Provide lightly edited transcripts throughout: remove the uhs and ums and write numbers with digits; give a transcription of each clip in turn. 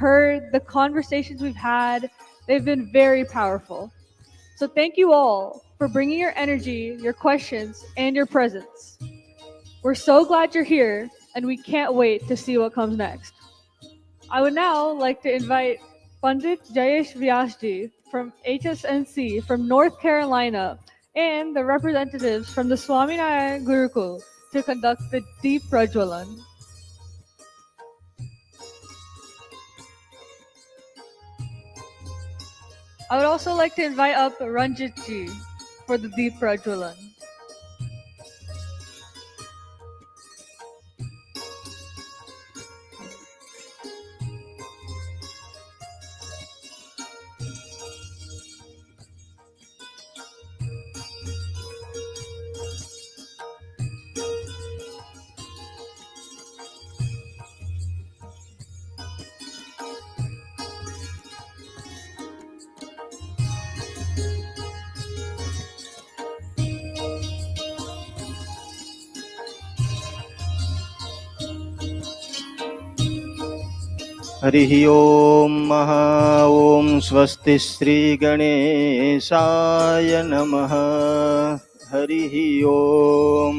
heard, the conversations we've had, they've been very powerful. So thank you all for bringing your energy, your questions, and your presence. We're so glad you're here, and we can't wait to see what comes next. I would now like to invite Pandit Jayesh Vyasji from HSNC from North Carolina and the representatives from the Swaminarayan Gurukul to conduct the Deep Prajwalan. I would also like to invite up Ranjit ji for the Deep Prajwalan. हरिः ओम ॐ स्वस्ति श्री गणेशाय नमः। हरिः ओम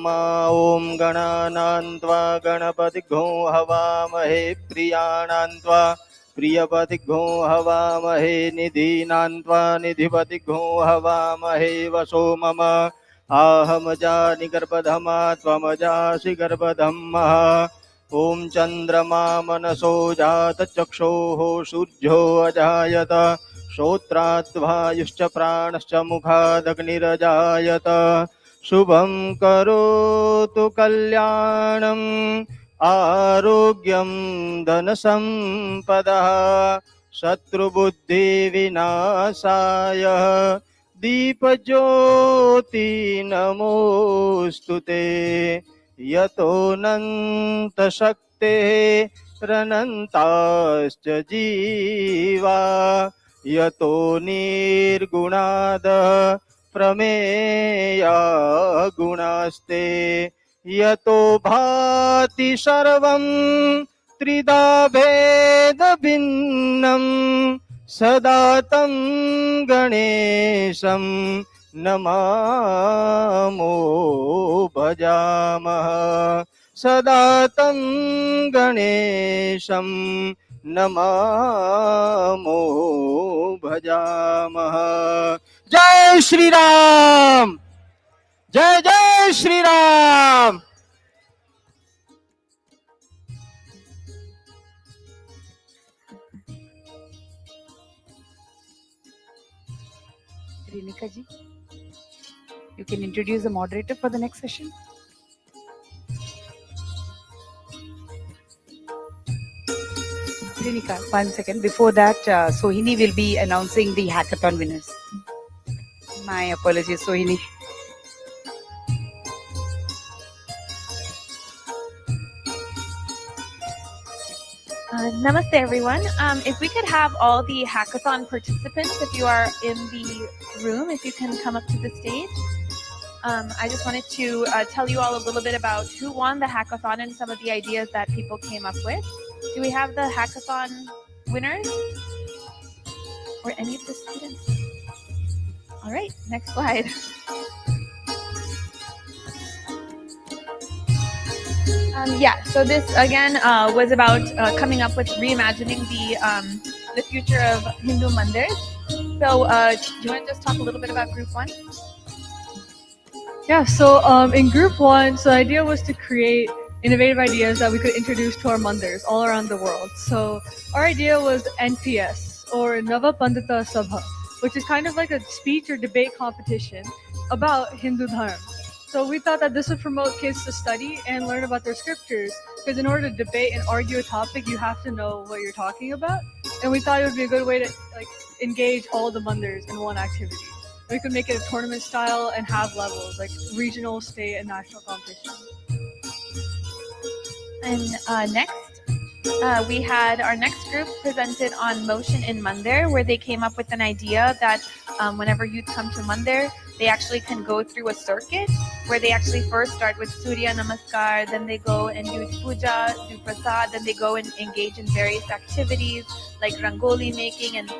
ॐ गणानां त्वा गणपतिग्ं हवामहे प्रियाणां त्वा प्रियपतिग्ं हवामहे निधीनां त्वा निधिपतिग्ं हवामहे वसो मम आहमजानि गर्भधमा त्वमजासि गर्भधम्मः। ॐ चन्द्रमा मनसो जात चक्षोः सूर्यो अजायत श्रोत्राद्वायुश्च प्राणश्च मुखादग्निरजायत। शुभं करोतु कल्याणं आरोग्यं धनसम्पदः शत्रुबुद्धिविनाशाय दीपज्योति नमोऽस्तुते। यतोऽनन्तशक्तेः रनन्ताश्च जीवा यतो निर्गुणाद् प्रमेया गुणास्ते। यतो भाति सर्वं त्रिधा भेदभिन्नं सदा तं गणेशं नमामो भजामः। सदा तं गणेशं नमामो भजामः। जय श्री राम, जय जय Shri Ram. Renika ji, you can introduce the moderator for the next session. Renika, 1 second. Before that, Sohini will be announcing the hackathon winners. My apologies, Sohini. Namaste everyone. If we could have all the hackathon participants, if you are in the room, if you can come up to the stage. I just wanted to tell you all a little bit about who won the hackathon and some of the ideas that people came up with. Do we have the hackathon winners? Or any of the students? All right, next slide. So this again was about coming up with reimagining the future of Hindu mandirs. So do you want to just talk a little bit about group 1? Yeah, so in group 1, so the idea was to create innovative ideas that we could introduce to our mandirs all around the world. So our idea was NPS, or Nava Pandita Sabha, which is kind of like a speech or debate competition about Hindu Dharma. So we thought that this would promote kids to study and learn about their scriptures, because in order to debate and argue a topic, you have to know what you're talking about. And we thought it would be a good way to engage all the mandirs in one activity. We could make it a tournament style and have levels like regional, state, and national competition. And next, we had our next group presented on motion in mandir, where they came up with an idea that whenever youth come to mandir, they actually can go through a circuit where they actually first start with Surya Namaskar, then they go and do puja, do prasad, then they go and engage in various activities like rangoli making, and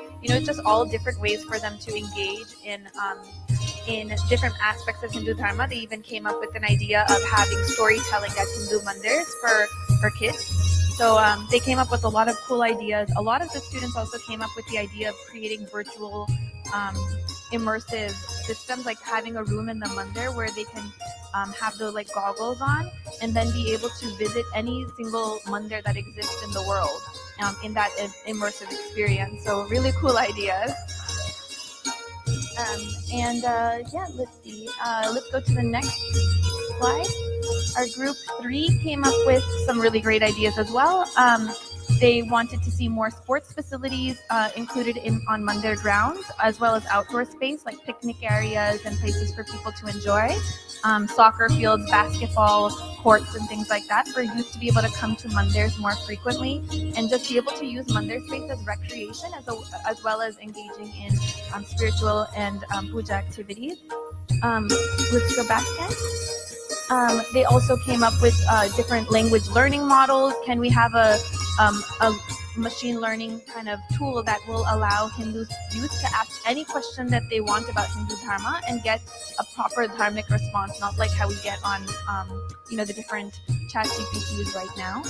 just all different ways for them to engage in different aspects of Hindu Dharma. They even came up with an idea of having storytelling at Hindu mandirs for kids. So they came up with a lot of cool ideas. A lot of the students also came up with the idea of creating virtual immersive systems, like having a room in the mandir where they can have the goggles on and then be able to visit any single mandir that exists in the world in that immersive experience. So really cool ideas. Let's see. Let's go to the next slide. Our group 3 came up with some really great ideas as well. They wanted to see more sports facilities included on mandir grounds, as well as outdoor space like picnic areas and places for people to enjoy. Soccer fields, basketball courts, and things like that for youth to be able to come to mandirs more frequently and just be able to use mandir space as recreation as well as engaging in spiritual and puja activities. Let's go back again. They also came up with different language learning models. Can we have a machine learning kind of tool that will allow Hindu youth to ask any question that they want about Hindu Dharma and get a proper dharmic response, not like how we get on the different chat GPTs right now,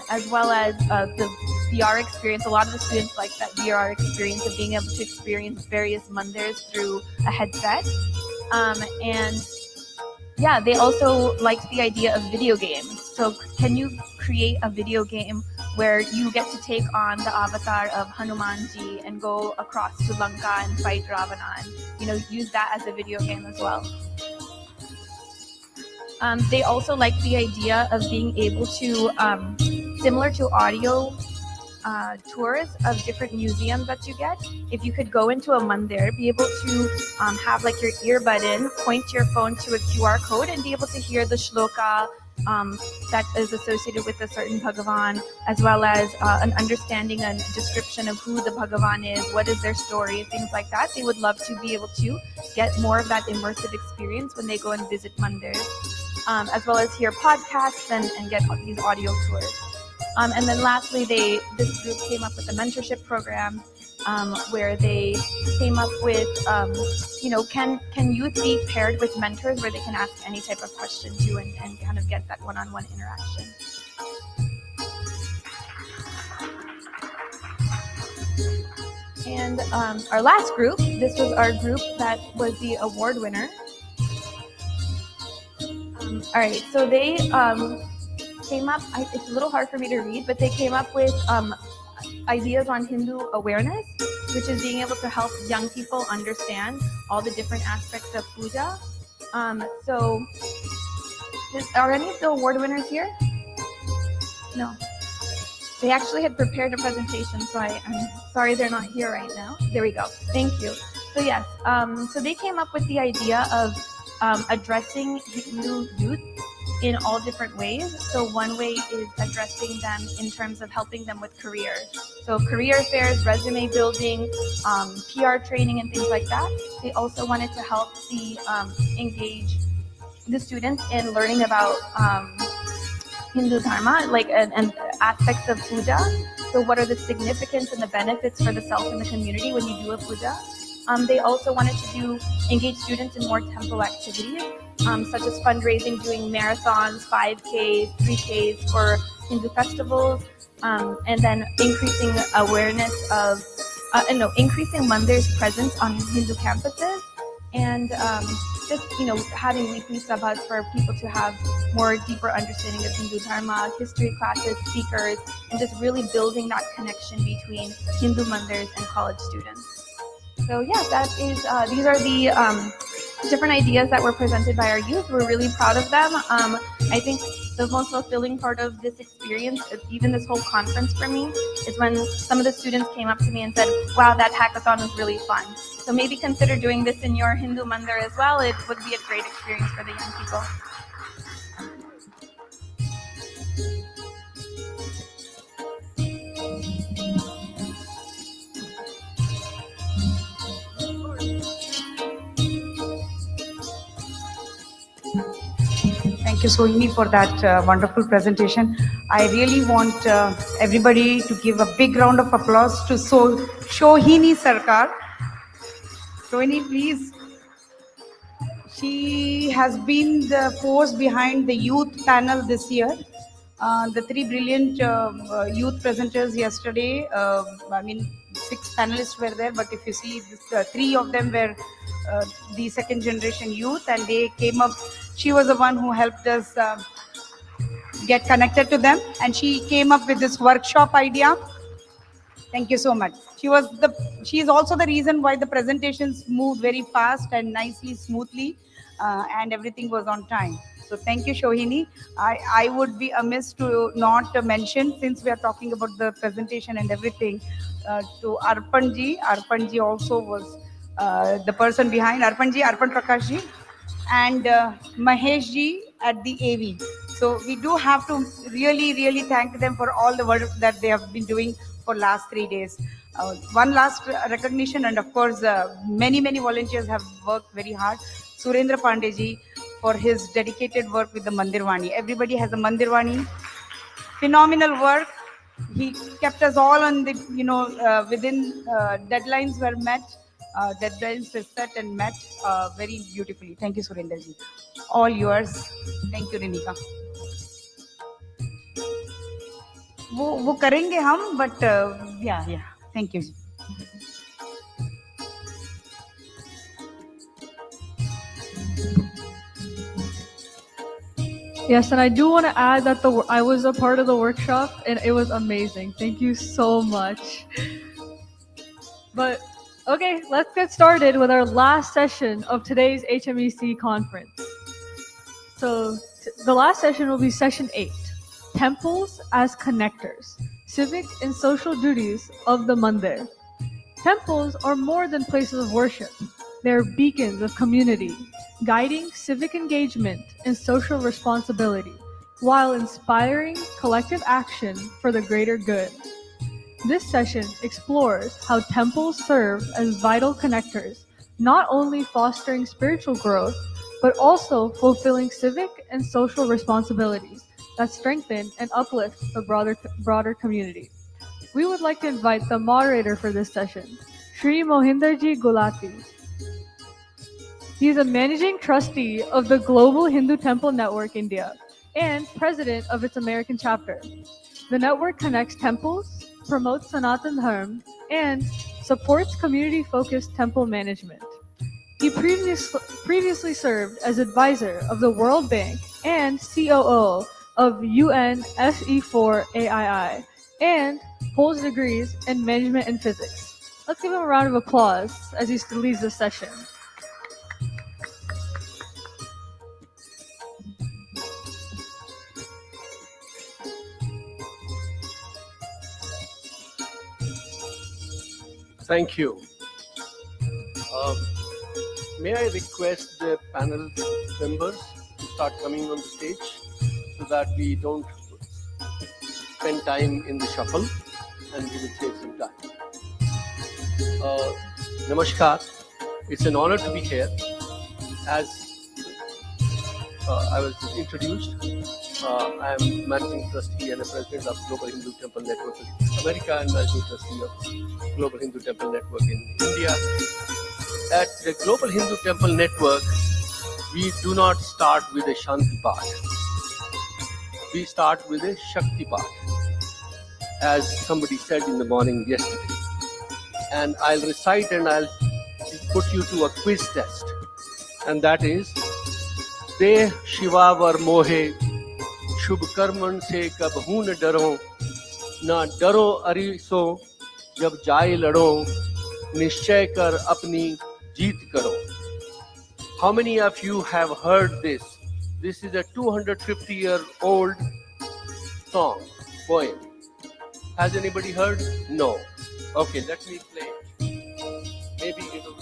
as well as the VR experience. A lot of the students like that VR experience of being able to experience various mandirs through a headset. They also liked the idea of video games. So can you create a video game where you get to take on the avatar of Hanumanji and go across to Lanka and fight Ravana, and use that as a video game as well. They also liked the idea of being able to, similar to audio tours of different museums that you get, if you could go into a mandir, be able to have your earbud in, point your phone to a QR code, and be able to hear the shloka that is associated with a certain Bhagavan, as well as an understanding and description of who the Bhagavan is, what is their story, things like that. They would love to be able to get more of that immersive experience when they go and visit mandirs, as well as hear podcasts and get these audio tours. And then lastly, this group came up with a mentorship program where they came up with, can youth be paired with mentors where they can ask any type of question to and kind of get that one-on-one interaction. And our last group, this was our group that was the award winner. All right, so they came up, it's a little hard for me to read, but they came up with ideas on Hindu awareness, which is being able to help young people understand all the different aspects of puja. Are any of the award winners here? No. They actually had prepared a presentation, so I'm sorry they're not here right now. There we go. Thank you. So yes, so they came up with the idea of addressing Hindu youth in all different ways. So one way is addressing them in terms of helping them with careers. So career fairs, resume building, PR training, and things like that. They also wanted to help engage the students in learning about Hindu Dharma, and aspects of puja. So what are the significance and the benefits for the self and the community when you do a puja? They also wanted to engage students in more temple activities, such as fundraising, doing marathons, 5Ks, 3Ks for Hindu festivals, and then increasing awareness of, increasing mandir's presence on Hindu campuses, and having weekly sabhas for people to have more deeper understanding of Hindu Dharma, history classes, speakers, and just really building that connection between Hindu mandirs and college students. So yeah, these are the different ideas that were presented by our youth. We're really proud of them. I think the most fulfilling part of this experience, even this whole conference for me, is when some of the students came up to me and said, wow, that hackathon was really fun. So maybe consider doing this in your Hindu mandir as well. It would be a great experience for the young people. Thank you, Sohini, for that wonderful presentation. I really want everybody to give a big round of applause to Sohini Sarkar. Sohini, please. She has been the force behind the youth panel this year. The three brilliant youth presenters yesterday, I mean, 6 panelists were there, but if you see, this, 3 of them were the second generation youth, and they came up. She was the one who helped us get connected to them, and she came up with this workshop idea. Thank you so much. She is also the reason why the presentations moved very fast and nicely, smoothly, and everything was on time. So thank you, Sohini. I would be amiss to not mention, since we are talking about the presentation and everything, to Arpanji. Arpanji also was the person behind Arpanji, Arpan Prakashji, and Maheshji at the AV. So we do have to really, really thank them for all the work that they have been doing for last 3 days. One last recognition, and of course, many volunteers have worked very hard. Surendra Pandeyji for his dedicated work with the Mandirwani. Everybody has a Mandirwani. Phenomenal work. He kept us all on the, within deadlines were met. Deadlines were set and met very beautifully. Thank you, Surendraji. All yours. Thank you, Renika. वो करेंगे हम, but yeah. Thank you. Yes, and I do want to add that I was a part of the workshop and it was amazing. Thank you so much. But okay, let's get started with our last session of today's HMEC conference. So the last session will be session 8, Temples as Connectors, Civic and Social Duties of the Mandir. Temples are more than places of worship. They are beacons of community, guiding civic engagement and social responsibility, while inspiring collective action for the greater good. This session explores how temples serve as vital connectors, not only fostering spiritual growth, but also fulfilling civic and social responsibilities that strengthen and uplift the broader community. We would like to invite the moderator for this session, Sri Mohinderji Gulati. He is a managing trustee of the Global Hindu Temple Network India and president of its American chapter. The network connects temples, promotes Sanatan Dharma, and supports community-focused temple management. He previously served as advisor of the World Bank and COO of UNSE4AII and holds degrees in management and physics. Let's give him a round of applause as he leads this session. Thank you. May I request the panel members to start coming on the stage so that we don't spend time in the shuffle and we will take some time. Namaskar. It's an honor to be here. As I was introduced, I am Managing Trustee and a President of Global Hindu Temple Network in America and Managing Trustee of Global Hindu Temple Network in India. At the Global Hindu Temple Network, we do not start with a Shanti Path. We start with a Shakti Path, as somebody said in the morning yesterday. And I'll recite and I'll put you to a quiz test. And that is, Deh Shiva Var Mohe, Shubh Karman Se Kabhu Na Daro, Na Daro Ariso, Jab Jai Lado, Nishchay Kar Apni Jeet Karo. How many of you have heard this? This is a 250-year-old song, poem. Has anybody heard? No. Okay, let me play it. Maybe it will.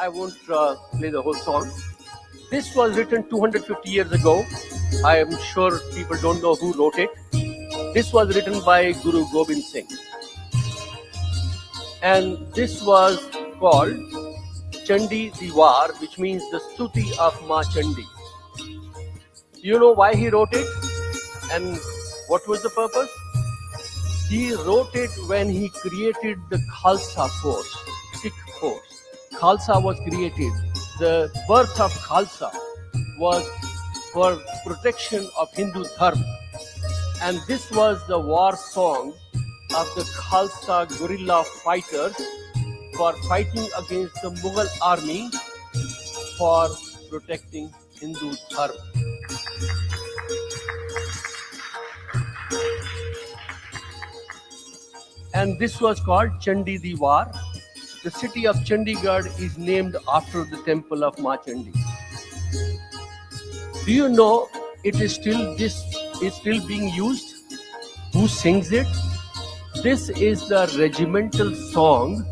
I won't play the whole song. This was written 250 years ago. I am sure people don't know who wrote it. This was written by Guru Gobind Singh. And this was called Chandi Diwar, which means the Stuti of Ma Chandi. You know why he wrote it? And what was the purpose? He wrote it when he created the Khalsa force, Sikh force. Khalsa was created. The birth of Khalsa was for protection of Hindu Dharma. And this was the war song of the Khalsa guerrilla fighters for fighting against the Mughal army for protecting Hindu Dharma. And this was called Chandi Diwar. The city of Chandigarh is named after the temple of Ma Chandi. Do you know this is still being used? Who sings it? This is the regimental song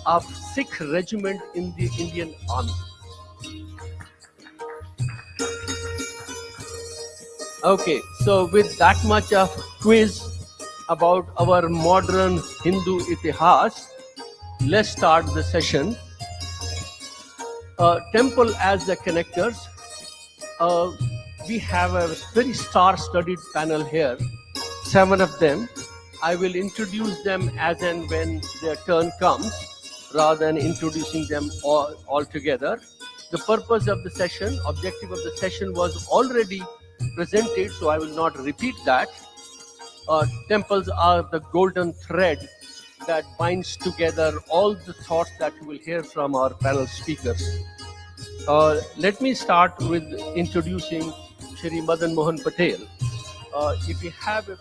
of Sikh regiment in the Indian Army. Okay, so with that much of quiz about our modern Hindu itihas, let's start the session. Temple as the connectors. We have a very star-studded panel here, 7 of them. I will introduce them as and when their turn comes, rather than introducing them all together. The purpose of the session, objective of the session was already presented, so I will not repeat that. Temples are the golden thread that binds together all the thoughts that you will hear from our panel speakers. Let me start with introducing Shri Madan Mohan Patel. If you have a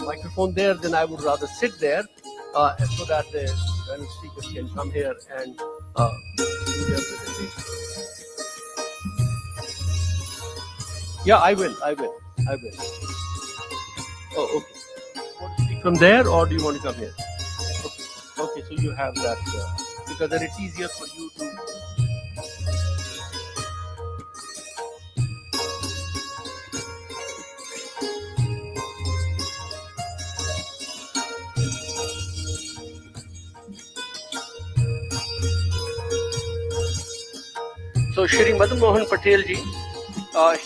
microphone there, then I would rather sit there so that the panel speakers can come here and do their presentation. Yeah, I will. Oh, okay. Want to speak from there, or do you want to come here? Okay, so you have that, because then it's easier for you to... So Shri Madan Mohan Patel ji,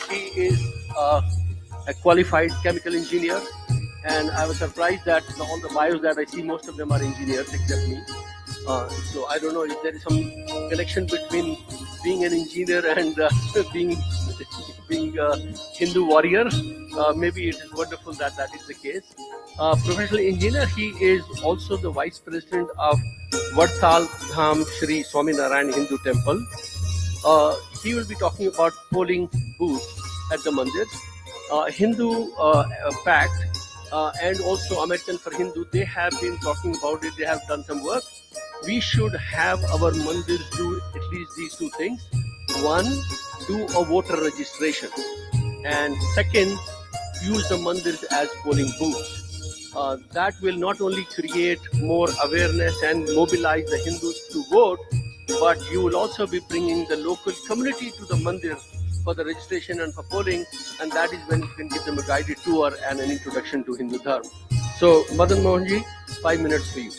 he is a qualified chemical engineer, and I was surprised that all the bios that I see, most of them are engineers except me. So I don't know if there is some connection between being an engineer and being a Hindu warrior. Maybe it is wonderful that that is the case. Professional engineer, he is also the vice president of Vartal Dham Shri Swaminarayan Hindu Temple. He will be talking about polling booths at the mandirs. Hindu Pact and also American for Hindu, they have been talking about it. They have done some work. We should have our mandirs do at least these 2 things. 1, do a voter registration, and 2nd, use the mandirs as polling booths. That will not only create more awareness and mobilize the Hindus to vote, but you will also be bringing the local community to the mandir for the registration and for polling, and that is when you can give them a guided tour and an introduction to Hindu Dharma. So, Madan Mohanji, 5 minutes for you.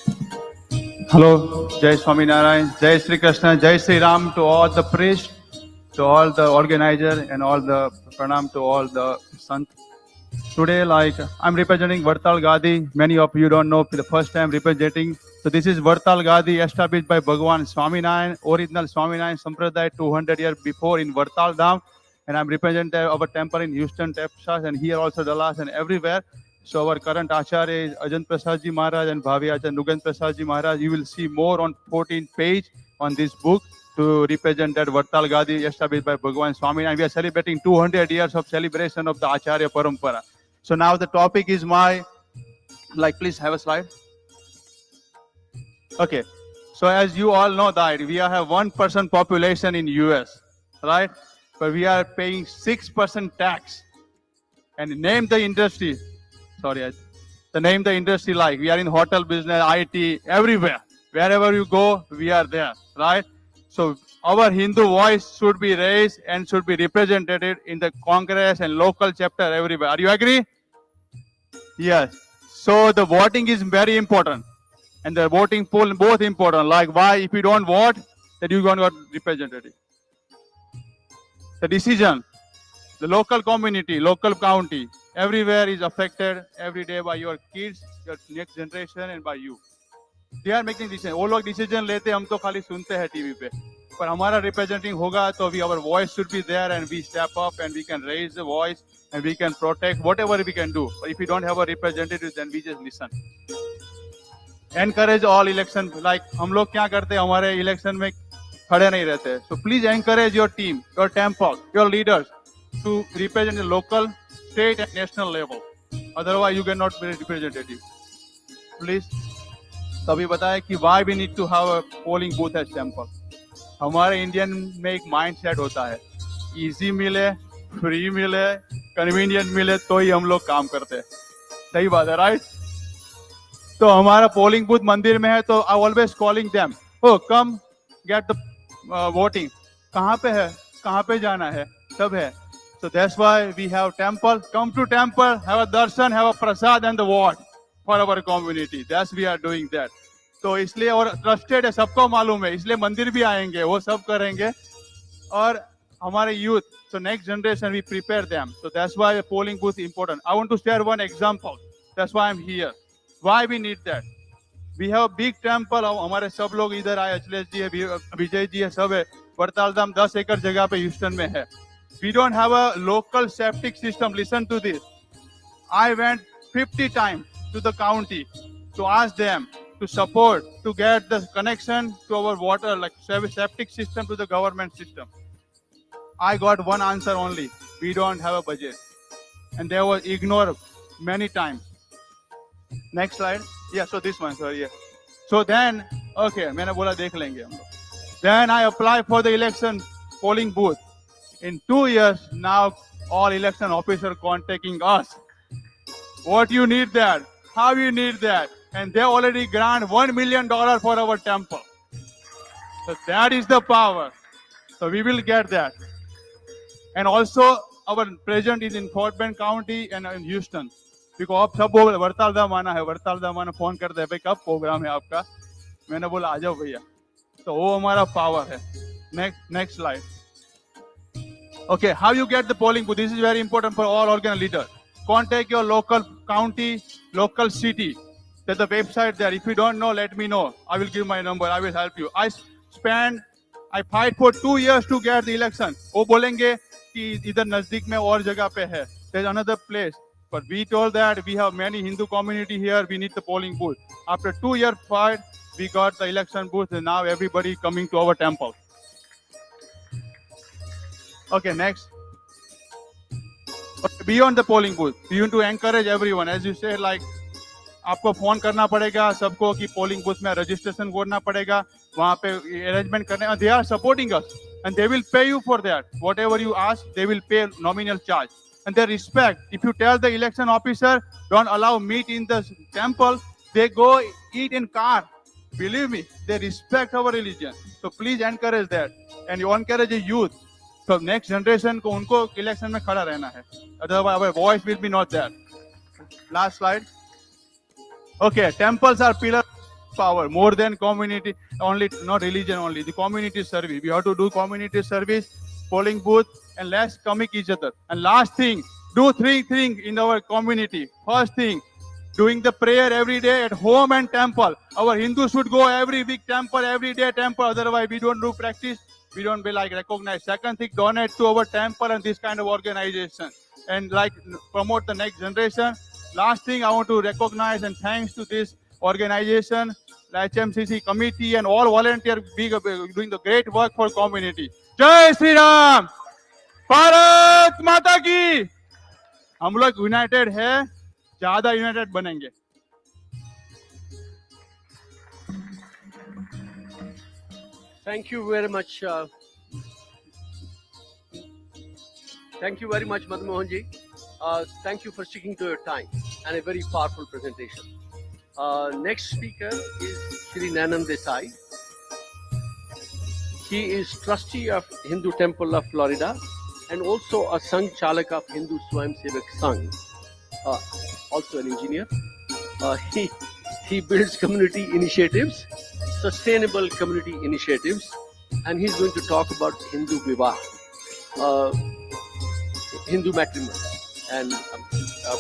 Hello, Jai Swaminarayan, Jai Sri Krishna, Jai Sri Ram to all the priests, to all the organizers, and all the pranam to all the sant. Today, I'm representing Vartal Gadi. Many of you don't know, for the first time representing. So this is Vartal Gadi, established by Bhagwan Swaminarayan, original Swaminarayan Sampradaya 200 years before in Vartal Dham. And I'm representing our temple in Houston, Texas, and here also Dallas and everywhere. So our current Acharya is Ajant Prasad Ji Maharaj and Bhavi Acharya Nugant Prasad Ji Maharaj. You will see more on 14th page on this book to represent that Vartal Gadi established by Bhagwan Swaminarayan. We are celebrating 200 years of celebration of the Acharya Parampara. So now the topic is please have a slide. Okay. So as you all know that we have 1% population in US, right? But we are paying 6% tax. And name the industry. Sorry, name the industry we are in hotel business, IT, everywhere. Wherever you go, we are there, right? So our Hindu voice should be raised and should be represented in the Congress and local chapter everywhere. Are you agree? Yes. So the voting is very important, and the voting poll both important. Like why, if you don't vote, then you don't got representative. The decision, the local community, local county, everywhere is affected every day by your kids, your next generation, and by you. They are making decision. वो लोग decision लेते हम तो खाली सुनते हैं TV पे. पर हमारा representing होगा तो our voice should be there and we step up and we can raise the voice and we can protect whatever we can do. But if we don't have a representative, then we just listen. Encourage all election. Like हम लोग क्या करते हैं हमारे election में खड़े नहीं रहते. So please encourage your team, your temple, your leaders to represent the local, state and national level. Otherwise, you cannot be representative. Please. तभी बताया कि why we need to have a polling booth as temple. हमारे Indian में एक mind set होता है, easy मिले, free मिले, कन्वीनियंट मिले तो ही हम लोग काम करते हैं. सही बात है, राइट? तो हमारा पोलिंग बूथ मंदिर में है तो I always calling them, oh come get the voting. कहाँ पे है, कहाँ पे जाना है, सब है. So that's why we have temple. Come to temple, have a darshan, have a prasad and the vote for our community. That's we are doing that. तो इसलिए और ट्रस्टेड है, सबको मालूम है, इसलिए मंदिर भी आएंगे, वो सब करेंगे. और हमारे youth, so next generation we prepare them. So that's why the polling booth is important. I want to share one example. That's why I'm here. Why we need that? We have a big temple. हमारे सब लोग इधर आए, अखिलेश जी है, विजय जी है, सब है. वरताल धाम 10 एकड़ जगह पे ह्यूस्टन में है. We don't have a local septic system. Listen to this. I went 50 times to the county to ask them to support, to get the connection to our water, like septic system to the government system. I got one answer only. We don't have a budget. And they were ignored many times. Next slide. Yeah, so this one, sorry. Yeah. So then, okay, मैंने बोला देख लेंगे हम लोग. Then I apply for the election polling booth. In 2 years, now all election officers contacting us. What you need that? How you need that? And they already grant $1 million for our temple. So that is the power. So we will get that. And also our president is in Fort Bend County and in Houston. Because आप सब बोल वरताल धाम आना है, वरताल धाम आना phone करते हैं भाई कब प्रोग्राम है आपका. मैंने बोला आ जाओ भैया. तो वो हमारा पावर है. Next slide. Okay, how you get the polling booth? This is very important for all organ leaders. Contact your local county, local city. There's a website there. If you don't know, let me know. I will give my number. I will help you. I fight for 2 years to get the election. वो बोलेंगे कि इधर नजदीक में और जगह पे है. There's another place. But we told that we have many Hindu community here. We need the polling booth. After 2 year fight, we got the election booth, and now everybody coming to our temple. Okay, next. Okay, beyond the polling booth, we want to encourage everyone. As you said, like आपको phone करना पड़ेगा सबको कि polling booth में registration करना पड़ेगा, वहाँ पे अरेंजमेंट करने. They are supporting us and they will pay you for that. Whatever you ask, they will pay nominal charge. And they respect. If you tell the election officer, don't allow meat in the temple, they go eat in car. Believe me, they respect our religion. So please encourage that. And you encourage the youth. So next generation को उनको election में खड़ा रहना है. Otherwise our voice will be not there. Last slide. Okay, temples are pillar of power, more than community only, not religion only. The community service. We have to do community service, polling booth, and let's commit each other. And last thing, do 3 things in our community. First thing, doing the prayer every day at home and temple. Our Hindus should go every week temple, every day temple. Otherwise, we don't do practice. We don't be like recognized. Second thing, donate to our temple and this kind of organization. And like promote the next generation. Last thing, I want to recognize and thanks to this organization, the HMCC committee and all volunteers doing the great work for community. Jai Shri Ram! Bharat माता की! हम लोग United है, ज्यादा United बनेंगे. Thank you very much. Thank you very much, Madan Mohan ji. Thank you for sticking to your time and a very powerful presentation. Next speaker is Shri Nanam Desai. He is trustee of Hindu Temple of Florida and also a Sangh Chalak of Hindu Swayam Sevak Sangh. Also an engineer. He builds community initiatives, sustainable community initiatives, and he's going to talk about Hindu Vivah, Hindu matrimony, and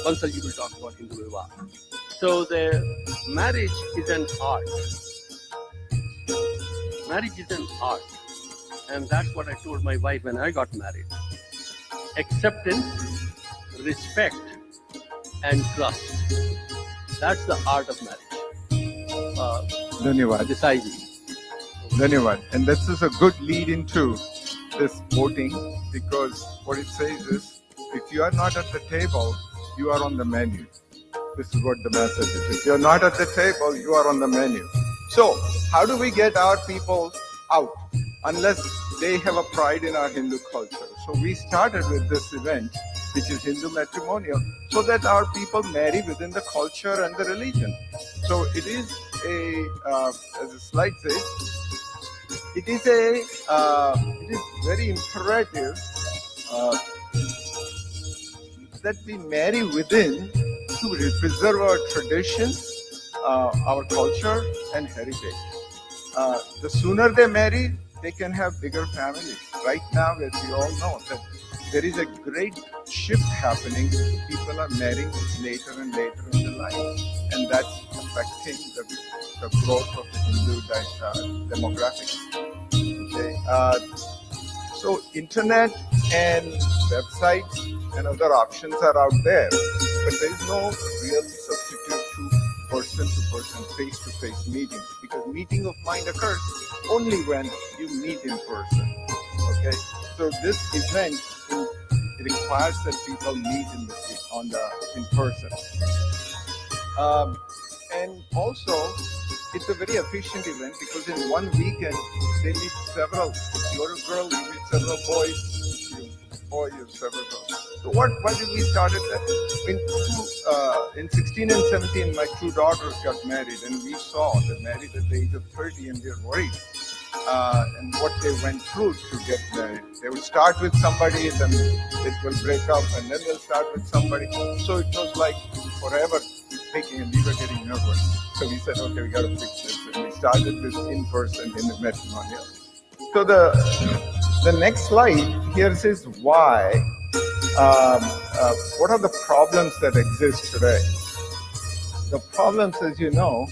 Bansal will talk about Hindu Vivah. So the marriage is an art. Marriage is an art, and that's what I told my wife when I got married. Acceptance, respect, and trust. That's the art of marriage. Dhanyavad. Desai-ji. Dhanyavad. And this is a good lead into this voting, because what it says is, if you are not at the table, you are on the menu. This is what the message is. If you're not at the table, you are on the menu. So, how do we get our people out? Unless they have a pride in our Hindu culture. So we started with this event, which is Hindu matrimonial, so that our people marry within the culture and the religion. So it is as the slide says, it is very imperative that we marry within to preserve our traditions, our culture and heritage. The sooner they marry, they can have bigger families. Right now, as we all know, that there is a great shift happening. People are marrying later and later in their life, and that's affecting the growth of the Hindu demographics. Okay, so internet and websites and other options are out there, but there is no real substitute to person-to-person, face-to-face meetings, because meeting of mind occurs only when you meet in person. Okay, so this event requires that people meet in person, and also it's a very efficient event because in one weekend they meet several. If you're a girl, you meet several boys. If you're a boy, you have several girls. So why did we start that? In 16 and 17, my two daughters got married, and we saw them married at the age of 30, and they're worried. And what they went through to get married. They would start with somebody, then it will break up, and then they'll start with somebody. So it was like forever taking, and we were getting nervous. So we said, okay, we got to fix this. And we started this in person in the matrimonial. So the next slide here says why. What are the problems that exist today? The problems, as you know,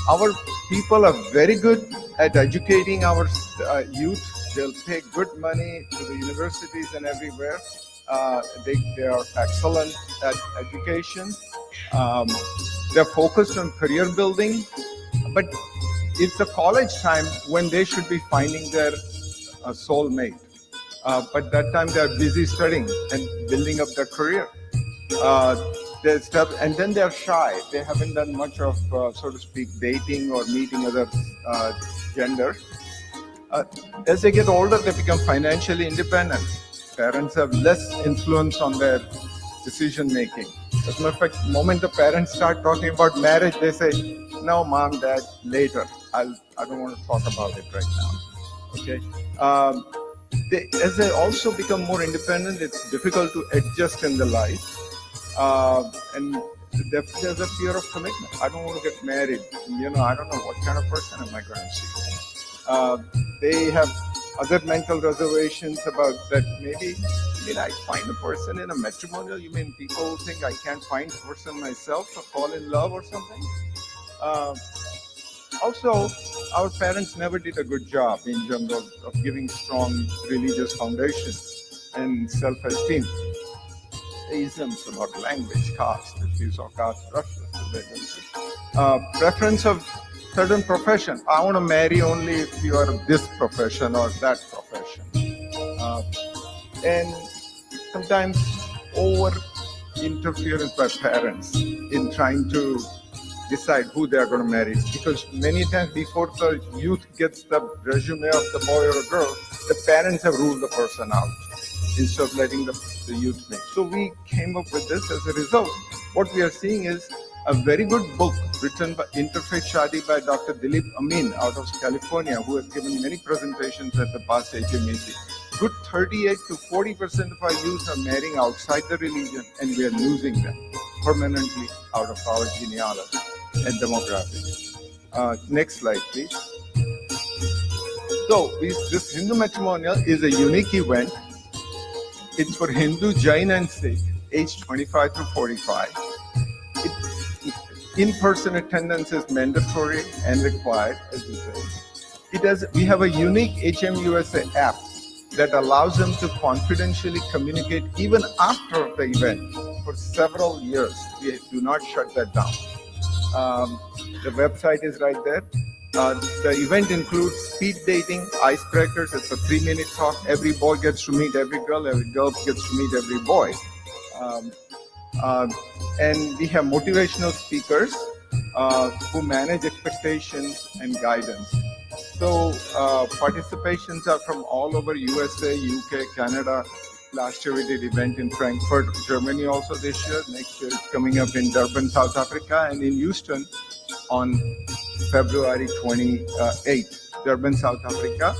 our people are very good at educating our youth. They'll pay good money to the universities and everywhere. They are excellent at education. They're focused on career building, but it's a college time when they should be finding their soulmate. But that time they are busy studying and building up their career. And then they're shy. They haven't done much of, so to speak, dating or meeting other gender. As they get older, they become financially independent. Parents have less influence on their decision making. As a matter of fact, the moment the parents start talking about marriage, they say, "No, mom, dad, later. I don't want to talk about it right now." Okay. As they also become more independent, it's difficult to adjust in the life. And there's a fear of commitment. I don't want to get married. I don't know what kind of person am I going to see. They have other mental reservations about that. Maybe I find a person in a matrimonial. You mean people think I can't find a person myself or fall in love or something? Also, our parents never did a good job in terms of giving strong religious foundation and self-esteem. Isms about language, caste, if you saw caste preference. Preference of certain profession. I want to marry only if you are this profession or that profession. And sometimes over interference by parents in trying to decide who they are going to marry, because many times before the youth gets the resume of the boy or a girl, the parents have ruled the person out instead of letting the youth make. So we came up with this. As a result, what we are seeing is a very good book written by Interfaith Shadi by Dr. Dilip Amin out of California, who has given many presentations at the past HMEC. Good 38 to 40% of our youth are marrying outside the religion, and we are losing them permanently out of our genealogy and demographics. Next slide, please. So this Hindu matrimonial is a unique event. It's for Hindu, Jain, and Sikh, aged 25 to 45. In-person attendance is mandatory and required, as we say. We have a unique HMUSA app that allows them to confidentially communicate even after the event for several years. We do not shut that down. The website is right there. The event includes speed dating, icebreakers. It's a 3-minute talk. Every boy gets to meet every girl gets to meet every boy. And we have motivational speakers who manage expectations and guidance. So participations are from all over USA, UK, Canada. Last year we did event in Frankfurt, Germany also this year. Next year it's coming up in Durban, South Africa, and in Houston on February 28th. Durban, South Africa,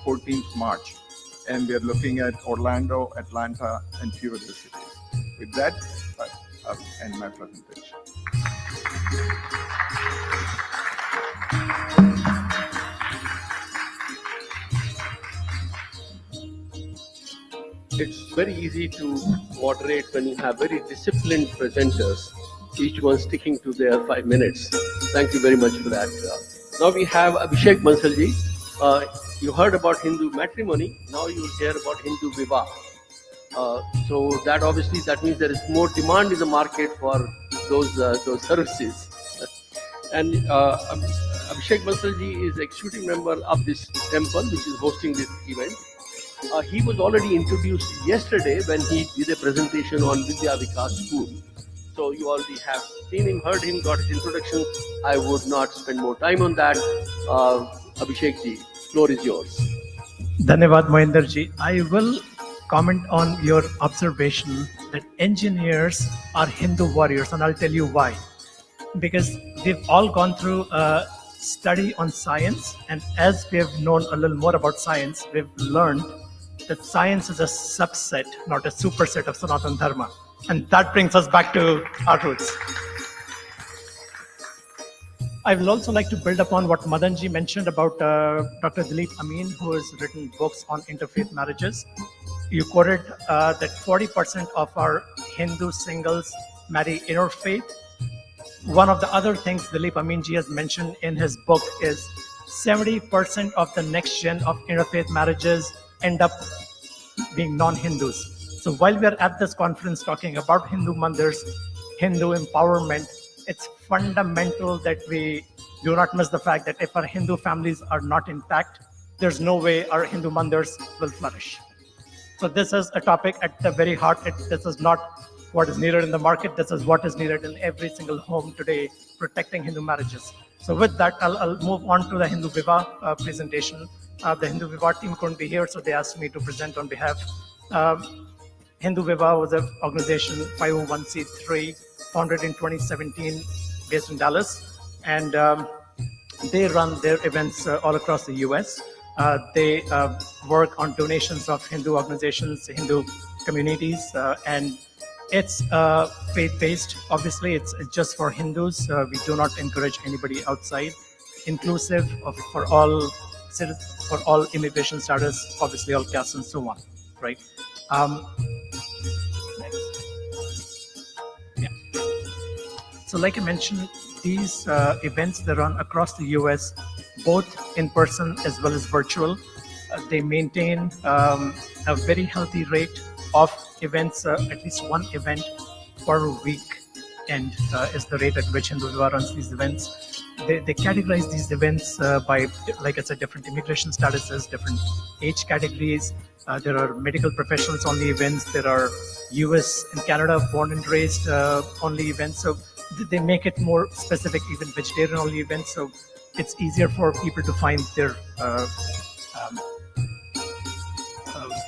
14th March. And we are looking at Orlando, Atlanta, and few other cities. With that, I'll end my presentation. It's very easy to moderate when you have very disciplined presenters, each one sticking to their 5 minutes. Thank you very much for that. Now we have Abhishek Bansalji. You heard about Hindu matrimony. Now you will hear about Hindu Vivah. So that means there is more demand in the market for those services. And Abhishek Bansalji is executive member of this temple, which is hosting this event. He was already introduced yesterday when he did a presentation on Vidya Vikas School. So you already have seen him, heard him, got his introduction. I would not spend more time on that. Abhishek ji, floor is yours. Dhanyavad Mohinder ji. I will comment on your observation that engineers are Hindu warriors, and I'll tell you why. Because we've all gone through a study on science, and as we have known a little more about science, we've learned that science is a subset, not a superset of Sanatana Dharma. And that brings us back to our roots. I will also like to build upon what Madanji mentioned about Dr. Dilip Amin, who has written books on interfaith marriages. You quoted that 40% of our Hindu singles marry interfaith. One of the other things Dilip Amin ji has mentioned in his book is 70% of the next gen of interfaith marriages end up being non-Hindus. So while we are at this conference talking about Hindu mandirs, Hindu empowerment, it's fundamental that we do not miss the fact that if our Hindu families are not intact, there's no way our Hindu mandirs will flourish. So this is a topic at the very heart. This is not what is needed in the market. This is what is needed in every single home today, protecting Hindu marriages. So with that, I'll move on to the Hindu Vivah presentation. The Hindu Vivah team couldn't be here, so they asked me to present on behalf. Hindu Vivah was an organization, 501c3, founded in 2017, based in Dallas. And they run their events all across the US. They work on donations of Hindu organizations, Hindu communities, and it's faith-based. Obviously, it's just for Hindus. We do not encourage anybody outside. Inclusive for all citizens, for all immigration status, obviously all castes and so on, right? Next. Yeah. So like I mentioned, these events, they run across the US, both in person as well as virtual. They maintain a very healthy rate of events, at least one event per week, and is the rate at which Hindu Vivah runs these events. They categorize these events by, like I said, different immigration statuses, different age categories. There are medical professionals only events. There are US and Canada born and raised only events. So they make it more specific, even vegetarian only events. So it's easier for people to find their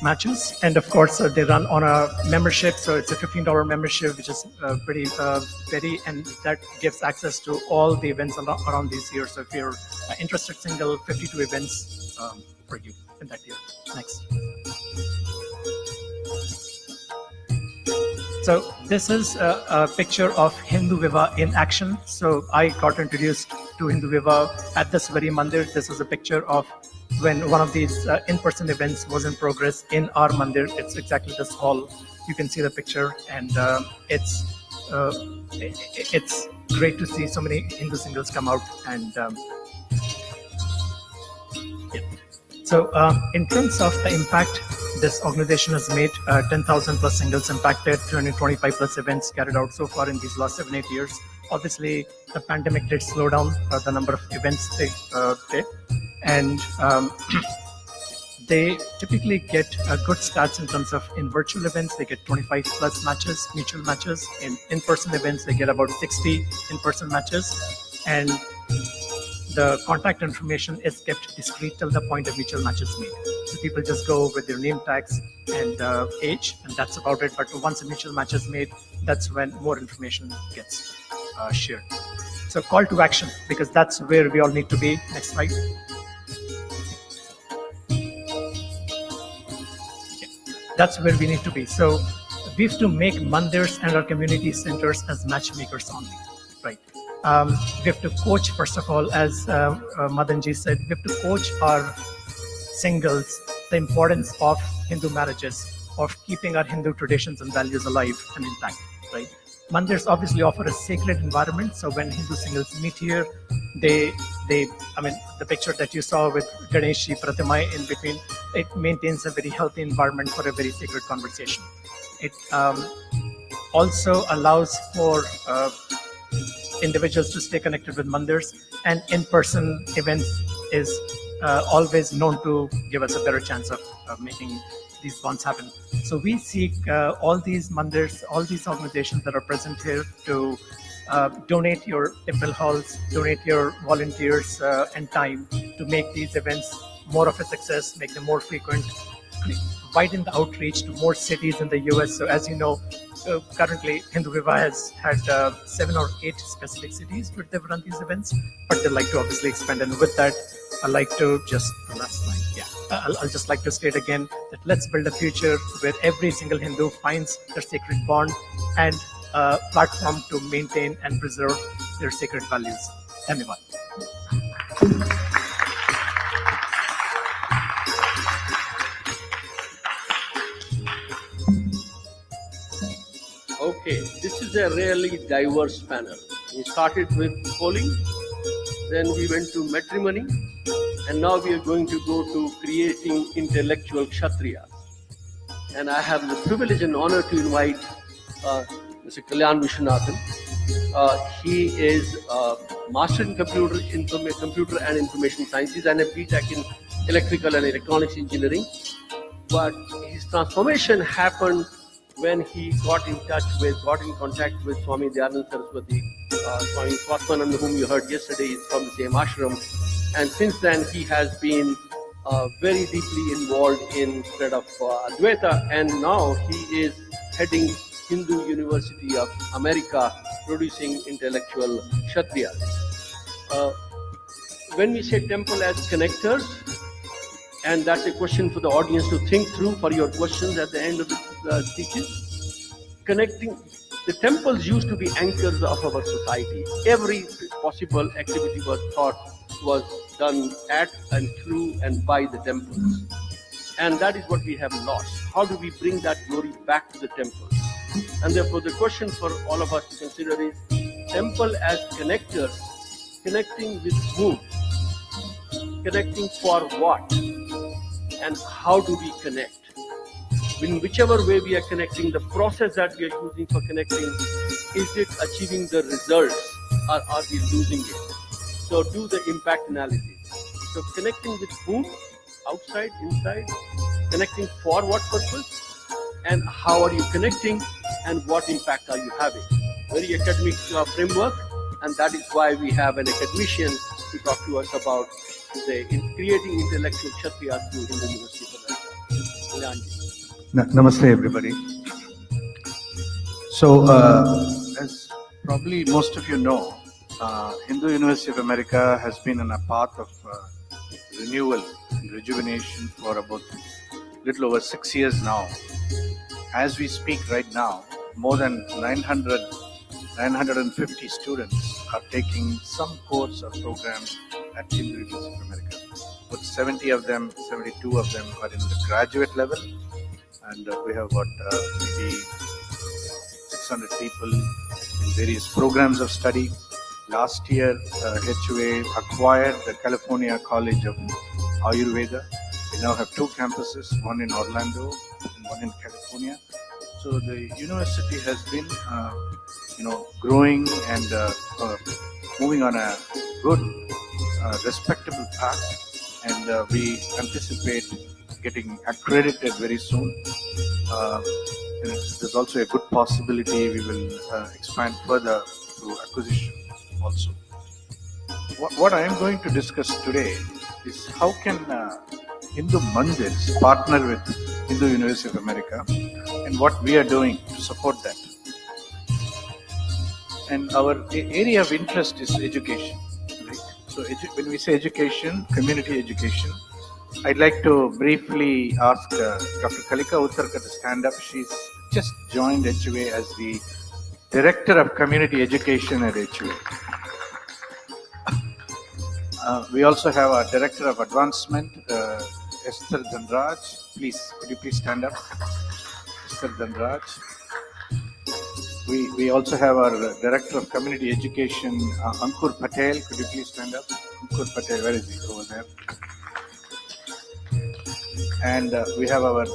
matches. And of course, they run on a membership. So it's a $15 membership, which is pretty very, and that gives access to all the events around this year. So if you're interested, single 52 events for you in that year. Next. So this is a picture of Hindu Viva in action. So I got introduced to Hindu Viva at this very mandir. This is a picture of when one of these in-person events was in progress in our mandir. It's exactly this hall. You can see the picture, and it's great to see so many Hindu singles come out. And yeah. So in terms of the impact, this organization has made 10,000 plus singles impacted, 325 plus events carried out so far in these last 7-8 years. Obviously, the pandemic did slow down the number of events they did, and they typically get good stats in terms of in virtual events. They get 25 plus matches, mutual matches. In in-person events, they get about 60 in-person matches, and the contact information is kept discreet till the point of mutual matches made. So people just go with their name tags and age, and that's about it. But once a mutual match is made, that's when more information gets shared. So call to action, because that's where we all need to be. Next slide. That's where we need to be. So we have to make mandirs and our community centers as matchmakers only, right? We have to coach, first of all, as Madanji said, we have to coach our singles the importance of Hindu marriages, of keeping our Hindu traditions and values alive and intact, right? Mandirs obviously offer a sacred environment. So when Hindu singles meet here, I mean, the picture that you saw with Ganeshi Pratima in between, it maintains a very healthy environment for a very sacred conversation. It also allows for individuals to stay connected with mandirs, and in-person events is always known to give us a better chance of making these bonds happen. So we seek all these mandirs, all these organizations that are present here to donate your temple halls, donate your volunteers and time to make these events more of a success, make them more frequent, widen the outreach to more cities in the US. So as you know, currently Hindu Viva has had 7 or 8 specific cities where they've run these events, but they'd like to obviously expand. And with that, I'd like to just, the last slide, I'll just like to state again that let's build a future where every single Hindu finds their sacred bond and a platform to maintain and preserve their sacred values. Dhanyavad. Okay, this is a really diverse panel. We started with polling, then we went to matrimony, and now we are going to go to creating intellectual Kshatriyas. And I have the privilege and honor to invite Mr. Kalyan Vishwanathan. He is a master in computer and information sciences and a BTech in electrical and electronics engineering. But his transformation happened when he got in contact with Swami Dayananda Saraswati, Swami Swatmananda, whom you heard yesterday, is from the same ashram. And since then, he has been very deeply involved in spread of Advaita, and now he is heading Hindu University of America, producing intellectual Kshatriyas. When we say temple as connectors, and that's a question for the audience to think through for your questions at the end of the speeches. Connecting, the temples used to be anchors of our society. Every possible activity was done at and through and by the temples. And that is what we have lost. How do we bring that glory back to the temples? And therefore the question for all of us to consider is, temple as connectors, connecting with whom? Connecting for what? And how do we connect? In whichever way we are connecting, the process that we are using for connecting, is it achieving the results or are we losing it? So do the impact analysis. So connecting with whom? Outside, inside? Connecting for what purpose? And how are you connecting? And what impact are you having? Very academic framework, and that is why we have an academician to talk to us about in creating intellectual Kshatriyas through Hindu University of America. Namaste, everybody. So, as probably most of you know, Hindu University of America has been on a path of renewal and rejuvenation for about little over 6 years now. As we speak right now, more than 950 students are taking some course or program at Hindu University of America. About 70 of them, 72 of them are in the graduate level, and we have about maybe 600 people in various programs of study. Last year, HUA acquired the California College of Ayurveda. We now have 2 campuses, one in Orlando and one in California. So the university has been, growing and moving on a good, respectable path, and we anticipate getting accredited very soon. And there's also a good possibility we will expand further through acquisition also. What I am going to discuss today is how can Hindu Mandirs partner with Hindu University of America, and what we are doing to support that. And our area of interest is education, right? So when we say education, community education, I'd like to briefly ask Dr. Kalika Uttarkar to stand up. She's just joined HUA as the Director of Community Education at HUA. We also have our Director of Advancement, Esther Dhanraj. Please, could you please stand up? Esther Dhanraj. We also have our Director of Community Education, Ankur Patel. Could you please stand up? Ankur Patel, where is he? Over there. And we have our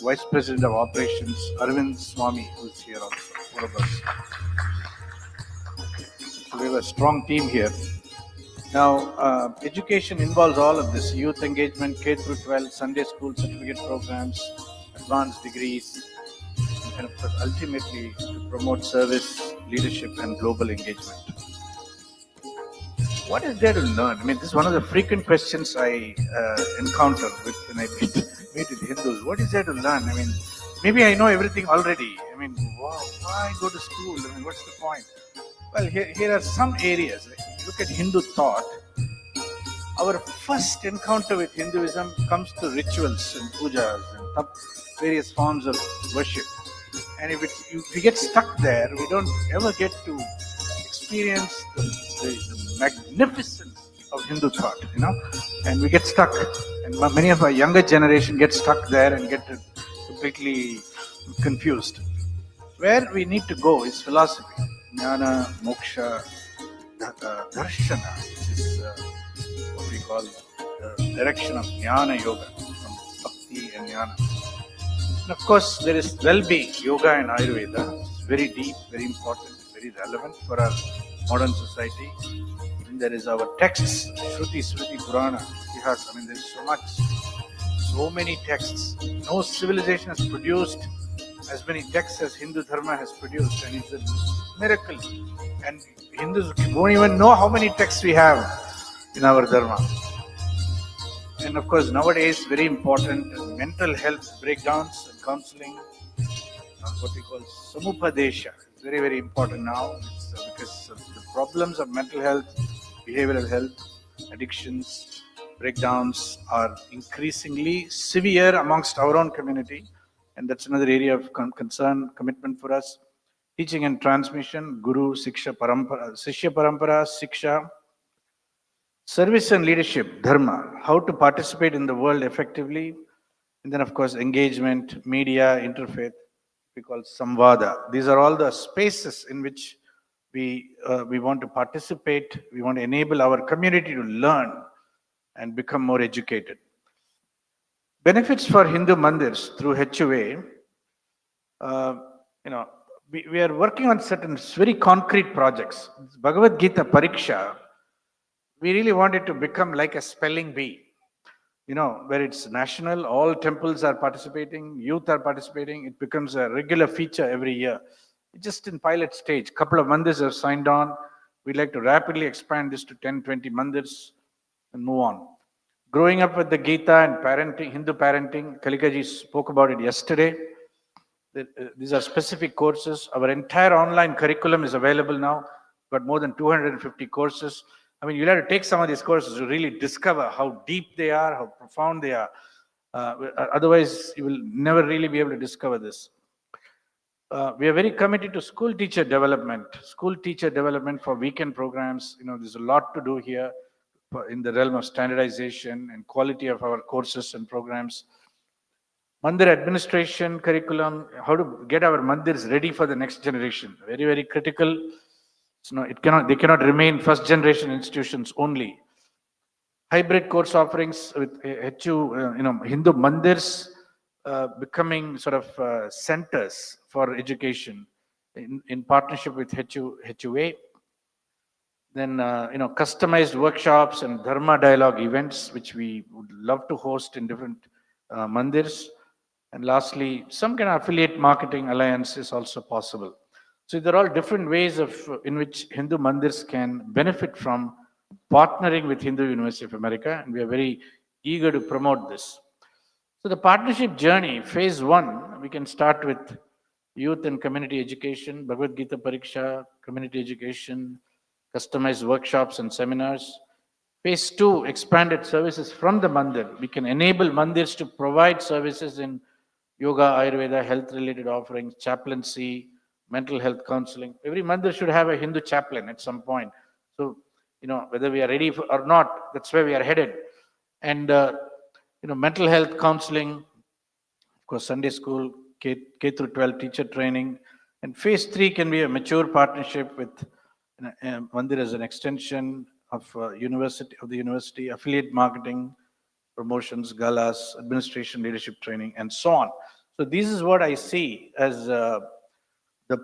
Vice President of Operations, Arvind Swami, who's here also, 4 of us. So we have a strong team here. Now, education involves all of this: youth engagement, K through 12, Sunday school, certificate programs, advanced degrees, and of course, ultimately to promote service, leadership, and global engagement. What is there to learn? I mean, this is one of the frequent questions I encounter when I meet with Hindus. What is there to learn? I mean, maybe I know everything already. I mean, why go to school? I mean, what's the point? Well, here are some areas. Look at Hindu thought. Our first encounter with Hinduism comes to rituals and pujas and various forms of worship. And if we get stuck there, we don't ever get to experience the magnificence of Hindu thought, and we get stuck. And many of our younger generation get stuck there and get completely confused. Where we need to go is philosophy. Jnana, moksha, darshana, which is what we call the direction of jnana yoga, from bhakti and jnana. And of course, there will be yoga and Ayurveda, which is very deep, very important, very relevant for our modern society. And there is our texts, Shruti, Smriti, Purana, Itihas. I mean, there's so many texts. No civilization has produced as many texts as Hindu Dharma has produced, and it's a miracle. And Hindus won't even know how many texts we have in our Dharma. And of course, nowadays, very important, mental health breakdowns and counseling, what we call samupadesha. It's very, very important now. It's because of the problems of mental health, behavioral health, addictions, breakdowns are increasingly severe amongst our own community. And that's another area of concern, commitment for us. Teaching and transmission, Guru, Siksha, Parampara, Sishya Parampara, Siksha. Service and leadership, Dharma, how to participate in the world effectively. And then, of course, engagement, media, interfaith, we call Samvada. These are all the spaces in which we want to participate. We want to enable our community to learn and become more educated. Benefits for Hindu Mandirs through HUA, we are working on certain very concrete projects. Bhagavad Gita Pariksha, we really want it to become like a spelling bee, where it's national, all temples are participating, youth are participating, it becomes a regular feature every year. It's just in pilot stage. Couple of mandirs have signed on. We'd like to rapidly expand this to 10, 20 mandirs and move on. Growing up with the Gita and parenting, Hindu parenting, Kalikaji spoke about it yesterday. These are specific courses. Our entire online curriculum is available now. Got more than 250 courses. I mean, you'll have to take some of these courses to really discover how deep they are, how profound they are. Otherwise, you will never really be able to discover this. We are very committed to school teacher development. School teacher development for weekend programs. There's a lot to do here in the realm of standardization and quality of our courses and programs. Mandir administration curriculum, how to get our mandirs ready for the next generation. Very, very critical. They cannot remain first generation institutions only. Hybrid course offerings with Hindu mandirs becoming sort of centers for education in partnership with HUA. Then, customized workshops and Dharma dialogue events, which we would love to host in different mandirs. And lastly, some kind of affiliate marketing alliance is also possible. So there are all different ways in which Hindu mandirs can benefit from partnering with Hindu University of America, and we are very eager to promote this. So the partnership journey, phase 1, we can start with youth and community education, Bhagavad Gita Pariksha, community education, customized workshops and seminars. Phase 2, expanded services from the mandir. We can enable mandirs to provide services in yoga, Ayurveda, health-related offerings, chaplaincy, mental health counseling. Every mandir should have a Hindu chaplain at some point. So, whether we are ready or not, that's where we are headed. And, mental health counseling, of course, Sunday school, K through 12 teacher training. And phase 3 can be a mature partnership with mandir as an extension of the university, affiliate marketing, promotions, galas, administration, leadership training, and so on. So this is what I see as the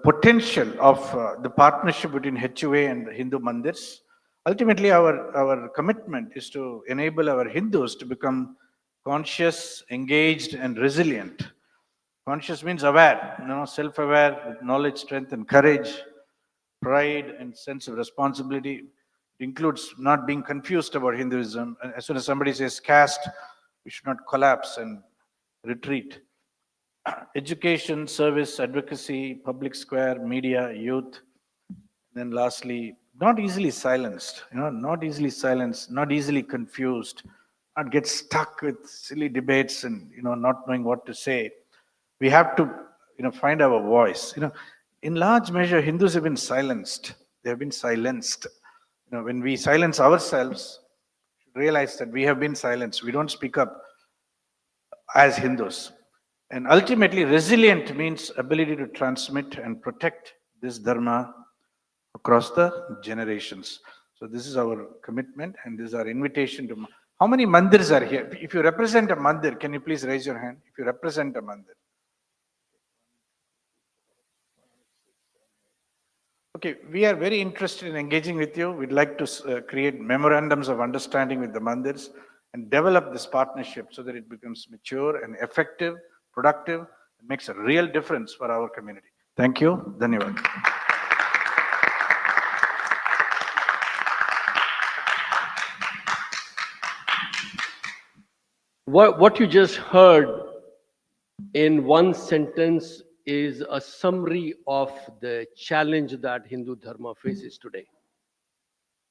potential of the partnership between HUA and the Hindu mandirs. Ultimately, our commitment is to enable our Hindus to become conscious, engaged, and resilient. Conscious means aware, self-aware, with knowledge, strength, and courage, pride, and sense of responsibility. It includes not being confused about Hinduism. As soon as somebody says caste, we should not collapse and retreat. Education, service, advocacy, public square, media, youth. Then lastly, not easily silenced, not easily silenced, not easily confused, not get stuck with silly debates and, not knowing what to say. We have to, find our voice. In large measure, Hindus have been silenced. They have been silenced. When we silence ourselves, realize that we have been silenced. We don't speak up as Hindus. And ultimately, resilient means ability to transmit and protect this dharma across the generations. So this is our commitment, and this is our invitation to. How many mandirs are here? If you represent a mandir, can you please raise your hand? If you represent a mandir. Okay, we are very interested in engaging with you. We'd like to create memorandums of understanding with the mandirs and develop this partnership so that it becomes mature and effective, productive, and makes a real difference for our community. Thank you. Dhanyavad. What you just heard in one sentence is a summary of the challenge that Hindu Dharma faces today.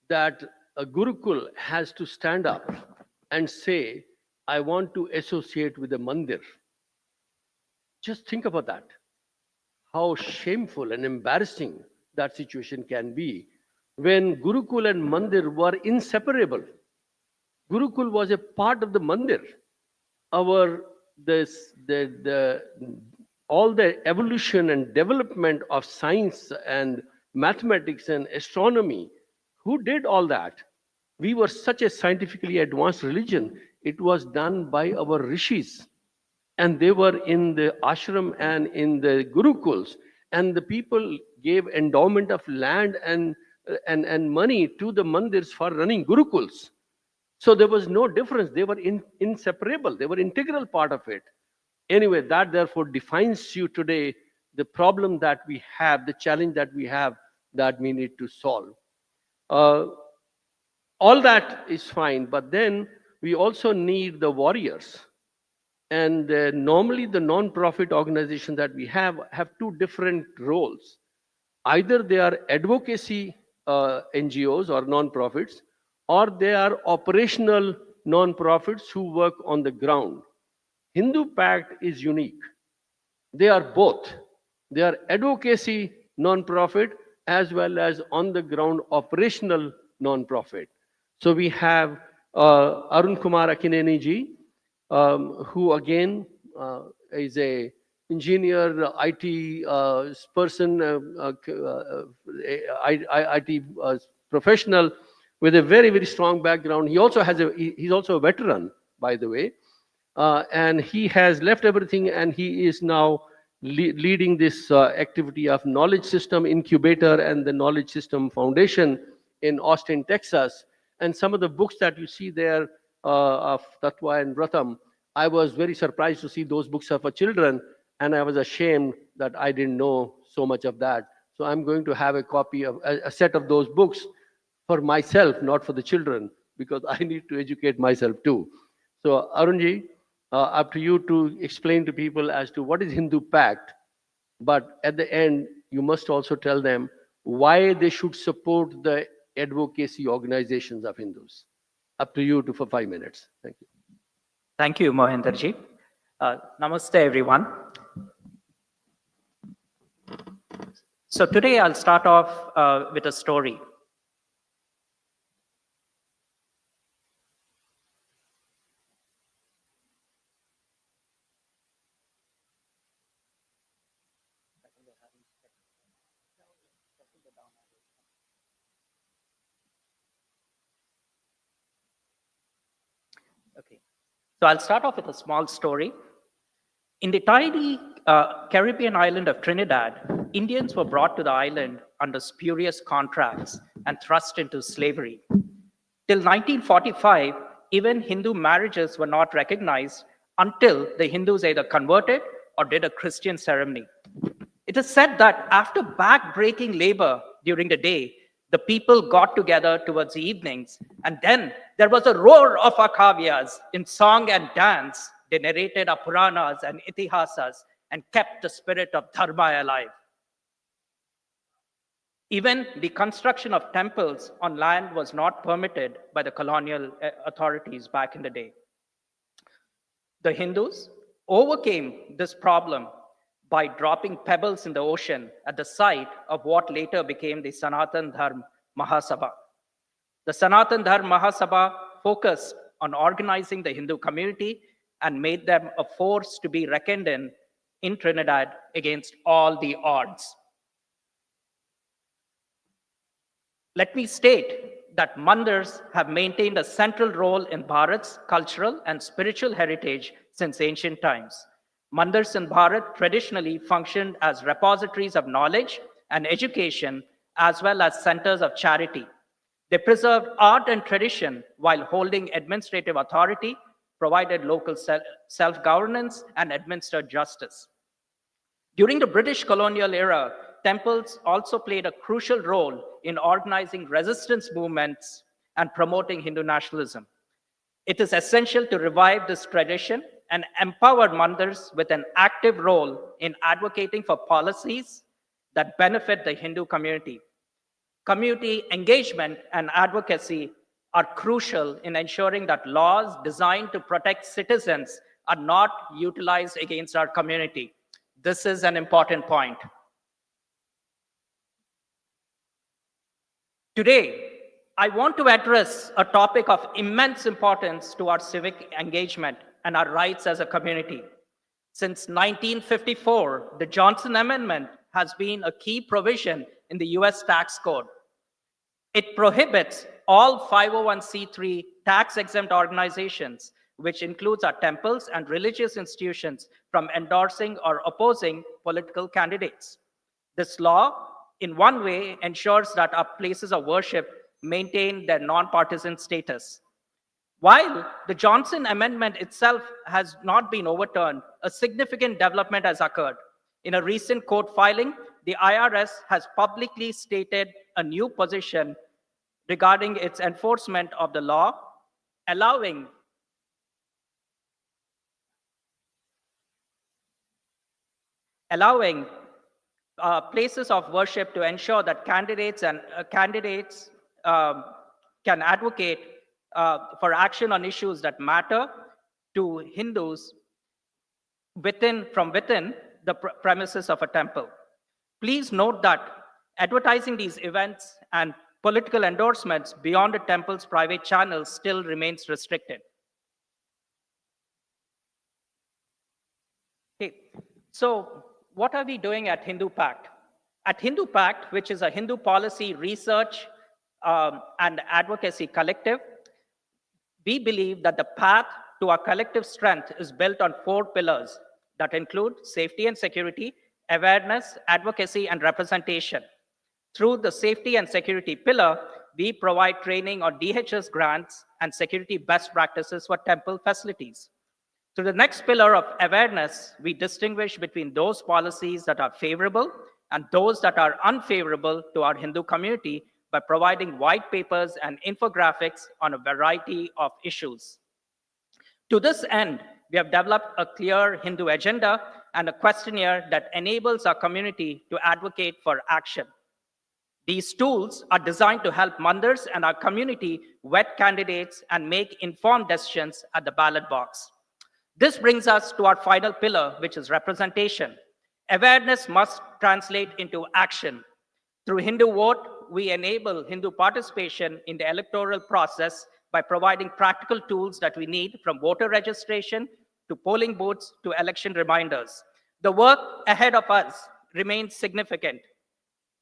That a Gurukul has to stand up and say, I want to associate with a mandir. Just think about that. How shameful and embarrassing that situation can be when Gurukul and mandir were inseparable. Gurukul was a part of the mandir. All the evolution and development of science and mathematics and astronomy, who did all that? We were such a scientifically advanced religion. It was done by our rishis, and they were in the ashram and in the gurukuls, and the people gave endowment of land and money to the mandirs for running gurukuls. So there was no difference. They were inseparable. They were integral part of it. Anyway, that therefore defines you today, the problem that we have, the challenge that we have, that we need to solve. All that is fine, but then we also need the warriors. And normally the non-profit organizations that we have two different roles. Either they are advocacy NGOs or non-profits, or they are operational non-profits who work on the ground. Hindu Pact is unique. They are both. They are advocacy non-profit as well as on the ground operational non-profit. So we have Arun Kumar Akineni ji, who again is a engineer, IT person, IT professional with a very, very strong background. He also has he's also a veteran, by the way. And he has left everything and he is now leading this activity of Knowledge System Incubator and the Knowledge System Foundation in Austin, Texas. And some of the books that you see there of Tattva and Vratam, I was very surprised to see those books are for children, and I was ashamed that I didn't know so much of that. So I'm going to have a copy of a set of those books for myself, not for the children, because I need to educate myself too. So Arunji, up to you to explain to people as to what is Hindu Pact, but at the end, you must also tell them why they should support the advocacy organizations of Hindus. Up to you for 5 minutes. Thank you. Thank you, Mohinderji. Namaste, everyone. So today I'll start off with a story. Okay, so I'll start off with a small story. In the tiny Caribbean island of Trinidad, Indians were brought to the island under spurious contracts and thrust into slavery. Till 1945, even Hindu marriages were not recognized until the Hindus either converted or did a Christian ceremony. It is said that after back-breaking labor during the day, the people got together towards the evenings, and then there was a roar of akavyas in song and dance. They narrated our Puranas and Itihasas and kept the spirit of Dharma alive. Even the construction of temples on land was not permitted by the colonial authorities back in the day. The Hindus overcame this problem by dropping pebbles in the ocean at the site of what later became the Sanatan Dharma Mahasabha. The Sanatan Dharma Mahasabha focused on organizing the Hindu community and made them a force to be reckoned in Trinidad against all the odds. Let me state that Mandars have maintained a central role in Bharat's cultural and spiritual heritage since ancient times. Mandars in Bharat traditionally functioned as repositories of knowledge and education, as well as centers of charity. They preserved art and tradition while holding administrative authority, provided local self-governance, and administered justice. During the British colonial era, temples also played a crucial role in organizing resistance movements and promoting Hindu nationalism. It is essential to revive this tradition and empower Mandars with an active role in advocating for policies that benefit the Hindu community. Community engagement and advocacy are crucial in ensuring that laws designed to protect citizens are not utilized against our community. This is an important point. Today, I want to address a topic of immense importance to our civic engagement and our rights as a community. Since 1954, the Johnson Amendment has been a key provision in the US tax code. It prohibits all 501c3 tax-exempt organizations, which includes our temples and religious institutions, from endorsing or opposing political candidates. This law, in one way, ensures that our places of worship maintain their non-partisan status. While the Johnson Amendment itself has not been overturned, a significant development has occurred. In a recent court filing, the IRS has publicly stated a new position regarding its enforcement of the law, allowing allowing places of worship to ensure that candidates can advocate for action on issues that matter to Hindus from within the premises of a temple. Please note that advertising these events and political endorsements beyond a temple's private channels still remains restricted. Okay, so what are we doing at Hindu Pact? At Hindu Pact, which is a Hindu policy research and advocacy collective, we believe that the path to our collective strength is built on 4 pillars that include safety and security, awareness, advocacy, and representation. Through the safety and security pillar, we provide training on DHS grants and security best practices for temple facilities. Through the next pillar of awareness, we distinguish between those policies that are favorable and those that are unfavorable to our Hindu community by providing white papers and infographics on a variety of issues. To this end, we have developed a clear Hindu agenda and a questionnaire that enables our community to advocate for action. These tools are designed to help Mandars and our community vet candidates and make informed decisions at the ballot box. This brings us to our final pillar, which is representation. Awareness must translate into action. Through Hindu Vote, we enable Hindu participation in the electoral process by providing practical tools that we need, from voter registration to polling booths to election reminders. The work ahead of us remains significant.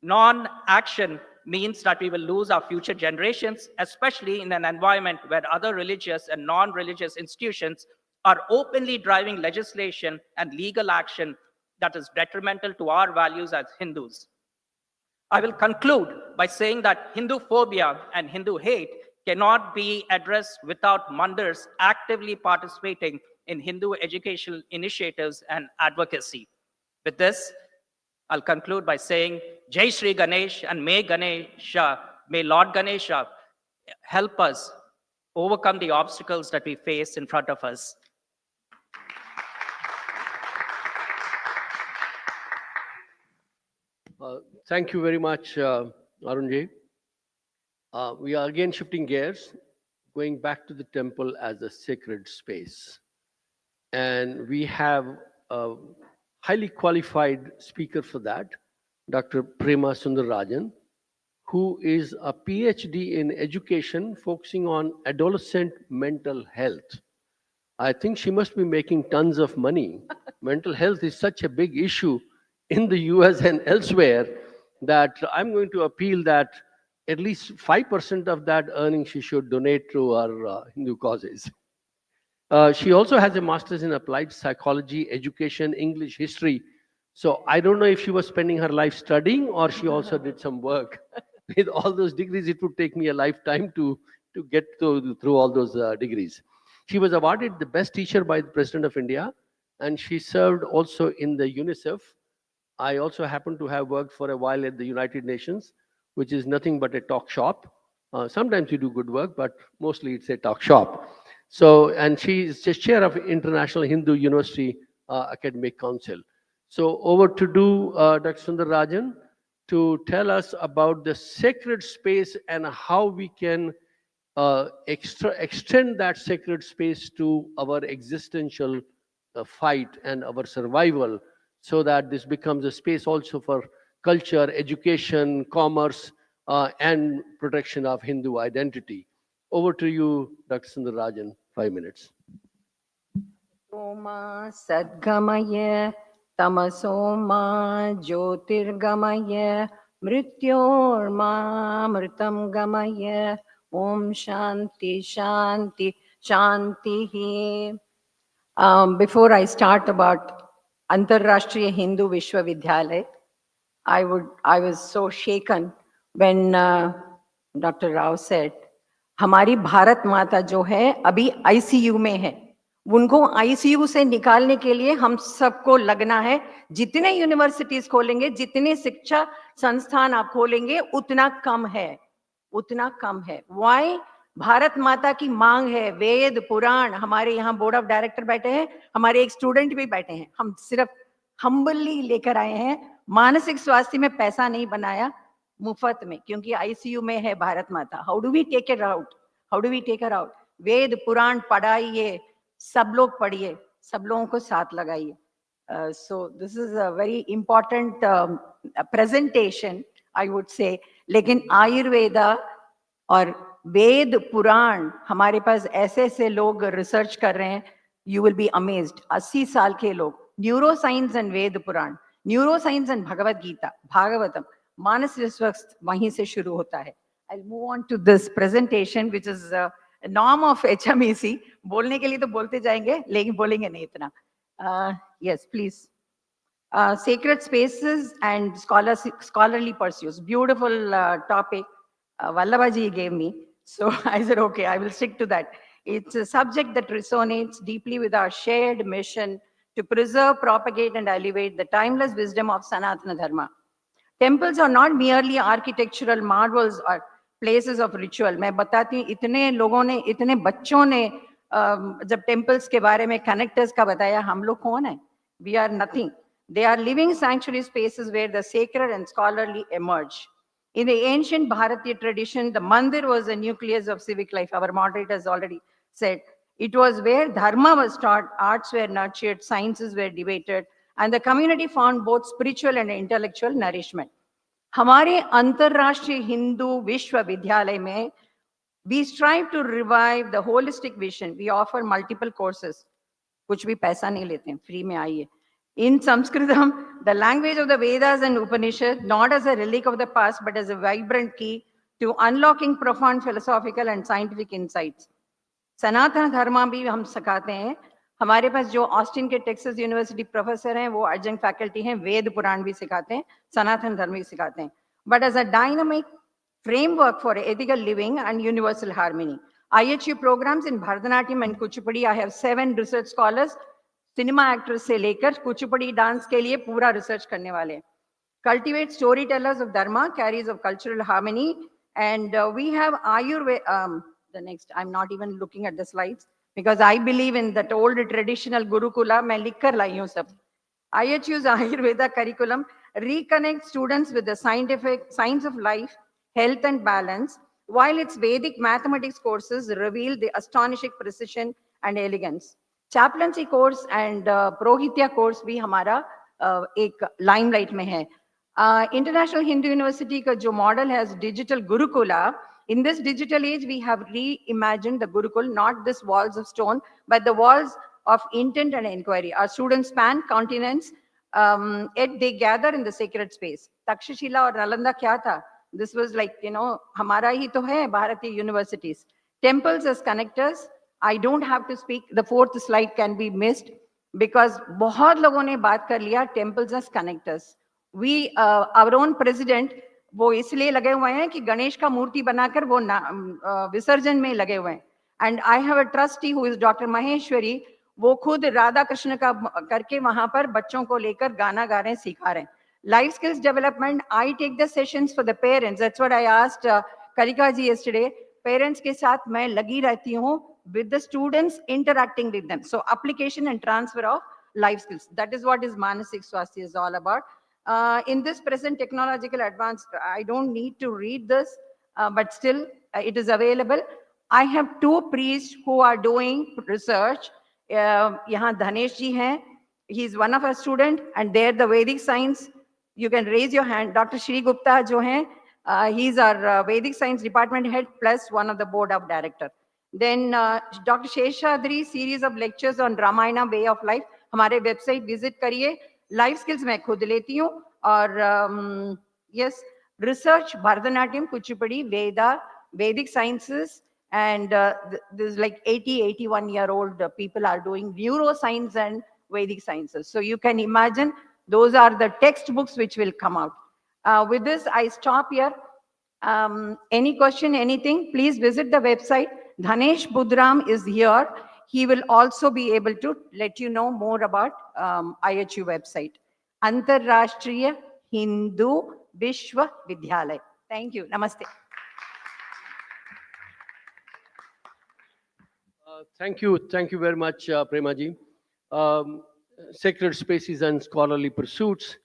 Non-action means that we will lose our future generations, especially in an environment where other religious and non-religious institutions are openly driving legislation and legal action that is detrimental to our values as Hindus. I will conclude by saying that Hindu phobia and Hindu hate cannot be addressed without Mandars actively participating in Hindu educational initiatives and advocacy. With this, I'll conclude by saying, Jai Shri Ganesh, and may Lord Ganesha help us overcome the obstacles that we face in front of us. Thank you very much, Arunji. We are again shifting gears, going back to the temple as a sacred space. And we have a highly qualified speaker for that, Dr. Prema Sundararajan, who is a PhD in education focusing on adolescent mental health. I think she must be making tons of money. Mental health is such a big issue in the US and elsewhere that I'm going to appeal that at least 5% of that earning she should donate to our Hindu causes. She also has a master's in applied psychology, education, English history. So I don't know if she was spending her life studying or she also did some work. With all those degrees, it would take me a lifetime to get through all those degrees. She was awarded the best teacher by the President of India, and she served also in the UNICEF. I also happen to have worked for a while at the United Nations, which is nothing but a talk shop. Sometimes you do good work, but mostly it's a talk shop. So, and she is just chair of International Hindu University Academic Council. So over to Dr. Sundararajan to tell us about the sacred space and how we can extend that sacred space to our existential fight and our survival, so that this becomes a space also for culture, education, commerce, and protection of Hindu identity. Over to you, Dr. Sundararajan, 5 minutes. Oma Sadgamaya Tamasoma Jyotirgamaya Mrityorma Mritam Gamaya Om Shanti Shanti Shanti. Before I start about Antarrashtriya Hindu Vishwavidyalaya, I was so shaken when Dr. Rao said, हमारी भारत माता जो है अभी ICU में है, उनको ICU से निकालने के लिए हम सबको लगना है. जितने यूनिवर्सिटीज खोलेंगे, जितने शिक्षा संस्थान आप खोलेंगे, उतना कम है, उतना कम है. Why? भारत माता की मांग है. वेद पुराण, हमारे यहाँ बोर्ड ऑफ डायरेक्टर बैठे हैं, हमारे एक स्टूडेंट भी बैठे हैं. हम सिर्फ हम्बली लेकर आए हैं। मानसिक स्वास्थ्य में पैसा नहीं बनाया मुफ्त में, क्योंकि आईसीयू में है Bharat Mata. How do we take it out? How do we take it out? Veda Purana पढ़ाइए, सब लोग पढ़िए, सब लोगों को साथ लगाइए। So this is a very important presentation, I would say. लेकिन आयुर्वेदा और वेद पुराण, हमारे पास ऐसे ऐसे लोग रिसर्च कर रहे हैं, यू विल बी अमेज्ड। 80 साल के लोग, neuro science and Veda Purana, neuro science and Bhagavad Gita, Bhagavatam, मानसिक स्वास्थ्य वहीं से शुरू होता है। I'll move on to this presentation, which is a norm of HMEC. बोलने के लिए तो बोलते जाएंगे, लेकिन बोलेंगे नहीं इतना। Yes, please. Sacred spaces and scholarly pursuits. Beautiful topic Vallabhaji gave me. So I said, okay, I will stick to that. It's a subject that resonates deeply with our shared mission to preserve, propagate, and elevate the timeless wisdom of Sanatana Dharma. Temples are not merely architectural marvels or places of ritual. मैं बताती हूँ, इतने लोगों ने, इतने बच्चों ने जब temples के बारे में connectors का बताया, हम लोग कौन है? We are nothing. They are living sanctuary spaces where the sacred and scholarly emerge. In the ancient Bharatiya tradition, the mandir was the nucleus of civic life. Our moderator has already said. It was where dharma was taught, arts were nurtured, sciences were debated, and the community found both spiritual and intellectual nourishment. हमारे अंतरराष्ट्रीय हिंदू विश्वविद्यालय में we strive to revive the holistic vision. We offer multiple courses. कुछ भी पैसा नहीं लेते हैं, फ्री में आइए. In Sanskritam, the language of the Vedas and Upanishads, not as a relic of the past, but as a vibrant key to unlocking profound philosophical and scientific insights. सनातन धर्म भी हम सिखाते हैं. हमारे पास जो ऑस्टिन के टेक्सास यूनिवर्सिटी प्रोफेसर हैं, वो एडजंक्ट फैकल्टी हैं, वेद पुराण भी सिखाते हैं, सनातन धर्म भी सिखाते हैं. But as a dynamic framework for ethical living and universal harmony. IHU programs in Bharatanatyam and Kuchipudi, I have 7 research scholars, cinema actors से लेकर कुचिपुड़ी डांस के लिए पूरा रिसर्च करने वाले. Cultivate storytellers of dharma, carriers of cultural harmony, and we have Ayurveda. The next, I'm not even looking at the slides because I believe in that old traditional Gurukula. मैं लिख कर लाई हूँ सब. IHU's Ayurveda curriculum reconnects students with the science of life, health and balance, while its Vedic mathematics courses reveal the astonishing precision and elegance. Chaplaincy course and Prohitya course भी हमारा एक limelight में है. International Hindu University का जो model has digital Gurukula. In this digital age, we have reimagined the Gurukul, not this walls of stone, but the walls of intent and inquiry. Our students span continents, yet they gather in the sacred space. Takshashila और Nalanda क्या था? This was like, हमारा ही तो है भारतीय universities. Temples as connectors. I don't have to speak. The 4th slide can be missed because बहुत लोगों ने बात कर लिया temples as connectors. We, our own president, वो इसलिए लगे हुए हैं कि गणेश का मूर्ति बनाकर वो विसर्जन में लगे हुए हैं. And I have a trustee who is Dr. Maheshwari. वो खुद राधा कृष्ण का करके वहां पर बच्चों को लेकर गाना गा रहे हैं, सिखा रहे हैं. Life skills development, I take the sessions for the parents. That's what I asked Karika ji yesterday. Parents के साथ मैं लगी रहती हूँ with the students, interacting with them. So application and transfer of life skills. That is what is Manasik Swasthya is all about. In this present technological advance, I don't need to read this, but still it is available. I have 2 priests who are doing research. यहाँ धनेश जी हैं. He is one of our student, and there the Vedic science. You can raise your hand. Dr. Shri Gupta जो हैं, he is our Vedic science department head plus one of the board of director. Then Dr. Sheshadri, series of lectures on Ramayana way of life. हमारे website visit करिए. Life skills मैं खुद लेती हूँ और yes, research Bharatanatyam, Kuchipudi, Veda, Vedic sciences, and there's like 81-year-old people are doing neuroscience and Vedic sciences. So you can imagine those are the textbooks which will come out. With this, I stop here. Any question, anything, please visit the website. Dhanesh Budram is here. He will also be able to let you know more about IHU website. Antarrashtriya Hindu Vishwa Vidyalay. Thank you. Namaste. Thank you very much, Prema ji. sacred spaces and scholarly pursuits.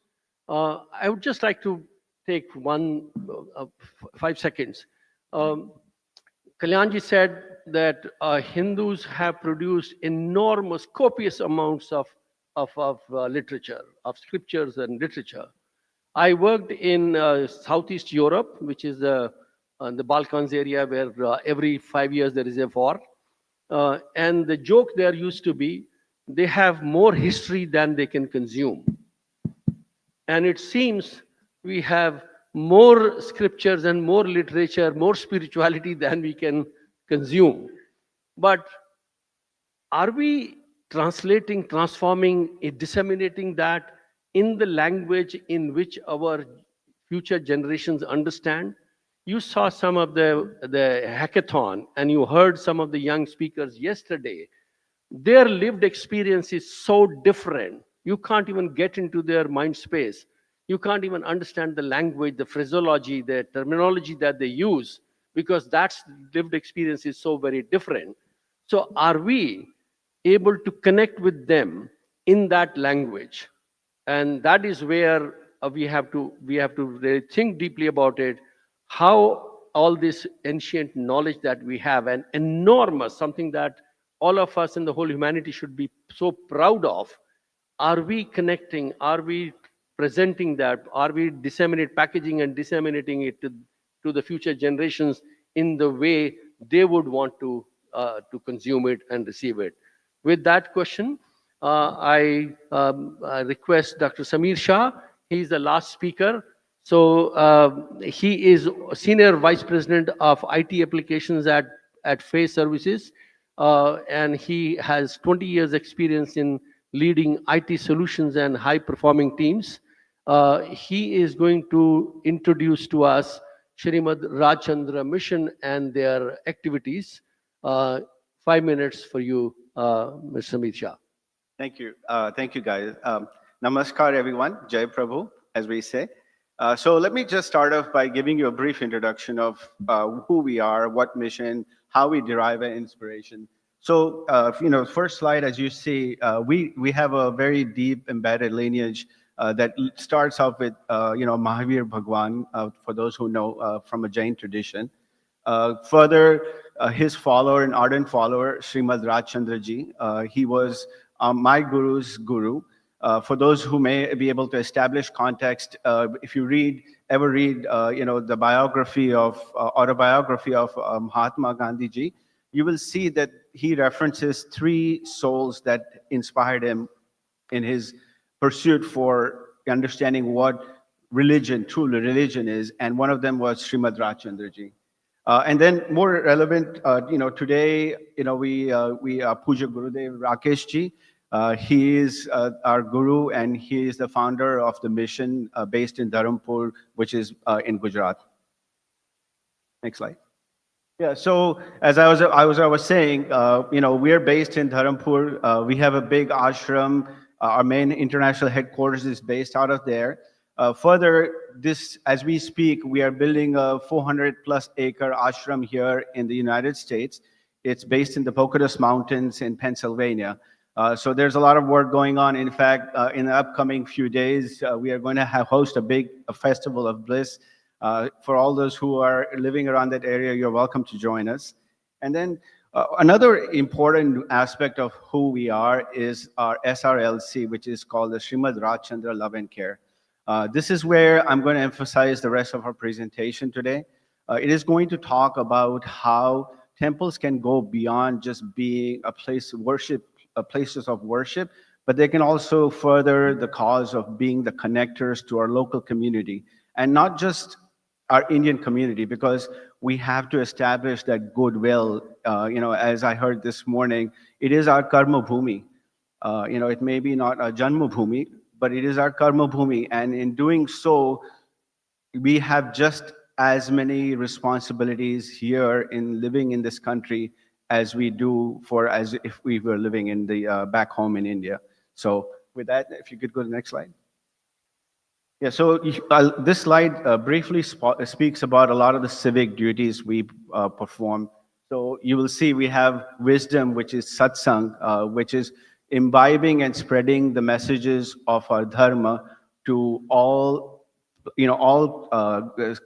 I would just like to take 5 seconds. Kalyanji said that Hindus have produced enormous, copious amounts of literature, of scriptures and literature. I worked in Southeast Europe, which is the Balkans area where every 5 years there is a war. And the joke there used to be, they have more history than they can consume. And it seems we have more scriptures and more literature, more spirituality than we can consume. But are we translating, transforming, disseminating that in the language in which our future generations understand? You saw some of the hackathon and you heard some of the young speakers yesterday. Their lived experience is so different. You can't even get into their mind space. You can't even understand the language, the phraseology, the terminology that they use, because that's lived experience is so very different. So are we able to connect with them in that language? And that is where we have to really think deeply about it, how all this ancient knowledge that we have, and enormous, something that all of us in the whole humanity should be so proud of, are we connecting, are we presenting that, are we packaging and disseminating it to the future generations in the way they would want to consume it and receive it? With that question, I request Dr. Samir Shah. He's the last speaker. So he is Senior Vice President of IT Applications at Phase Services. And he has 20 years experience in leading IT solutions and high-performing teams. He is going to introduce to us Shrimad Rajchandra Mission and their activities. 5 minutes for you, Mr. Samir Shah. Thank you. Thank you, guys. Namaskar, everyone. Jai Prabhu, as we say. So let me just start off by giving you a brief introduction of who we are, what mission, how we derive our inspiration. So, first slide, as you see, we have a very deep embedded lineage that starts off with, Mahavir Bhagwan, for those who know from a Jain tradition. Further, his follower, an ardent follower, Srimad Rajchandra Ji, he was my guru's guru. For those who may be able to establish context, if you ever read, the autobiography of Mahatma Gandhi Ji, you will see that he references 3 souls that inspired him in his pursuit for understanding what true religion is, and one of them was Srimad Rajchandra Ji. And then more relevant, today, we Puja Gurudev Rakesh Ji. He is our guru, and he is the founder of the mission based in Dharampur, which is in Gujarat. Next slide. Yeah. So as I was saying, we are based in Dharampur. We have a big ashram. Our main international headquarters is based out of there. Further, as we speak, we are building a 400+ acre ashram here in the United States. It's based in the Pocahontas Mountains in Pennsylvania. So there's a lot of work going on. In fact, in the upcoming few days, we are going to host a festival of bliss. For all those who are living around that area, you're welcome to join us. And then another important aspect of who we are is our SRLC, which is called the Srimad Rajchandra Love and Care. This is where I'm going to emphasize the rest of our presentation today. It is going to talk about how temples can go beyond just being a place of worship, places of worship, but they can also further the cause of being the connectors to our local community, and not just our Indian community, because we have to establish that goodwill. As I heard this morning, it is our karma bhumi. It may be not a janma bhumi, but it is our karma bhumi, and in doing so, we have just as many responsibilities here in living in this country as we do as if we were living in the back home in India. So with that, if you could go to the next slide. Yeah, so this slide briefly speaks about a lot of the civic duties we perform. So you will see we have wisdom, which is satsang, which is imbibing and spreading the messages of our dharma to all, all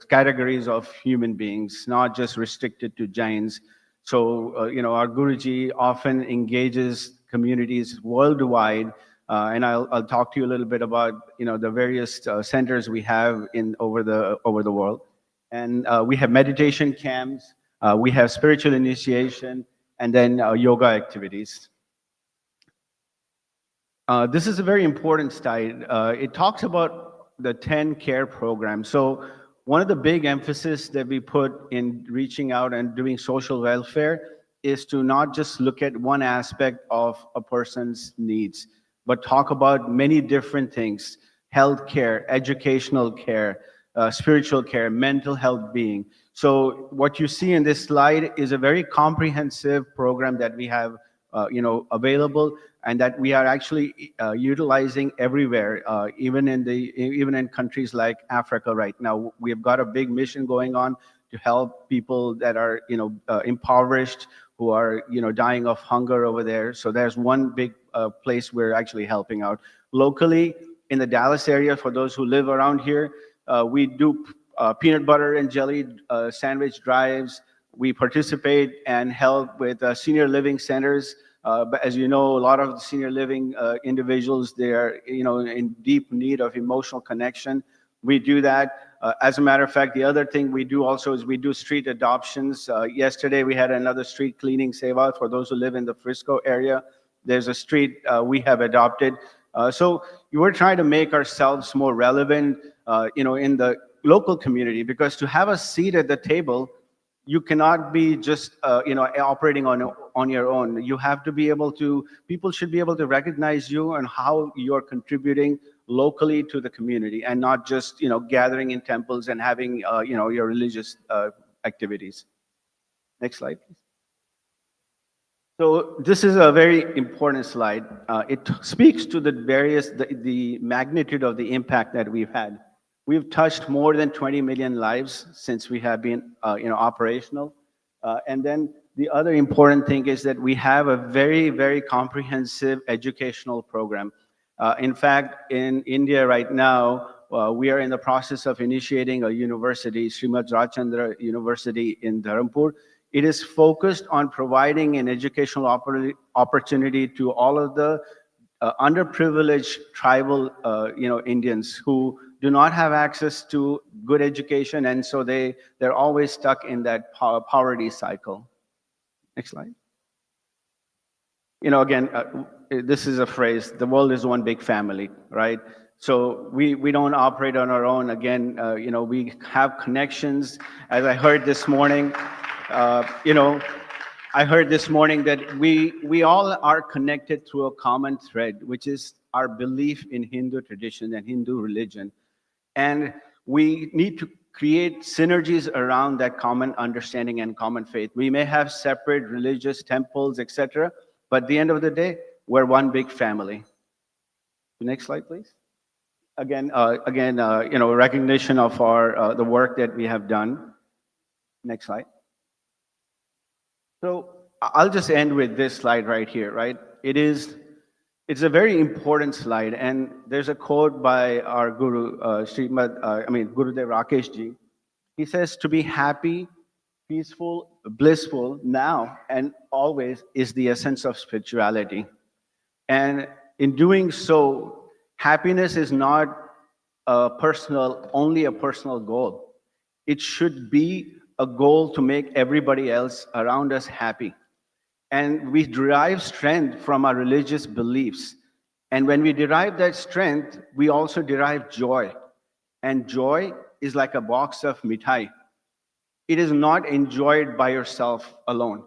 categories of human beings, not just restricted to Jains. So, our Guruji often engages communities worldwide, and I'll talk to you a little bit about, the various centers we have over the world. And we have meditation camps, we have spiritual initiation, and then yoga activities. This is a very important slide. It talks about the 10 care programs. So one of the big emphasis that we put in reaching out and doing social welfare is to not just look at one aspect of a person's needs, but talk about many different things: health care, educational care, spiritual care, mental health being. So what you see in this slide is a very comprehensive program that we have available, and that we are actually utilizing everywhere, even in countries like Africa right now. We have got a big mission going on to help people that are impoverished, who are dying of hunger over there. So there's one big place we're actually helping out. Locally in the Dallas area, for those who live around here, we do peanut butter and jelly sandwich drives. We participate and help with senior living centers. But as you know, a lot of the senior living individuals, they are in deep need of emotional connection. We do that. As a matter of fact, the other thing we do also is we do street adoptions. Yesterday we had another street cleaning seva for those who live in the Frisco area. There's a street we have adopted. So we're trying to make ourselves more relevant, in the local community, because to have a seat at the table, you cannot be just operating on your own. You have to be able to, people should be able to recognize you and how you're contributing locally to the community, and not just gathering in temples and having your religious activities. Next slide, please. So this is a very important slide. It speaks to the magnitude of the impact that we've had. We've touched more than 20 million lives since we have been operational. And then the other important thing is that we have a very, very comprehensive educational program. In fact, in India right now, we are in the process of initiating a university, Srimad Rajchandra University in Dharampur. It is focused on providing an educational opportunity to all of the underprivileged tribal Indians who do not have access to good education, and so they're always stuck in that poverty cycle. Next slide. Again, this is a phrase: the world is one big family, right? So we don't operate on our own. Again, we have connections. As I heard this morning, I heard this morning that we all are connected through a common thread, which is our belief in Hindu tradition and Hindu religion. And we need to create synergies around that common understanding and common faith. We may have separate religious temples, etc., but at the end of the day, we're one big family. The next slide, please. Again, recognition of the work that we have done. Next slide. So I'll just end with this slide right here, right? It's a very important slide, and there's a quote by our Guru, Gurudev Rakesh Ji. He says, "To be happy, peaceful, blissful now and always is the essence of spirituality." And in doing so, happiness is not only a personal goal. It should be a goal to make everybody else around us happy. And we derive strength from our religious beliefs. And when we derive that strength, we also derive joy. And joy is like a box of mithai. It is not enjoyed by yourself alone.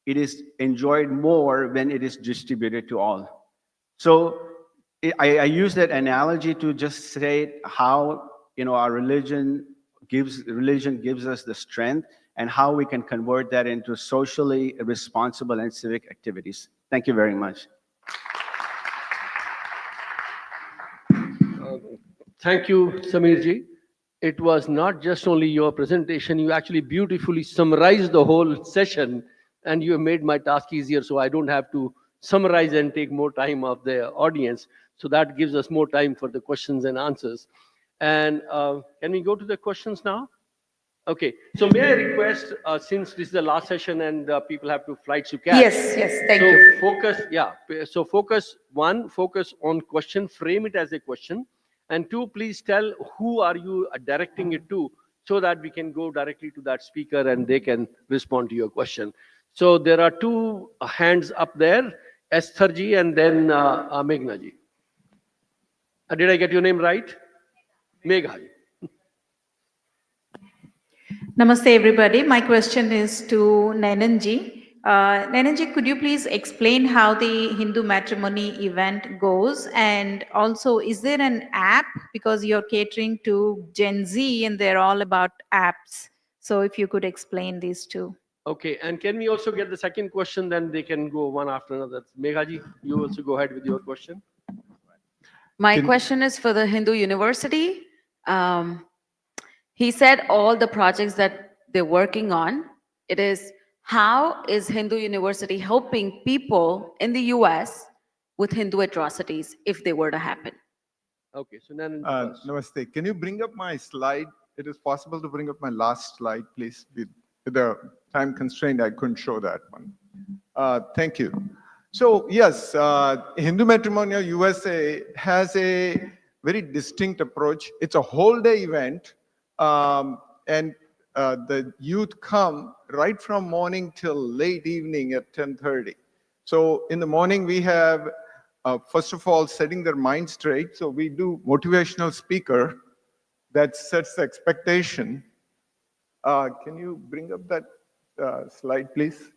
It is enjoyed more when it is distributed to all. So I use that analogy to just say how our religion gives us the strength, and how we can convert that into socially responsible and civic activities. Thank you very much. Thank you, Sameerji. It was not just only your presentation, you actually beautifully summarized the whole session, and you have made my task easier, so I don't have to summarize and take more time of the audience. So that gives us more time for the questions and answers. And can we go to the questions now? Okay, so may I request, since this is the last session and people have to flights to catch. Yes, thank so you. Focus, yeah. So focus on question, frame it as a question. And two, please tell who are you directing it to, so that we can go directly to that speaker and they can respond to your question. So there are two hands up there, Esther ji and then Meghna ji. Did I get your name right? Megha ji. Namaste, everybody. My question is to Nananji. Nananji, could you please explain how the Hindu matrimony event goes? And also, is there an app? Because you're catering to Gen Z and they're all about apps. So if you could explain these two. Okay, and can we also get the second question? Then they can go one after another. Megha ji, you also go ahead with your question. My question is for the Hindu University. He said all the projects that they're working on. It is, how is Hindu University helping people in the US with Hindu atrocities if they were to happen? Okay, so Nanan, Namaste. Can you bring up my slide? It is possible to bring up my last slide, please. With the time constraint, I couldn't show that one. Thank you. So yes, Hindu Matrimonial USA has a very distinct approach. It's a whole day event. And the youth come right from morning till late evening at 10:30. So in the morning we have, first of all, setting their mind straight. So we do motivational speaker that sets the expectation. Can you bring up that slide, please?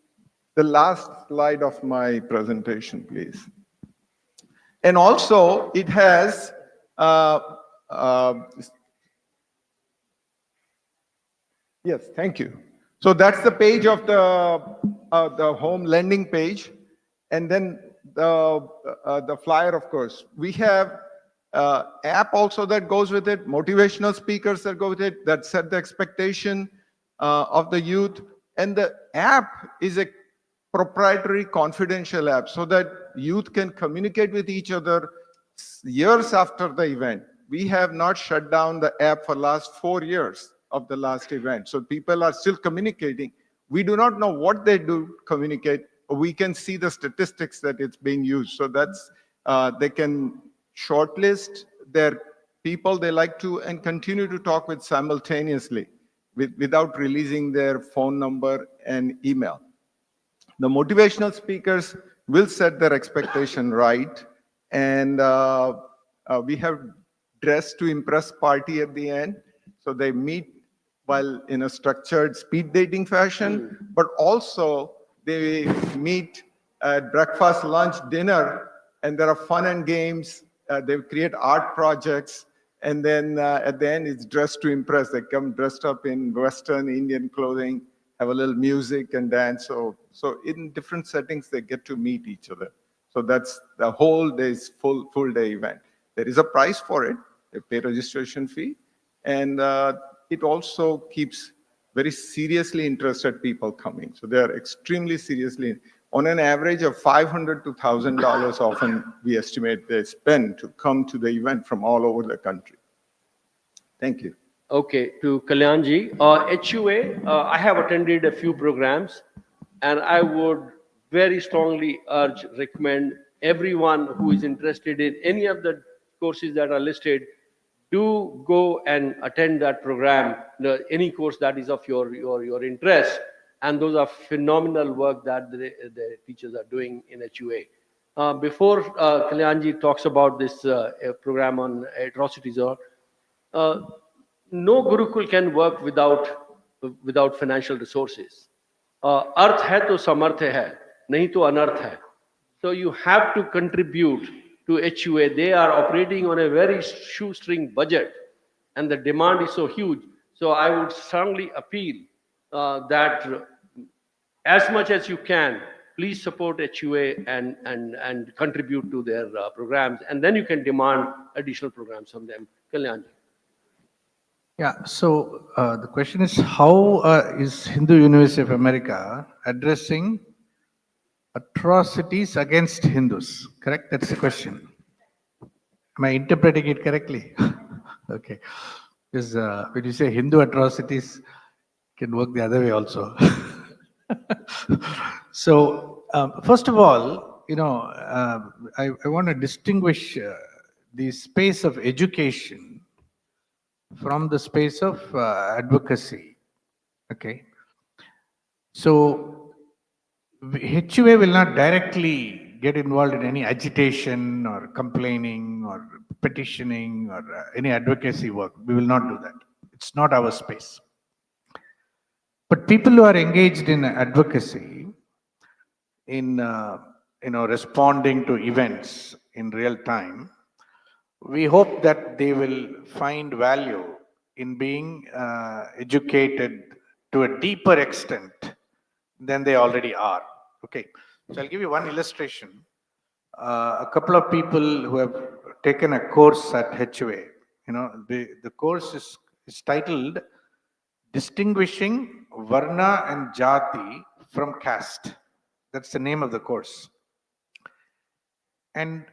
The last slide of my presentation, please. And also it has yes, thank you. So that's the page of the home lending page, and then the flyer, of course. We have app also that goes with it, motivational speakers that go with it, that set the expectation of the youth. And the app is a proprietary confidential app so that youth can communicate with each other years after the event. We have not shut down the app for last 4 years of the last event. So people are still communicating. We do not know what they do communicate, but we can see the statistics that it's being used. So that's, they can shortlist their people they like to and continue to talk with simultaneously without releasing their phone number and email. The motivational speakers will set their expectation right. And we have dress to impress party at the end. So they meet while in a structured speed dating fashion, but also they meet at breakfast, lunch, dinner, and there are fun and games. They create art projects. And then at the end, it's dress to impress. They come dressed up in Western Indian clothing, have a little music and dance. So in different settings, they get to meet each other. So that's the whole day's full day event. There is a price for it. They pay registration fee. And it also keeps very seriously interested people coming. So they are extremely seriously, on an average of $500 to $1,000 often we estimate they spend to come to the event from all over the country. Thank you. Okay, to Kalyanji. HUA, I have attended a few programs, and I would very strongly recommend everyone who is interested in any of the courses that are listed, do go and attend that program, any course that is of your interest. And those are phenomenal work that the teachers are doing in HUA. Before Kalyanji talks about this program on atrocities, no Gurukul can work without financial resources. Arth hai to samarth hai, nahi to anarth hai. So you have to contribute to HUA. They are operating on a very shoestring budget, and the demand is so huge. So I would strongly appeal that as much as you can, please support HUA and contribute to their programs, and then you can demand additional programs from them. Kalyanji. Yeah, so the question is, how is Hindu University of America addressing Atrocities against Hindus, correct? That's the question. Am I interpreting it correctly? Okay. Because when you say Hindu atrocities, can work the other way also. So, first of all, I want to distinguish the space of education from the space of advocacy. Okay. So, HUA will not directly get involved in any agitation or complaining or petitioning or any advocacy work. We will not do that. It's not our space. But people who are engaged in advocacy, in responding to events in real time, we hope that they will find value in being educated to a deeper extent than they already are. Okay, so I'll give you one illustration. A couple of people who have taken a course at HUA, the course is titled Distinguishing Varna and Jati from Caste. That's the name of the course. And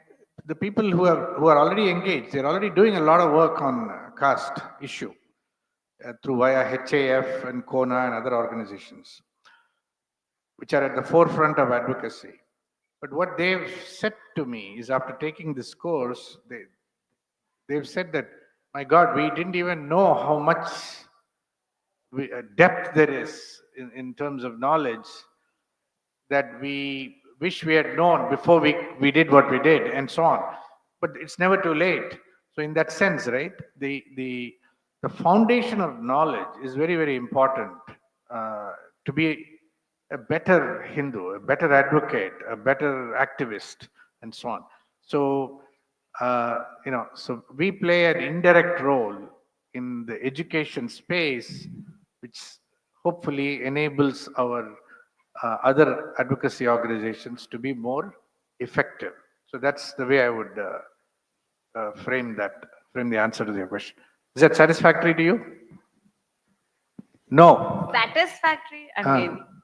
the people who are already engaged, they're already doing a lot of work on caste issue through via HAF and KONA and other organizations, which are at the forefront of advocacy. But what they've said to me is, after taking this course, they've said that, my God, we didn't even know how much depth there is in terms of knowledge that we wish we had known before we did what we did, and so on. But it's never too late. So in that sense, right, the foundation of knowledge is very, very important to be a better Hindu, a better advocate, a better activist, and so on. So, so we play an indirect role in the education space, which hopefully enables our other advocacy organizations to be more effective. So that's the way I would frame the answer to your question. Is that satisfactory to you? No. Satisfactory?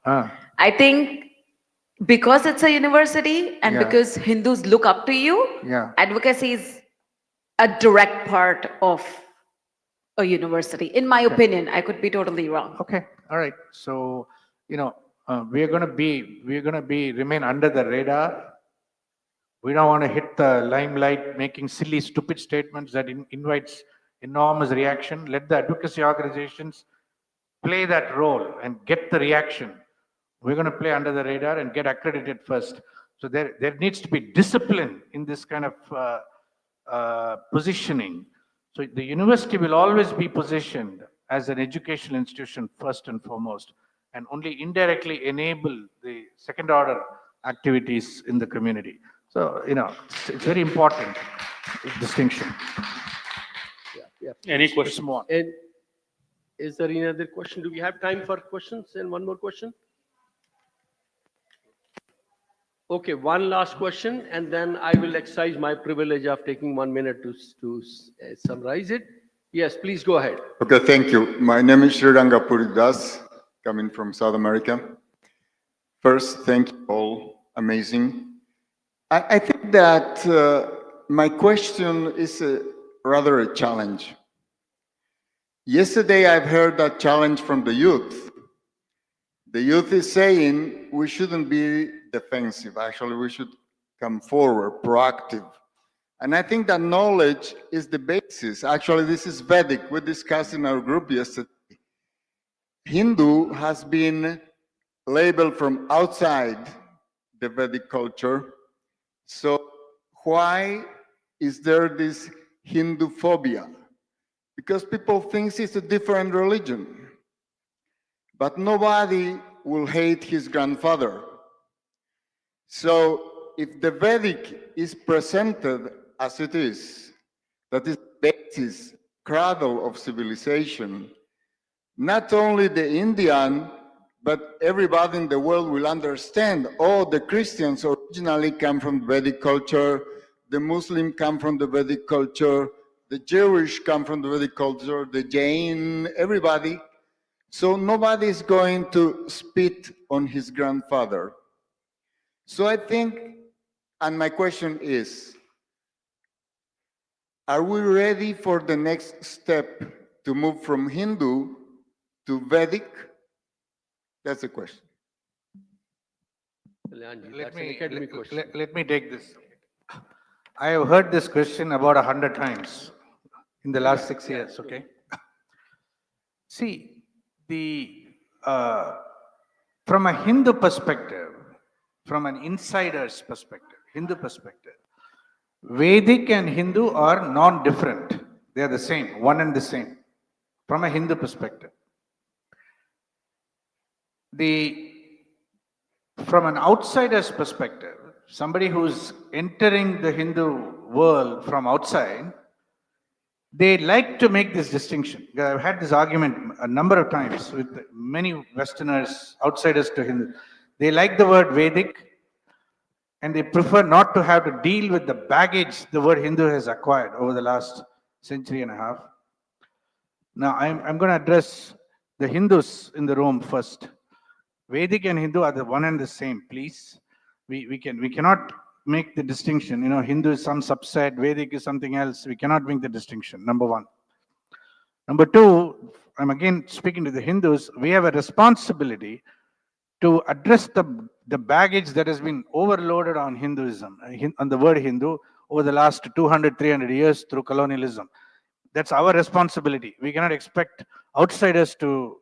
I think because it's a university and because Hindus look up to you, advocacy is a direct part of a university. In my opinion, I could be totally wrong. Okay. All right. So, we're going to remain under the radar. We don't want to hit the limelight making silly, stupid statements that invites enormous reaction. Let the advocacy organizations play that role and get the reaction. We're going to play under the radar and get accredited first. So there needs to be discipline in this kind of positioning. So the university will always be positioned as an educational institution first and foremost, and only indirectly enable the second order activities in the community. So, it's very important distinction. Any question? More. And is there any other question? Do we have time for questions? And one more question? Okay, one last question, and then I will exercise my privilege of taking 1 minute to summarize it. Yes, please go ahead. Okay, thank you. My name is Sriranga Puridas, coming from South America. First, thank you all. Amazing. I think that my question is rather a challenge. Yesterday, I've heard that challenge from the youth. The youth is saying we shouldn't be defensive. Actually, we should come forward, proactive. And I think that knowledge is the basis. Actually, this is Vedic. We discussed in our group yesterday. Hindu has been labeled from outside the Vedic culture. So why is there this Hindu phobia? Because people think it's a different religion. But nobody will hate his grandfather. So if the Vedic is presented as it is, that is the basis, cradle of civilization, not only the Indian, but everybody in the world will understand, oh, the Christians originally come from Vedic culture, the Muslim come from the Vedic culture, the Jewish come from the Vedic culture, the Jain, everybody. So nobody is going to spit on his grandfather. So I think, and my question is, are we ready for the next step to move from Hindu to Vedic? That's the question. Kalyanji, Let that's an me, academic question. let me take this. I have heard this question about 100 times in the last 6 years, okay? See, from a Hindu perspective, from an insider's perspective, Hindu perspective, Vedic and Hindu are non-different. They are the same, one and the same, from a Hindu perspective. From an outsider's perspective, somebody who's entering the Hindu world from outside, they like to make this distinction. I've had this argument a number of times with many Westerners, outsiders to Hindu. They like the word Vedic, and they prefer not to have to deal with the baggage the word Hindu has acquired over the last century and a half. Now, I'm going to address the Hindus in the room first. Vedic and Hindu are the one and the same, please. We cannot make the distinction. You know, Hindu is some subset, Vedic is something else. We cannot make the distinction, number one. Number two, I'm again speaking to the Hindus, we have a responsibility to address the baggage that has been overloaded on Hinduism, on the word Hindu, over the last 200, 300 years through colonialism. That's our responsibility. We cannot expect outsiders to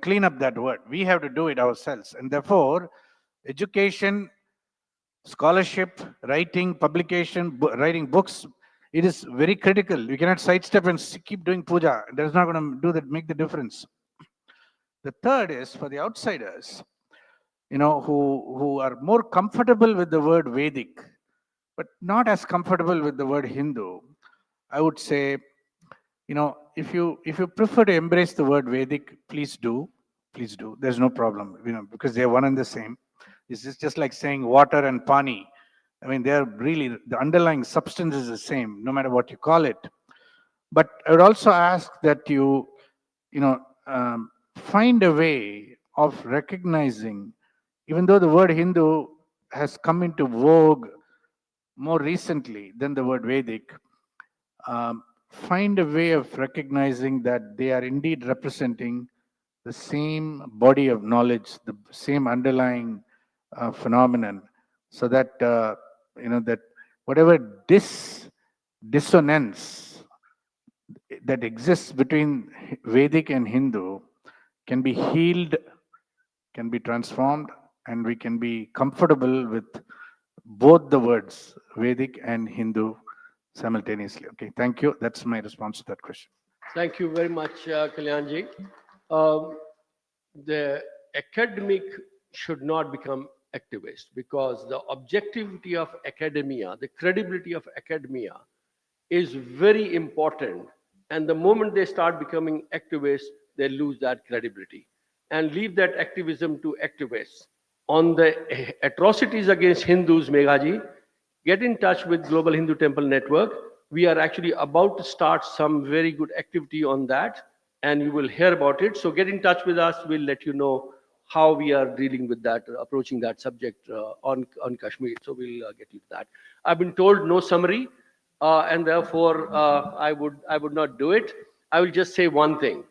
clean up that word. We have to do it ourselves. And therefore, education, scholarship, writing, publication, writing books, it is very critical. You cannot sidestep and keep doing puja. That's not going to make the difference. The third is for the outsiders, you know, who are more comfortable with the word Vedic, but not as comfortable with the word Hindu. I would say, you know, if you prefer to embrace the word Vedic, please do. Please do. There's no problem, you know, because they're one and the same. It's just like saying water and pani. I mean, they're really, the underlying substance is the same, no matter what you call it. But I would also ask that you find a way of recognizing, even though the word Hindu has come into vogue more recently than the word Vedic, find a way of recognizing that they are indeed representing the same body of knowledge, the same underlying phenomenon, so that that whatever dissonance that exists between Vedic and Hindu can be healed, can be transformed, and we can be comfortable with both the words, Vedic and Hindu, simultaneously. Okay, thank you. That's my response to that question. Thank you very much, Kalyanji. The academic should not become activist, because the objectivity of academia, the credibility of academia is very important. And the moment they start becoming activists, they lose that credibility. And leave that activism to activists. On the atrocities against Hindus, Meghaji, get in touch with Global Hindu Temple Network. We are actually about to start some very good activity on that, and you will hear about it. So get in touch with us. We'll let you know how we are dealing with that, approaching that subject on Kashmir. So we'll get you to that. I've been told no summary, and therefore I would not do it. I will just say one thing.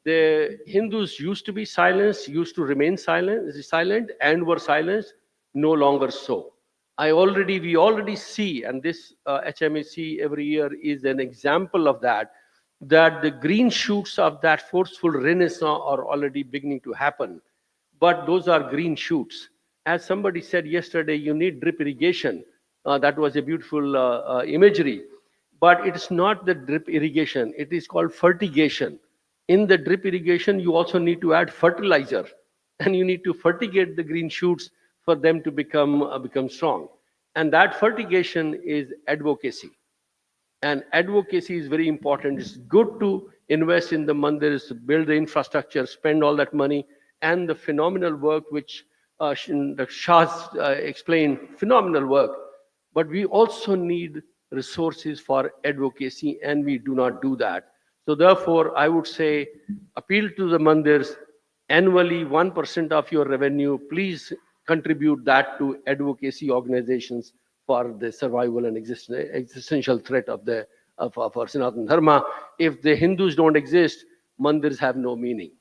The Hindus used to be silenced, used to remain silent, and were silenced. No longer so. We already see, and this HMEC every year is an example of that the green shoots of that forceful renaissance are already beginning to happen. But those are green shoots. As somebody said yesterday, you need drip irrigation. That was a beautiful imagery. But it's not the drip irrigation. It is called fertigation. In the drip irrigation, you also need to add fertilizer. And you need to fertigate the green shoots for them to become strong. And that fertigation is advocacy. And advocacy is very important. It's good to invest in the mandirs, build the infrastructure, spend all that money, and the phenomenal work which the Shahs explained, phenomenal work. But we also need resources for advocacy, and we do not do that. So therefore, I would say, appeal to the mandirs, annually 1% of your revenue, please contribute that to advocacy organizations for the survival and existential threat of our Sanatana Dharma. If the Hindus don't exist, mandirs have no meaning.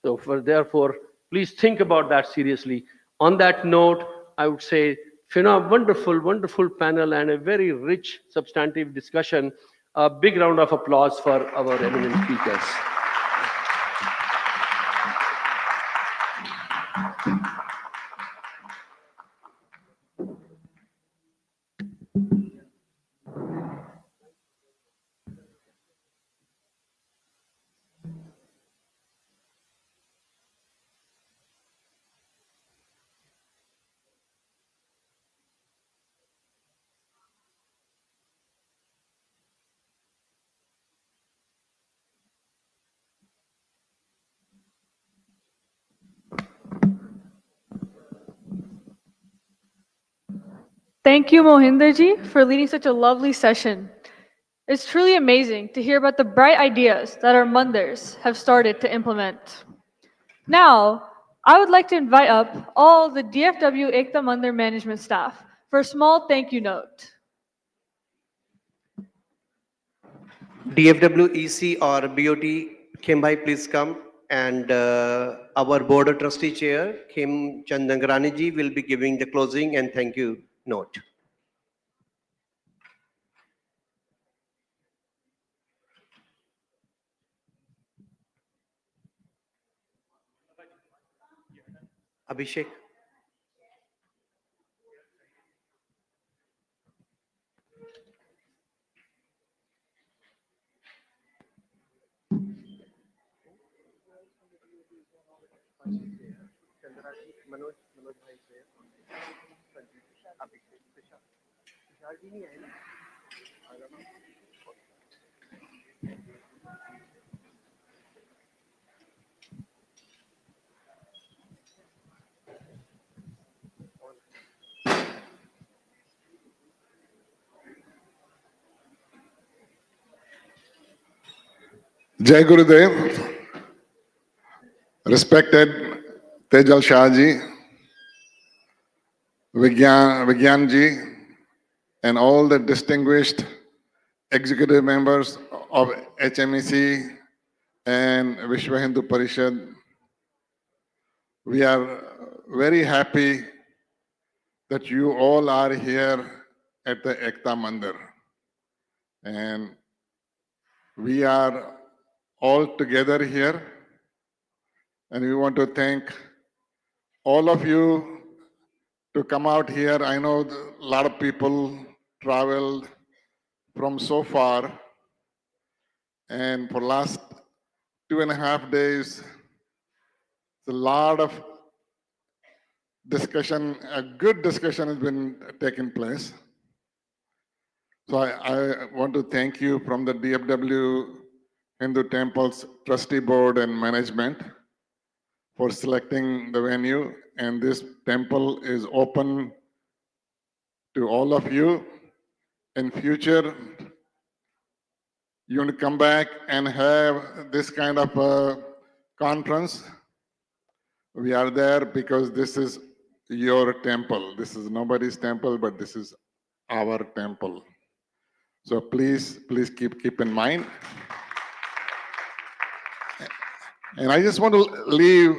So therefore, please think about that seriously. On that note, I would say, wonderful, wonderful panel and a very rich, substantive discussion. A big round of applause for our eminent speakers. Thank you, Mohinderji, for leading such a lovely session. It's truly amazing to hear about the bright ideas that our Mandars have started to implement. Now, I would like to invite up all the DFW Ekta Mandir management staff for a small thank you note. DFW EC or BOT Khembai, please come. And our board of trustee chair, Khem Chandangarani ji, will be giving the closing and thank you note. Abhishek. Jai Gurudev, respected Tejal Shah ji, Vigyan ji, and all the distinguished executive members of HMEC and Vishwa Hindu Parishad. We are very happy that you all are here at the Ekta Mandir. And we are all together here. And we want to thank all of you to come out here. I know a lot of people traveled from so far. And for last 2.5 days, a lot of discussion, a good discussion has been taking place. So I want to thank you from the DFW Hindu Temples Trustee Board and Management for selecting the venue. And this temple is open to all of you. In future, you want to come back and have this kind of a conference. We are there because this is your temple. This is nobody's temple, but this is our temple. So please keep in mind. And I just want to leave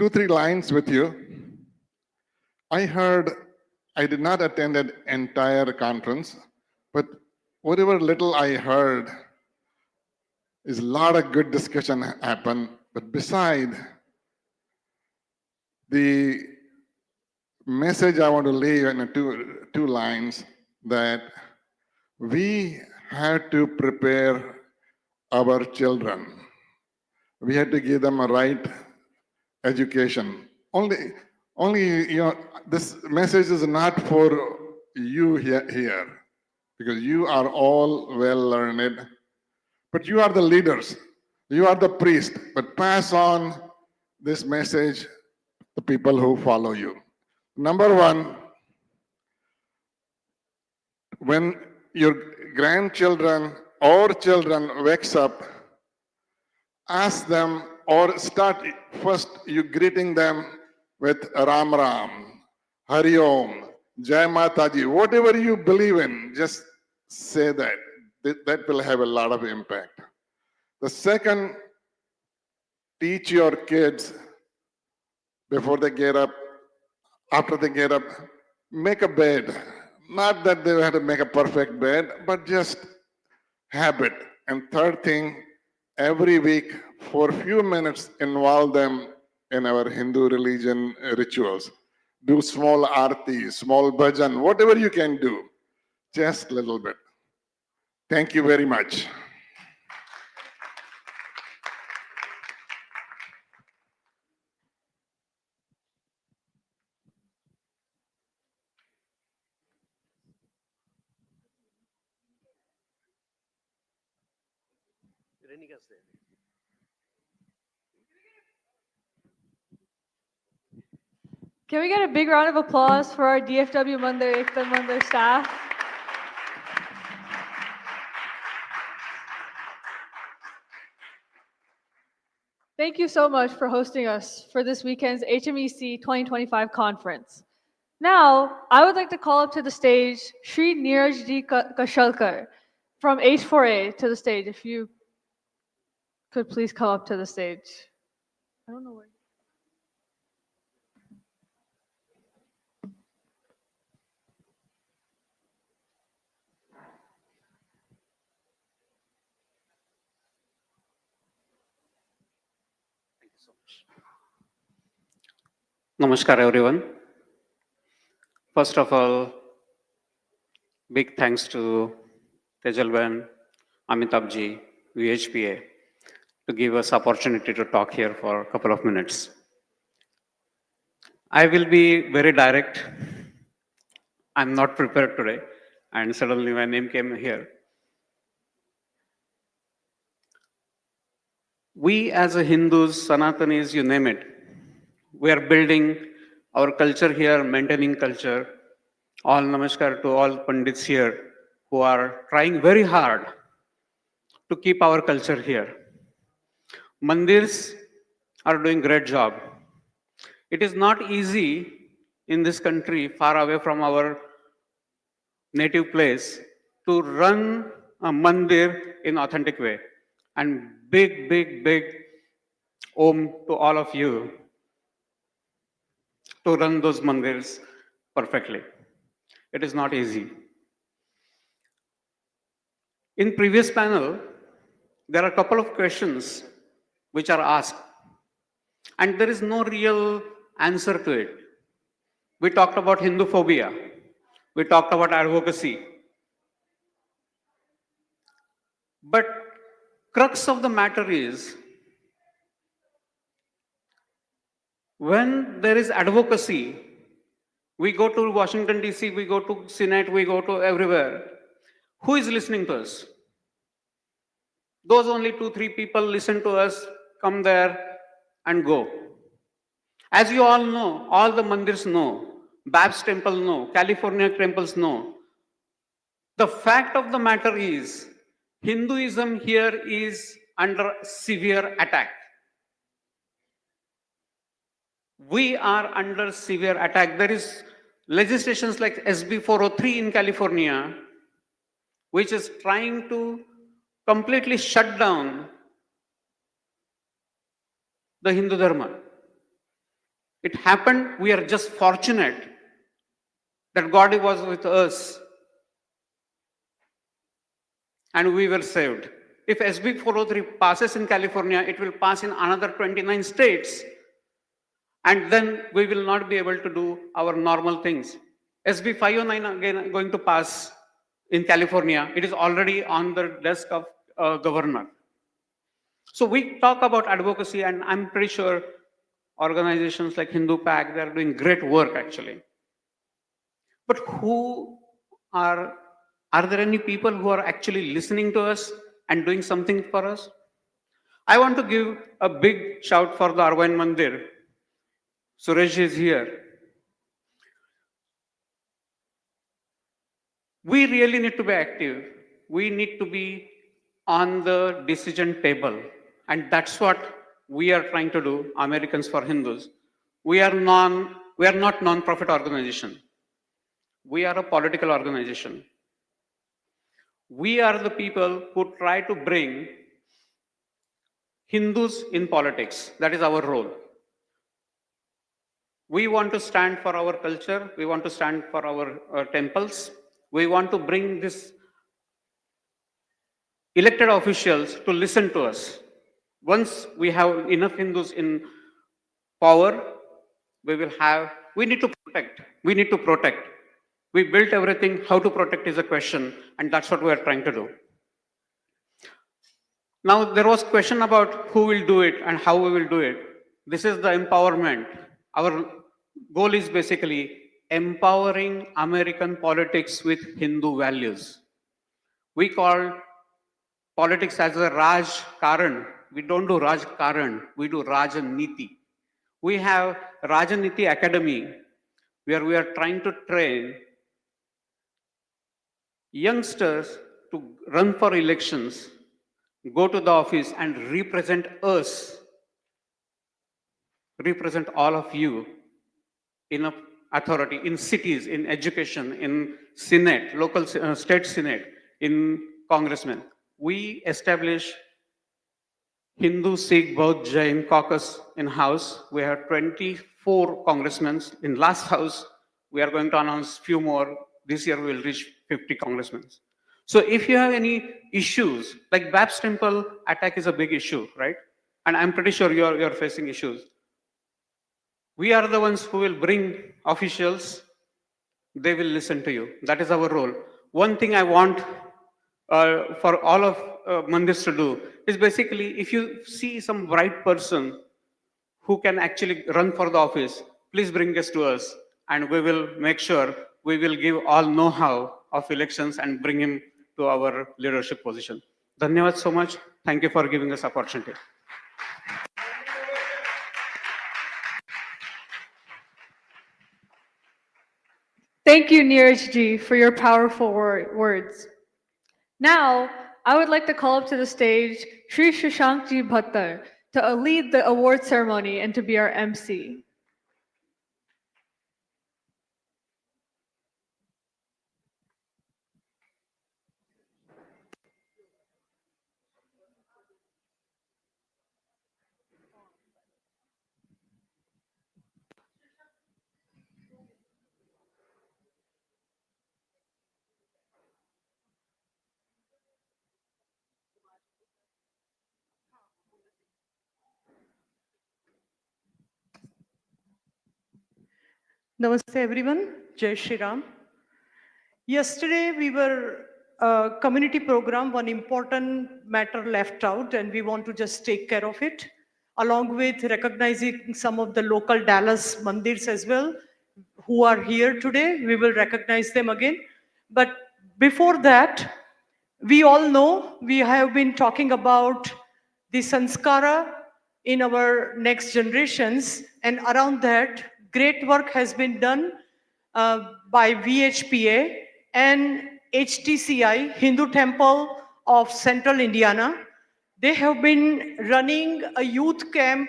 2-3 lines with you. I did not attend an entire conference, but whatever little I heard is a lot of good discussion happened. But beside the message I want to leave in two lines, that we have to prepare our children. We have to give them a right education. Only this message is not for you here, because you are all well learned, but you are the leaders, you are the priest, but pass on this message to people who follow you. Number one, when your grandchildren or children wakes up, ask them or start first you greeting them with Ram Ram, Hari Om, Jai Mataji, whatever you believe in, just say that. That will have a lot of impact. The second, teach your kids before they get up, after they get up, make a bed. Not that they have to make a perfect bed, but just habit. And third thing, every week for a few minutes, involve them in our Hindu religion rituals. Do small aarti, small bhajan, whatever you can do, just a little bit. Thank you very much. Can we get a big round of applause for our DFW Mandir, Ekta Mandir staff? Thank you so much for hosting us for this weekend's HMEC 2025 conference. Now, I would like to call up to the stage Shri Neeraj Kashalkar from H4A to the stage. If you could please come up to the stage. I don't know where. Namaskar everyone. First of all, big thanks to Tejalban, Amitabh ji, VHPA to give us opportunity to talk here for a couple of minutes. I will be very direct. I'm not prepared today and suddenly my name came here. We as a Hindus, Sanatanis, you name it, we are building our culture here, maintaining culture. All namaskar to all Pandits here who are trying very hard to keep our culture here. Mandirs are doing great job. It is not easy in this country, far away from our native place, to run a mandir in authentic way. And big om to all of you to run those mandirs perfectly. It is not easy. In previous panel, there are a couple of questions which are asked, and there is no real answer to it. We talked about Hindu phobia. We talked about advocacy. But crux of the matter is, when there is advocacy, we go to Washington, DC, we go to Senate, we go to everywhere. Who is listening to us? Those only 2-3 people listen to us, come there and go. As you all know, all the mandirs know, Bab's temple know, California temples know. The fact of the matter is, Hinduism here is under severe attack. We are under severe attack. There is legislations like SB 403 in California, which is trying to completely shut down the Hindu Dharma. It happened, we are just fortunate that God was with us and we were saved. If SB 403 passes in California, it will pass in another 29 states. And then we will not be able to do our normal things. SB 509 again going to pass in California. It is already on the desk of governor. So we talk about advocacy, and I'm pretty sure organizations like Hindu PAC, they're doing great work actually. But are there any people who are actually listening to us and doing something for us? I want to give a big shout for the Arvind Mandir. Suresh is here. We really need to be active. We need to be on the decision table. And that's what we are trying to do, Americans for Hindus. We are not non-profit organization. We are a political organization. We are the people who try to bring Hindus in politics. That is our role. We want to stand for our culture. We want to stand for our temples. We want to bring this elected officials to listen to us. Once we have enough Hindus in power, we need to protect. We need to protect. We built everything. How to protect is a question, and that's what we are trying to do. Now, there was a question about who will do it and how we will do it. This is the empowerment. Our goal is basically empowering American politics with Hindu values. We call politics as a Raj Karan. We don't do Raj Karan, we do Rajaniti. We have Rajaniti Academy, where we are trying to train youngsters to run for elections, go to the office and represent us, represent all of you in authority, in cities, in education, in Senate, local state Senate, in congressmen. We establish Hindu, Sikh, Baudh, Jain caucus in House. We have 24 congressmen. In last House, we are going to announce few more. This year we will reach 50 congressmen. So if you have any issues, like Bab's temple attack is a big issue, right? And I'm pretty sure you're facing issues. We are the ones who will bring officials. They will listen to you. That is our role. One thing I want for all of Mandirs to do is basically, if you see some bright person who can actually run for the office, please bring this to us, and we will make sure we will give all know-how of elections and bring him to our leadership position. Dhanyawad so much. Thank you for giving us opportunity. Thank you, Neeraj ji, for your powerful words. Now, I would like to call up to the stage Sri Shashank ji Bhattar to lead the award ceremony and to be our MC. Namaste everyone, Jai Shri Ram. Yesterday we were community program, one important matter left out, and we want to just take care of it, along with recognizing some of the local Dallas mandirs as well, who are here today. We will recognize them again. But before that, we all know we have been talking about the sanskara in our next generations, and around that, great work has been done by VHPA and HTCI, Hindu Temple of Central Indiana. They have been running a youth camp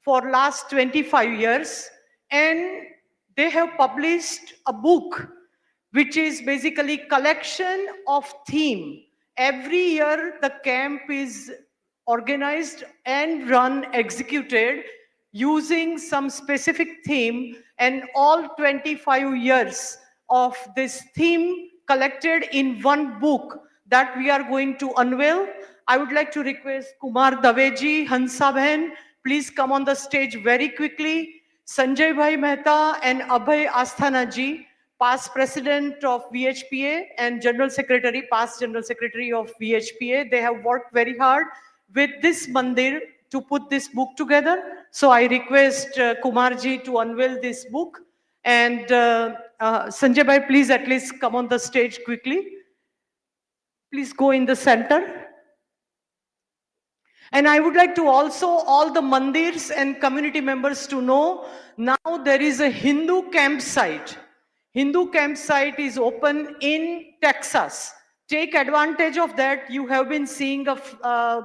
for last 25 years, and they have published a book which is basically collection of theme. Every year the camp is organized and run, executed using some specific theme, and all 25 years of this theme collected in one book that we are going to unveil. I would like to request Kumar Daveji, Hansa Bhen, please come on the stage very quickly. Sanjay Bhai Mehta and Abhay Asthana ji, past president of VHPA and general secretary, past general secretary of VHPA. They have worked very hard with this mandir to put this book together. So I request Kumarji to unveil this book. And Sanjay Bhai, please at least come on the stage quickly. Please go in the center. And I would like to also all the mandirs and community members to know, now there is a Hindu campsite. Hindu campsite is open in Texas. Take advantage of that. You have been seeing a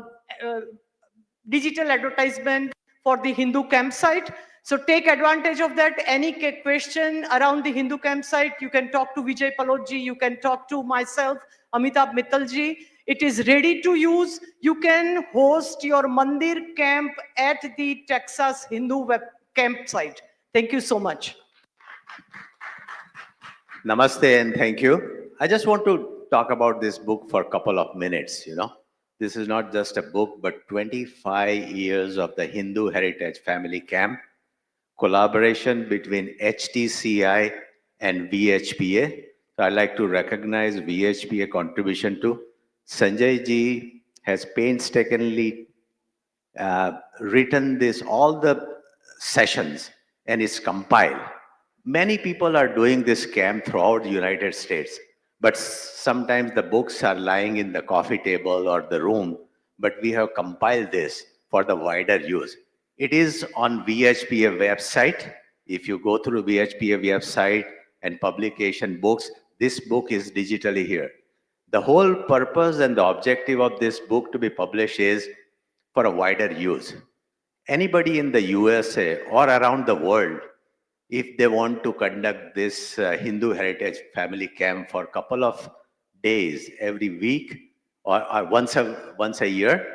digital advertisement for the Hindu campsite. So take advantage of that. Any question around the Hindu campsite, you can talk to Vijay Palotji, you can talk to myself, Amitabh Mittalji. It is ready to use. You can host your Mandir camp at the Texas Hindu campsite. Thank you so much. Namaste and thank you. I just want to talk about this book for a couple of minutes, This is not just a book, but 25 years of the Hindu Heritage Family Camp, collaboration between HTCI and VHPA. So I'd like to recognize VHPA contribution to. Sanjay ji has painstakingly written all the sessions, and it's compiled. Many people are doing this camp throughout the United States, but sometimes the books are lying in the coffee table or the room, but we have compiled this for the wider use. It is on VHPA website. If you go through VHPA website and publication books, this book is digitally here. The whole purpose and the objective of this book to be published is for a wider use. Anybody in the USA or around the world, if they want to conduct this Hindu Heritage Family Camp for a couple of days every week or once a year,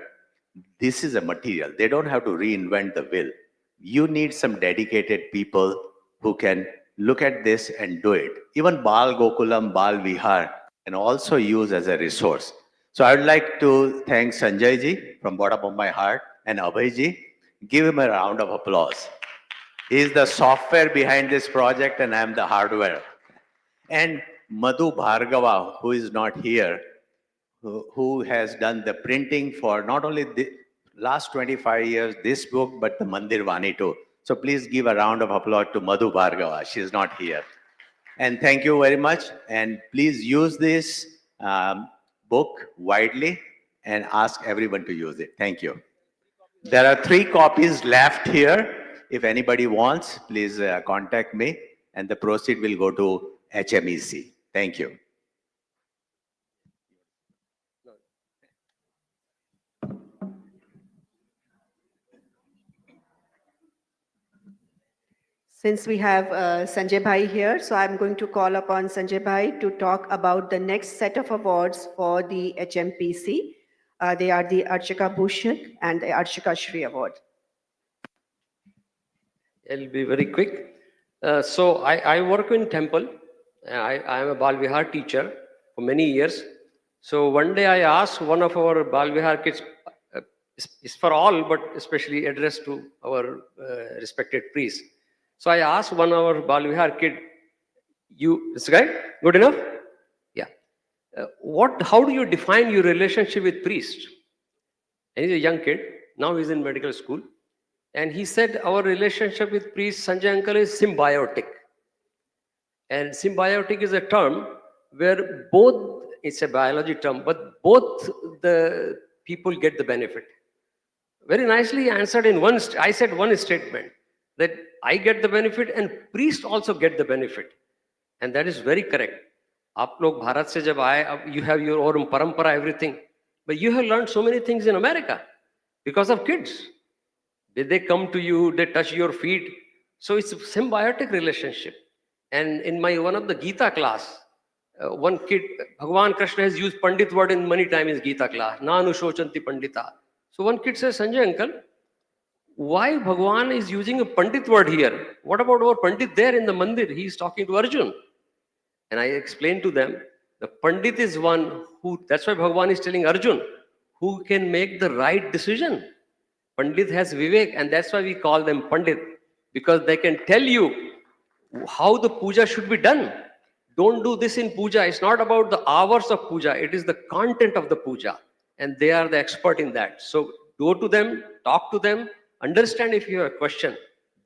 this is a material. They don't have to reinvent the wheel. You need some dedicated people who can look at this and do it. Even Bal Gokulam, Bal Vihar can also use as a resource. So I would like to thank Sanjay ji from bottom of my heart and Abhay ji. Give him a round of applause. He is the software behind this project and I'm the hardware. And Madhu Bhargava, who is not here, who has done the printing for not only the last 25 years, this book, but the Mandir Vani too. So please give a round of applause to Madhu Bhargava. She is not here. And thank you very much. And please use this book widely and ask everyone to use it. Thank you. There are 3 copies left here. If anybody wants, please contact me and the proceed will go to HMEC. Thank you. Since we have Sanjay Bhai here, so I'm going to call upon Sanjay Bhai to talk about the next set of awards for the HMPC. They are the Archika Bhushan and the Archika Shri Award. I'll be very quick. So I work in temple. I am a Bal Vihar teacher for many years. So one day I asked one of our Bal Vihar kids, it's for all, but especially addressed to our respected priests. So I asked one of our Bal Vihar kid, this guy, good enough? Yeah. How do you define your relationship with priest? And he's a young kid. Now he's in medical school. And he said, our relationship with priest Sanjay uncle is symbiotic. And symbiotic is a term where both, it's a biology term, but both the people get the benefit. Very nicely answered in I said one statement, that I get the benefit and priest also get the benefit. And that is very correct. आप लोग भारत से जब आए, अब you have your own parampara, everything. But you have learned so many things in America because of kids. They come to you, they touch your feet. So it's a symbiotic relationship. And in one of the Gita class, one kid, Bhagavan Krishna has used Pandit word in many times in Gita class. Na anushochanti Pandita. So one kid says, Sanjay uncle, why Bhagavan is using a Pandit word here? What about our Pandit there in the Mandir? He is talking to Arjun. And I explained to them, the Pandit is one who, that's why Bhagavan is telling Arjun, who can make the right decision. Pandit has Vivek, and that's why we call them Pandit, because they can tell you how the puja should be done. Don't do this in puja. It's not about the hours of puja. It is the content of the puja. And they are the expert in that. So go to them, talk to them, understand if you have a question.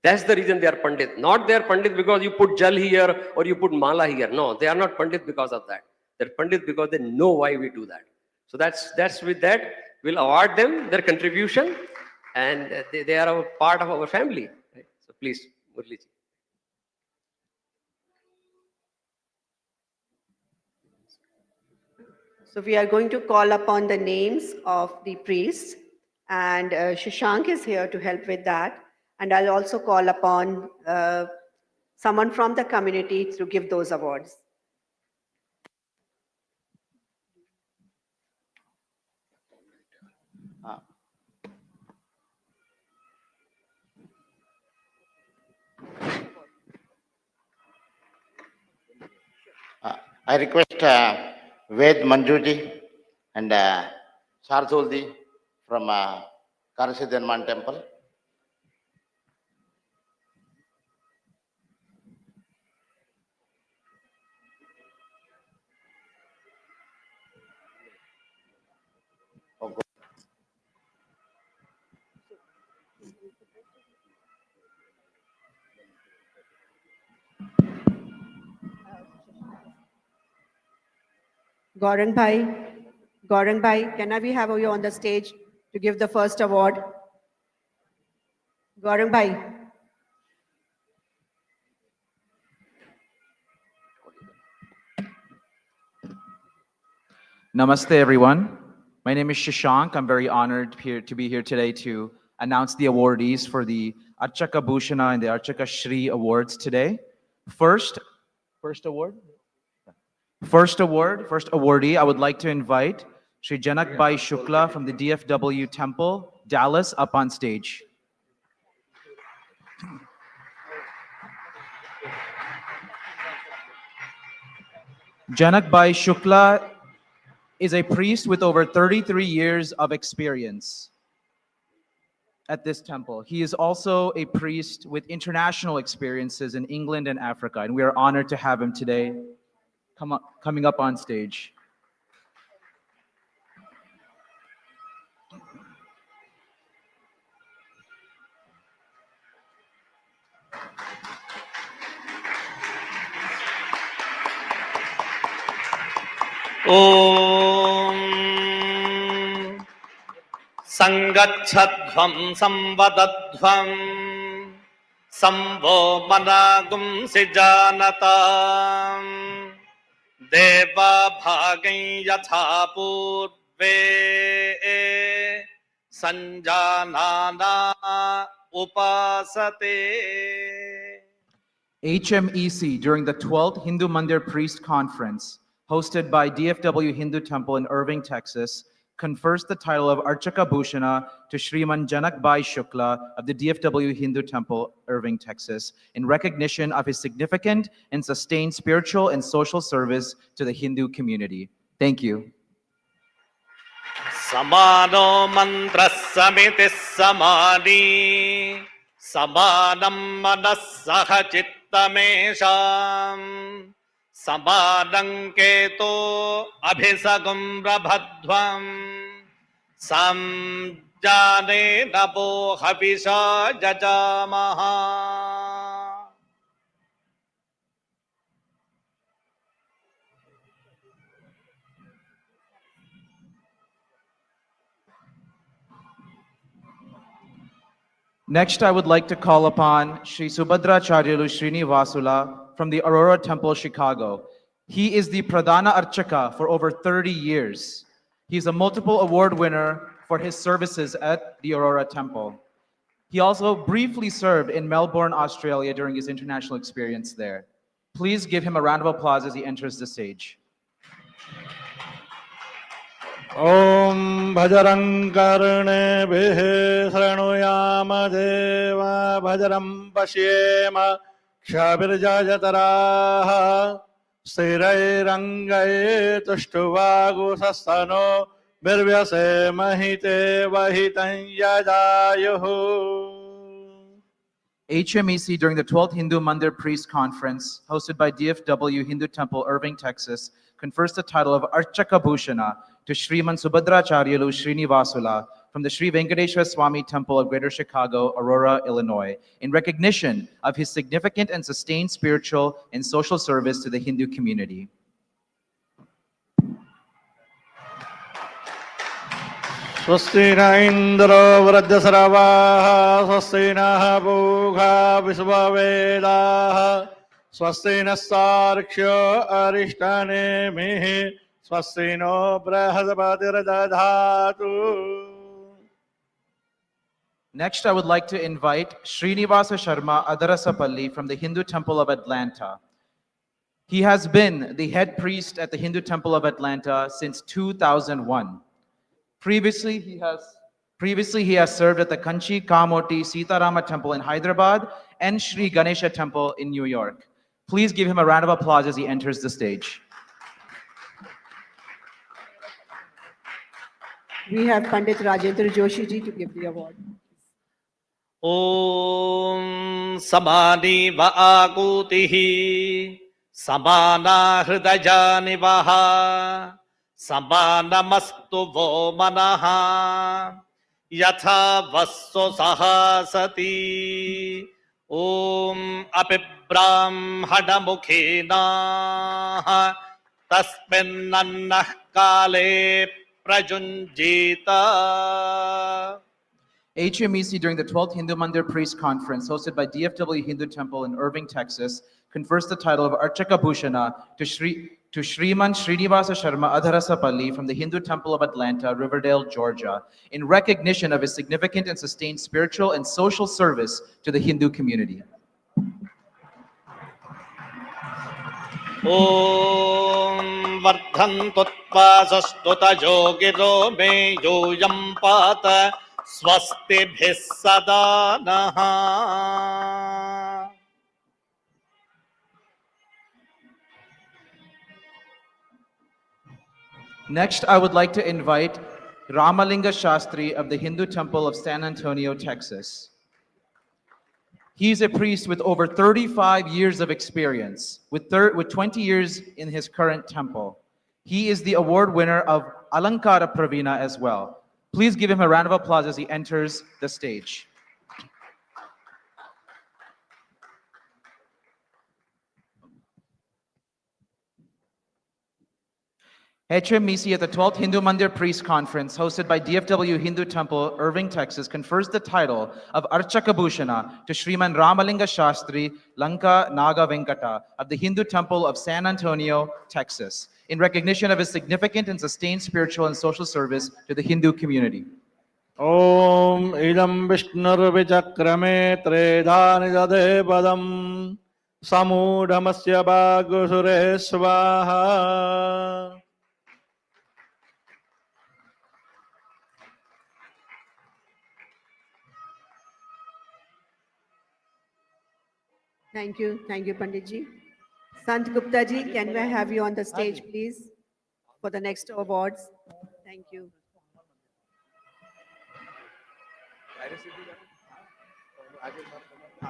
That's the reason they are Pandit. Not they are Pandit because you put jal here or you put mala here. No, they are not Pandit because of that. They're Pandit because they know why we do that. So that's with that. We'll award them their contribution and they are a part of our family. Right? So please, Murli ji. So we are going to call upon the names of the priests, and Shashank is here to help with that. And I'll also call upon someone from the community to give those awards. I request Ved Manjuji and Shardulji from Karasi Denman Temple. Gaurang Bhai, can we have you on the stage to give the first award? Gaurang Bhai. Namaste, everyone. My name is Shashank. I'm very honored to be here today to announce the awardees for the Archaka Bhushana and the Archaka Shri Awards today. First awardee, I would like to invite Shri Janak Bhai Shukla from the DFW Temple, Dallas, up on stage. Janak Bhai Shukla is a priest with over 33 years of experience at this temple. He is also a priest with international experiences in England and Africa, and we are honored to have him today coming up on stage. Om Sangachadhvam Samvadadhvam Samvo Managum Sijanatam Deva Bhagay Yatha Purve Sanjanana Upasate. HMEC during the 12th Hindu Mandir Priest Conference, hosted by DFW Hindu Temple in Irving, Texas, confers the title of Archaka Bhushana to Shriman Janak Bhai Shukla of the DFW Hindu Temple, Irving, Texas, in recognition of his significant and sustained spiritual and social service to the Hindu community. Thank you. Samano mantra samiti samani Samanam manasaha chittamesham Samanam keto abhisagum rabhadvam Samjane nabo havisha jajamaha. Next, I would like to call upon Sri Subhadra Charyalu Srinivasula from the Aurora Temple, Chicago. He is the Pradhana Archaka for over 30 years. He's a multiple award winner for his services at the Aurora Temple. He also briefly served in Melbourne, Australia during his international experience there. Please give him a round of applause as he enters the stage. Om Bhajaram Karne Bihe Sranuyama Deva Bhajaram Pashyema Kshabirjajataraha Stirai Rangaye Tushtuvagu Sastano Birvyase Mahite Vahitan Yajayuhu. HMEC during the 12th Hindu Mandir Priest Conference, hosted by DFW Hindu Temple, Irving, Texas, confers the title of Archaka Bhushana to Shriman Subhadra Charyalu Srinivasula from the Sri Venkateshwar Swami Temple of Greater Chicago, Aurora, Illinois, in recognition of his significant and sustained spiritual and social service to the Hindu community. Swasti na Indra Vrajasaravaha Swasti na Bhugha Visvavedaha Swasti na Sarksha Arishtane Mihi Swasti no Brahaspati Radhatu. Next, I would like to invite Srinivasa Sharma Adarasapalli from the Hindu Temple of Atlanta. He has been the head priest at the Hindu Temple of Atlanta since 2001. Previously, he has served at the Kanchi Kamoti Sitarama Temple in Hyderabad and Sri Ganesha Temple in New York. Please give him a round of applause as he enters the stage. We have Pandit Rajendra Joshi ji to give the award. ॐ समानि व आकूतिः समाना हृदयानिवः समानमस्तु वो मनः यथा वस्सु सहासति ॐ अपि ब्राह्मणमुखीनाः तस्मिन्नन्नः काले प्रयुञ्जीता. HMEC during the 12th Hindu Mandir Priest Conference hosted by DFW Hindu Temple in Irving, Texas, confers the title of Archaka Bhushana to Shriman Srinivasa Sharma Adharasapalli from the Hindu Temple of Atlanta, Riverdale, Georgia, in recognition of his significant and sustained spiritual and social service to the Hindu community. ॐ वर्धन्तुत्वासस्तुतयो गिरो मे यूयं पात स्वस्तिभिः सदा नः. Next, I would like to invite Ramalinga Shastri of the Hindu Temple of San Antonio, Texas. He is a priest with over 35 years of experience, with 20 years in his current temple. He is the award winner of Alankara Pravina as well. Please give him a round of applause as he enters the stage. HMEC at the 12th Hindu Mandir Priest Conference hosted by DFW Hindu Temple, Irving, Texas, confers the title of Archaka Bhushana to Sriman Ramalinga Shastri Lanka Naga Venkata of the Hindu Temple of San Antonio, Texas, in recognition of his significant and sustained spiritual and social service to the Hindu community. Om idam Vishnurvichakrame tredhani jade padam samudhamasya bhagusure swaha. Thank you, Pandit ji. Sant Gupta ji, can we have you on the stage, please, for the next awards? Thank you.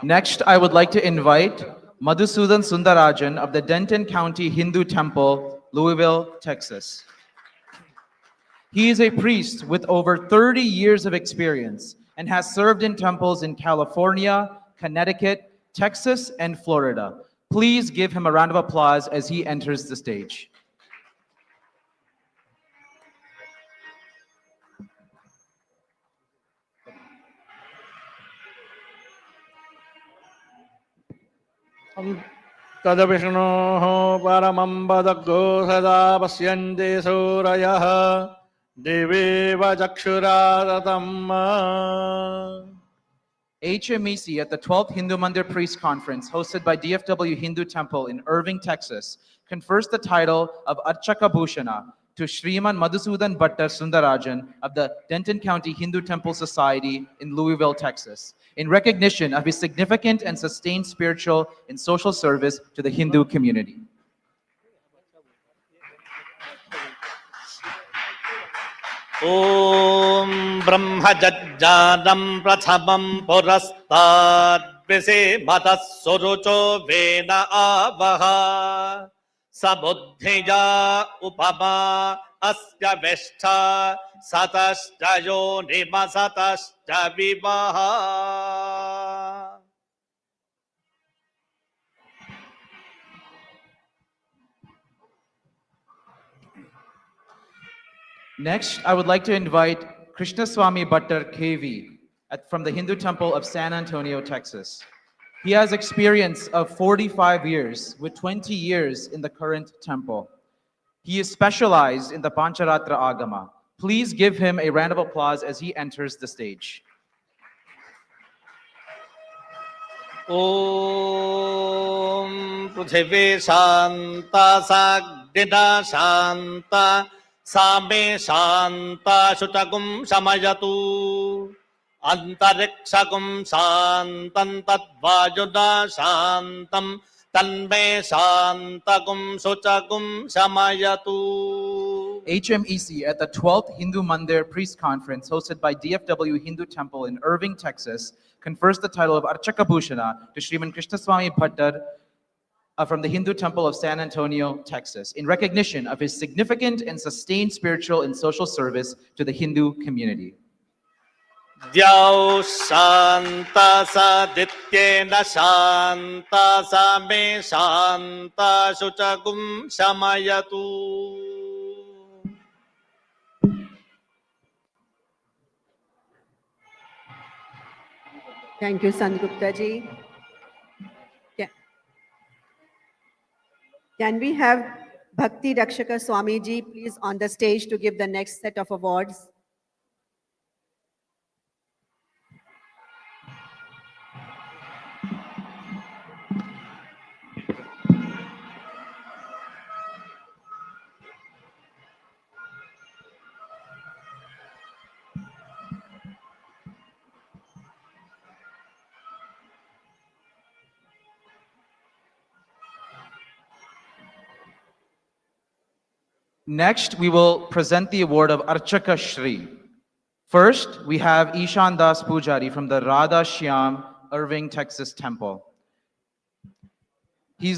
Next, I would like to invite Madhusudan Sundarajan of the Denton County Hindu Temple, Louisville, Texas. He is a priest with over 30 years of experience and has served in temples in California, Connecticut, Texas, and Florida. Please give him a round of applause as he enters the stage. Tadavishnoho paramambadaggo sada pasyante surayah deveva jakshuradatam. HMEC at the 12th Hindu Mandir Priest Conference hosted by DFW Hindu Temple in Irving, Texas, confers the title of Archaka Bhushana to Shriman Madhusudan Bhattar Sundarajan of the Denton County Hindu Temple Society in Louisville, Texas, in recognition of his significant and sustained spiritual and social service to the Hindu community. ॐ ब्रह्मजज्जानं प्रथमं पुरस्ताद् विसेमतः सुरुचो when आवः सबुद्धिया उपमा अस्य विष्ठा सतश्च योनिमसतश्च विवः. Next, I would like to invite Krishnaswamy Bhattar KV from the Hindu Temple of San Antonio, Texas. He has experience of 45 years with 20 years in the current temple. He is specialized in the Pancharatra Agama. Please give him a round of applause as he enters the stage. ॐ पृथिवी शान्ता साग्निना शान्ता सा मे शान्ता शुचगुं शमयतु अन्तरिक्षगुं शान्तं तद्वायुना शान्तं तन्मे शान्तगुं शुचगुं शमयतु. HMEC at the 12th Hindu Mandir Priest Conference hosted by DFW Hindu Temple in Irving, Texas, confers the title of Archaka Bhushana to Sriman Krishnaswamy Bhattar from the Hindu Temple of San Antonio, Texas, in recognition of his significant and sustained spiritual and social service to the Hindu community. द्यौ शान्ता सादित्येन शान्ता सा मे शान्ता शुचगुं शमयतु. Thank you, Sandgupta ji. Can we have Bhakti Rakshaka Swami ji please on the stage to give the next set of awards? Next, we will present the award of Archaka Shri. First, we have Ishan Das Pujari from the Radha Shyam Irving, Texas Temple. He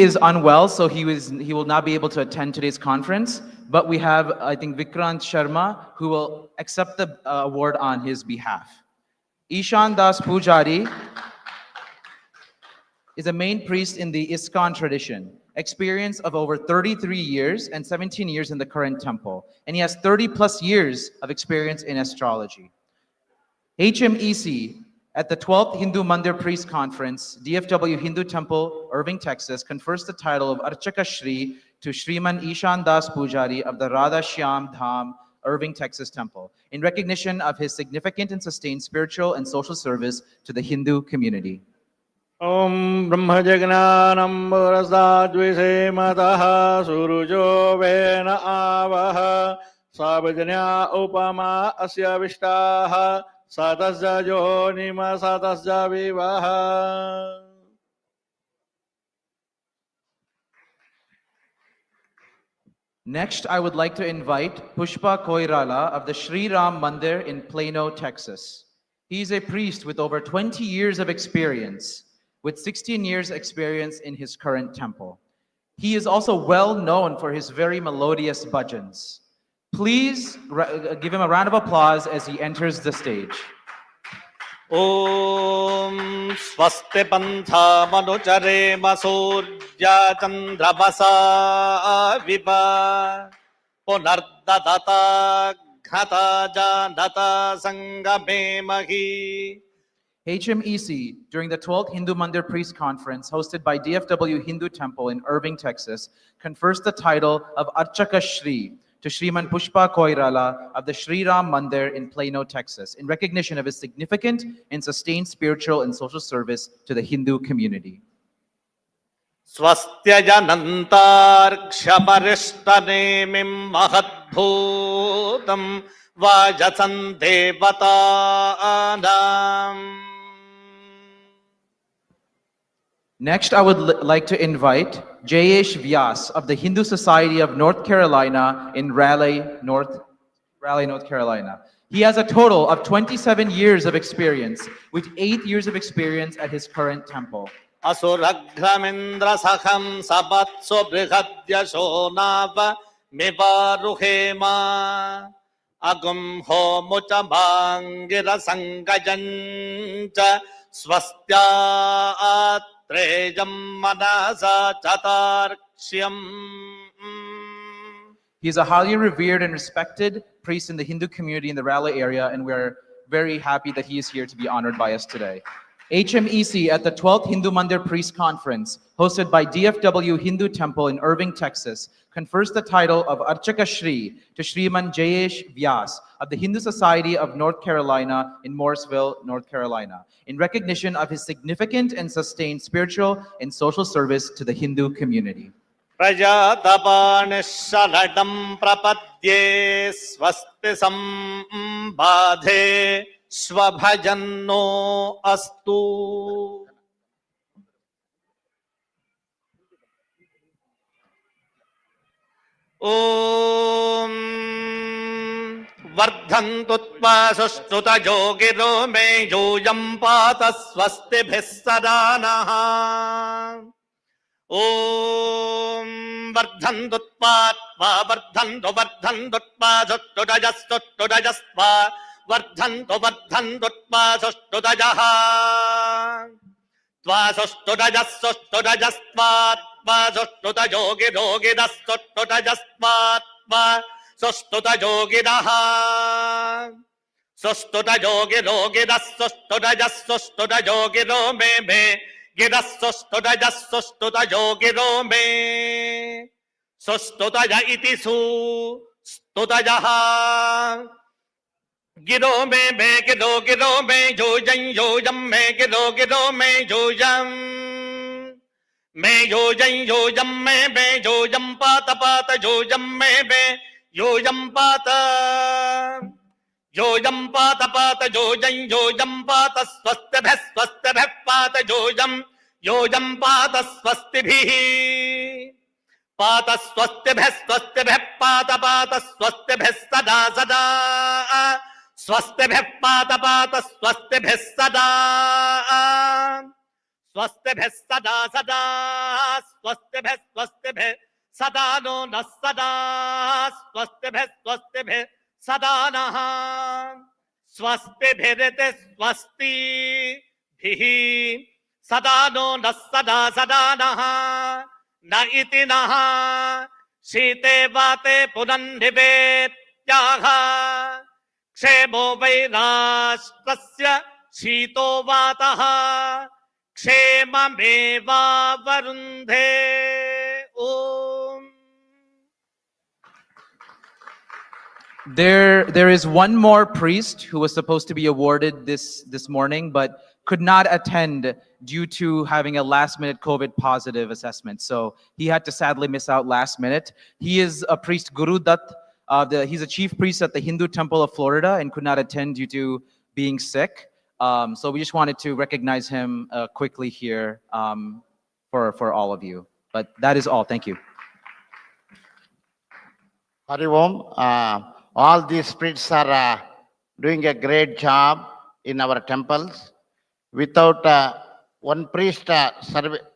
is unwell, so he will not be able to attend today's conference. But we have, I think, Vikrant Sharma, who will accept the award on his behalf. Ishan Das Pujari is a main priest in the ISKCON tradition, experience of over 33 years and 17 years in the current temple. And he has 30 plus years of experience in astrology. HMEC at the 12th Hindu Mandir Priest Conference, DFW Hindu Temple, Irving, Texas, confers the title of Archaka Shri to Shriman Ishan Das Pujari of the Radha Shyam Dham, Irving, Texas Temple, in recognition of his significant and sustained spiritual and social service to the Hindu community. Om Brahmajagnan Ambarasdadvise Mataha Surujo Vena Avaha Sabajanya Upama Asya Vishtaha Satasja Jonima Satasja Vivaha. Next, I would like to invite Pushpa Koirala of the Sri Ram Mandir in Plano, Texas. He is a priest with over 20 years of experience, with 16 years experience in his current temple. He is also well known for his very melodious bhajans. Please give him a round of applause as he enters the stage. Om Swaste Pantha Manuchare Masurya Chandrabasa Viva Punardadata Ghata Janata Sangame Mahi. HMEC, during the 12th Hindu Mandir Priest Conference hosted by DFW Hindu Temple in Irving, Texas, confers the title of Archaka Shri to Shriman Pushpa Koirala of the Sri Ram Mandir in Plano, Texas, in recognition of his significant and sustained spiritual and social service to the Hindu community. Swastyajanantarkshaparishthanemim mahadbhutam vajasan devatanam. Next, I would like to invite Jayesh Vyas of the Hindu Society of North Carolina in Raleigh, North Carolina. He has a total of 27 years of experience, with 8 years of experience at his current temple. Asuragramindra sakham sabatso brihadya shonava mivaruhema agum homucha mangira sangajancha swastya Trejam manasa chatarkshyam. He is a highly revered and respected priest in the Hindu community in the Raleigh area, and we're very happy that he is here to be honored by us today. HMEC at the 12th Hindu Mandir Priest Conference, hosted by DFW Hindu Temple in Irving, Texas, confers the title of Archaka Shri to Shriman Jayesh Vyas of the Hindu Society of North Carolina in Morrisville, North Carolina, in recognition of his significant and sustained spiritual and social service to the Hindu community. प्रजातपाणिशरणं प्रपद्ये स्वस्ति सम्बाधे स्वभजन्नो अस्तु ॐ वर्धन्तु त्वा सुष्ठुतजोगिरो मे यूयं पात स्वस्तिभिः सदा नः ॐ वर्धन्तु त्वा वर्धन्तु त्वा सुष्ठुतजस्तुष्टुतजस्त्वा वर्धन्तु त्वा सुष्ठुतजः त्वा सुष्ठुतजस्त्वा त्वा सुष्ठुतयोगिरोगिदस्तुष्टुतजस्त्वा त्वा सुष्ठुतयोगिनः सुष्ठुतयोगिरोगिदस्तुष्टुतजस्तुष्टुतयोगिरो मे गिरस्तुष्टुतजस्तुष्टुतयोगिरो मे सुष्ठुतज इति सुस्तुतजः गिरो मे गिरो मे योजं मे गिरो मे योजं मे योजं पात योजं मे योजं पात योजं पात योजं पात स्वस्तिभिः पात योजं पात स्वस्तिभिः पात स्वस्तिभिः पात स्वस्तिभिः सदा सदा स्वस्तिभिः पात स्वस्तिभिः सदा स्वस्तिभिः सदा सदा स्वस्तिभिः सदा नो नः सदा स्वस्तिभिः सदा नः स्वस्तिभिरिति स्वस्तिभिः सदा नो नः सदा सदा नः न इति नः शीते वाते पुनन्निवेत्याः क्षेमो वै राष्ट्रस्य शीतो वातः क्षेममेवावरुन्धे ॐ There is one more priest who was supposed to be awarded this morning, but could not attend due to having a last-minute COVID positive assessment. So he had to sadly miss out last minute. He is a priest, Guru Dutt. He's a chief priest at the Hindu Temple of Florida and could not attend due to being sick. So we just wanted to recognize him quickly here for all of you. But that is all. Thank you. Hari Om. All these spirits are doing a great job in our temples. Without one priest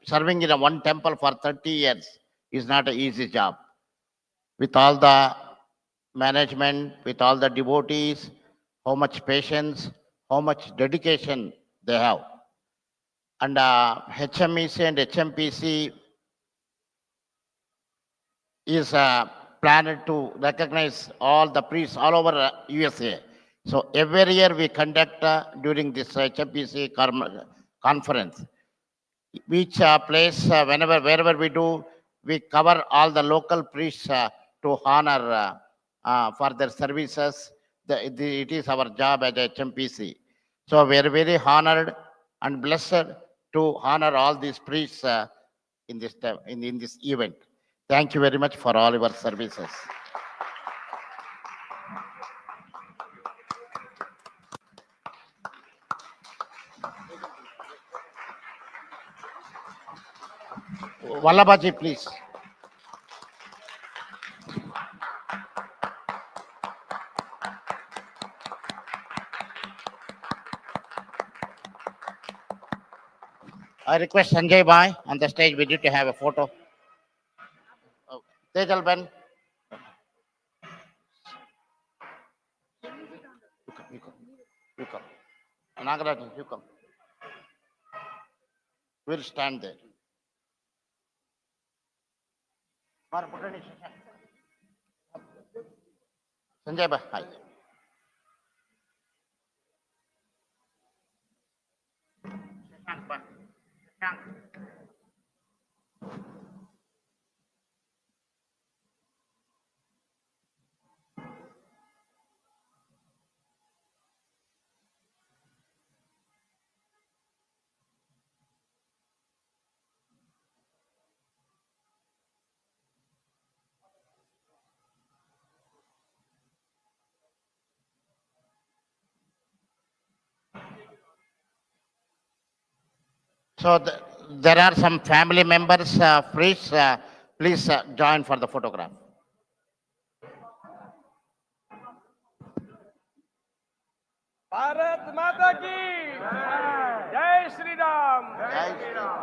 serving in one temple for 30 years is not an easy job. With all the management, with all the devotees, how much patience, how much dedication they have. And HMEC and HMPC is planned to recognize all the priests all over USA. So every year we conduct during this HMPC conference. Each place, wherever we do, we cover all the local priests to honor for their services. It is our job at HMPC. So we are very honored and blessed to honor all these priests in this event. Thank you very much for all your services. Vallabhaji, please. I request Sanjay Bhai on the stage. We need to have a photo. Tejal Ben. You come. Nagarajan, you come. We'll stand there. Sanjay Bhai, hi. So there are some family members, please join for the photograph. Bharat माता की जय Shri Ram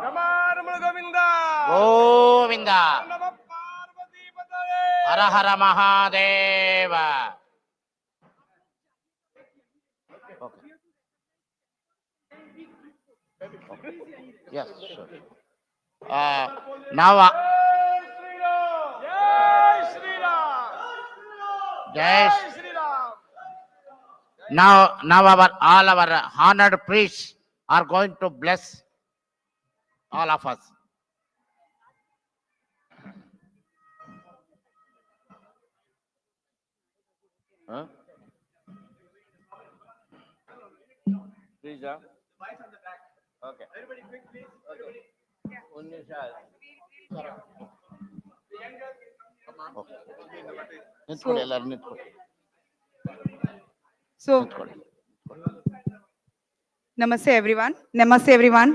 Namami Govinda Govinda. Hara Hara Mahadeva. Yes, sure. Now, जय Shri Ram Jai जय Shri Ram now all our honored priests are going to bless all of us. Huh? Please, okay. Everybody quick, please. ನಿಂತ್ಕೊಳ್ಳಿ ಎಲ್ಲರೂ ನಿಂತ್ಕೊಳ್ಳಿ So, Namaste everyone. Namaste everyone.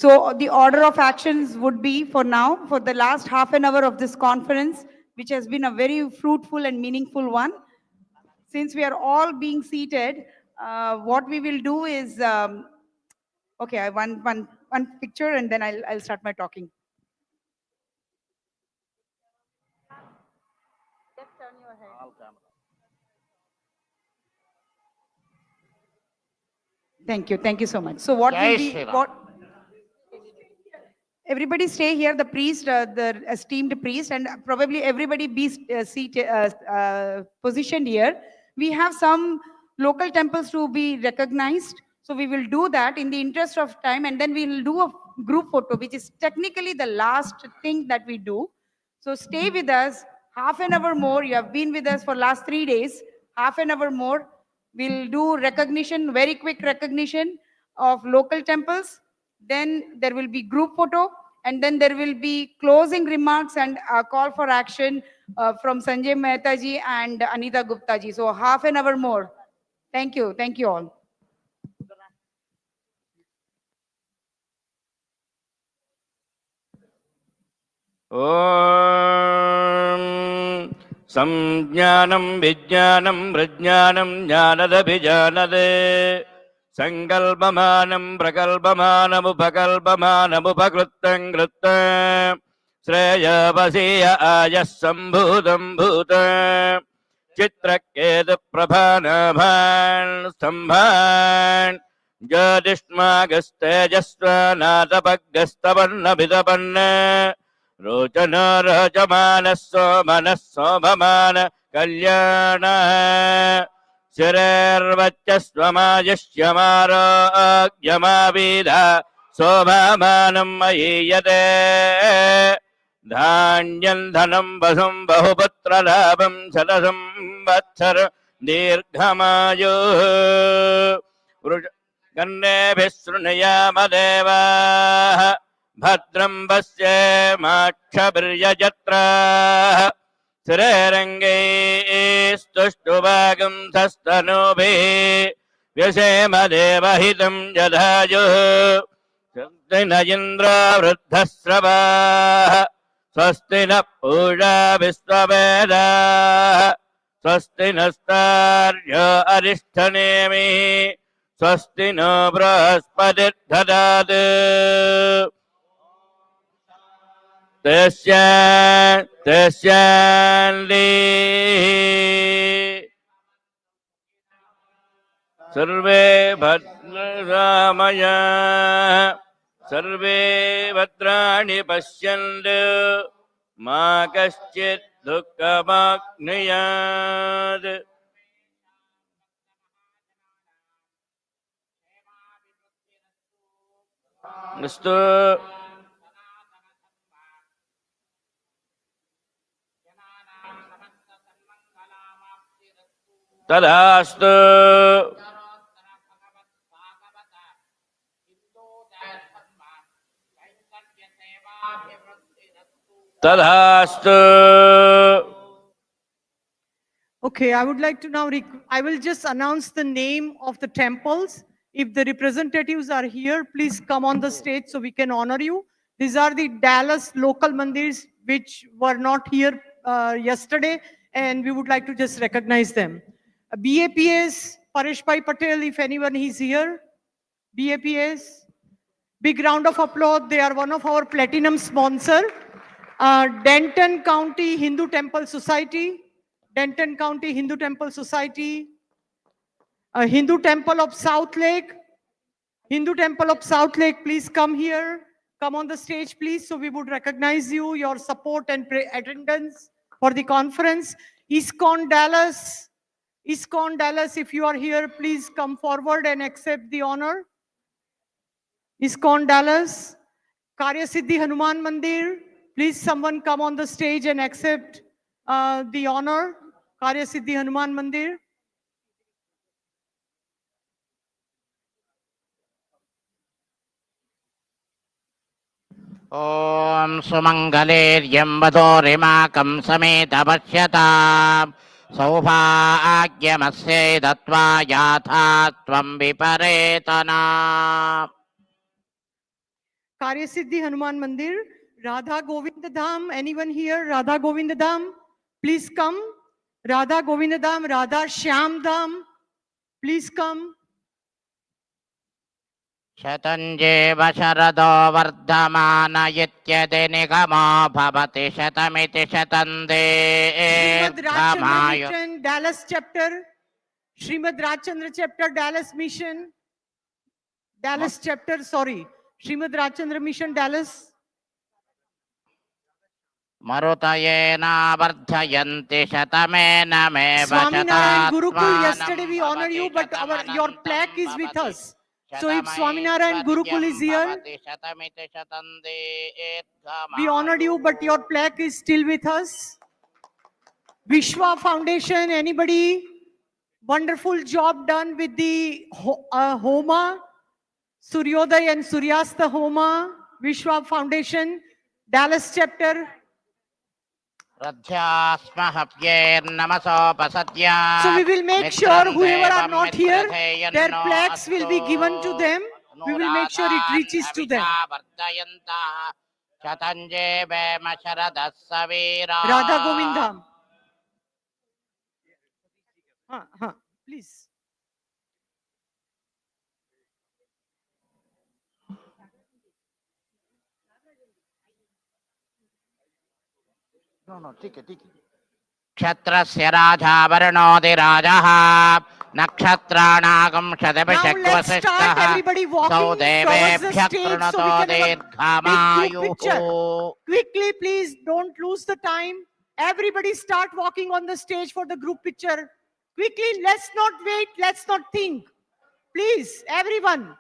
So the order of actions would be for now, for the last half an hour of this conference, which has been a very fruitful and meaningful one. Since we are all being seated, what we will do is, okay, one picture and then I'll start my talking. Thank you so much. So what will be, everybody stay here, the priest, the esteemed priest, and probably everybody be positioned here. We have some local temples to be recognized. So we will do that in the interest of time, and then we will do a group photo, which is technically the last thing that we do. So stay with us half an hour more. You have been with us for last 3 days, half an hour more. We'll do recognition, very quick recognition of local temples. Then there will be group photo, and then there will be closing remarks and a call for action from Sanjay Mehta ji and Anita Gupta ji. So half an hour more. Thank you all. ॐ संज्ञानं विज्ञानं प्रज्ञानं ज्ञानदभिजानदे सङ्कल्पमानं प्रकल्पमानमुपकल्पमानमुपकृतं कृत्त श्रेयोपसीय आयः सम्भूतं भूत चित्रकेतुप्रभानाभान् स्तम्भान् ज्योतिष्मागस्तेजस्वनाथपग्गस्तवन्नभितपन् रोचन रोचमानः सोमनः शोभमान कल्याण शिरेर्वच्चस्वमायुष्यमारोग्यमाविध शोभामानं महीयते धान्यं धनं वसुं बहुपुत्रलाभं शतसंवत्सर दीर्घमायुः कन्नेभिः शृणुयामदेवाः भद्रं पश्येमाक्षभिर्यजत्राः श्रेरङ्गैस्तुष्टुभागं सस्तनूभिः व्यसेम देवहितं जधायुः स्वस्ति न इन्द्रो वृद्धश्रवाः स्वस्ति न पूषा विश्ववेदाः स्वस्ति नस्तार्यो अरिष्ठनेमिः स्वस्ति नो बृहस्पतिर्दधातु तस्यान्ति सर्वे भद्रामया सर्वे भद्राणि पश्यन्तु मा कश्चित् दुःखमाप्नुयात् अस्तु तदास्तु तदास्तु Okay, I would like to now, I will just announce the name of the temples. If the representatives are here, please come on the stage so we can honor you. These are the Dallas local mandirs which were not here yesterday, and we would like to just recognize them. BAPS, Paresh Bhai Patel, if anyone is here. BAPS, big round of applause. They are one of our platinum sponsor. Denton County Hindu Temple Society. Denton County Hindu Temple Society, Hindu Temple of South Lake. Hindu Temple of South Lake, please come here. Come on the stage, please, so we would recognize you, your support and attendance for the conference. ISKCON Dallas. ISKCON Dallas, if you are here, please come forward and accept the honor. ISKCON Dallas. Karya Siddhi Hanuman Mandir. Please someone come on the stage and accept the honor. Karya Siddhi Hanuman Mandir. ॐ सुमङ्गलेर्यम्बधोरिमाकं समेत पश्यताम् सौभाग्यमस्यै दत्त्वा याथा त्वं विपरेतना Karya Siddhi Hanuman Mandir. Radha Govinda Dham. Anyone here? Radha Govinda Dham. Please come. Radha Govinda Dham. Radha Shyam Dham. Please come. शतञ्जेव शरदो वर्धमानयित्यदि निगमो भवति शतमिति शतन्दे Srimad Rajchandra Mission, Dallas chapter. Srimad Rajchandra chapter, Dallas Mission. Dallas chapter, sorry. Srimad Rajchandra Mission, Dallas. मरुतयेन वर्धयन्ति शतमेन मे Swaminarayan Gurukul, yesterday we honor you, but your plaque is with us. So if Swaminarayan Gurukul is here, we honored you, but your plaque is still with us. Vishwa Foundation, anybody? Wonderful job done with the Homa, Suryoday and Suryasta Homa, Vishwa Foundation, Dallas chapter. So we will make sure whoever are not here, their plaques will be given to them. We will make sure it reaches to them. Radha Govindam. Please. No, ठीक है क्षत्रस्य राजावरणोऽधिराजः नक्षत्राणागं शतभिषक्वसिष्ठः सौ देवेभ्यः कृणुतो दीर्घमायुः. Quickly, please, don't lose the time. Everybody start walking on the stage for the group picture. Quickly, let's not wait, let's not think. Please, everyone.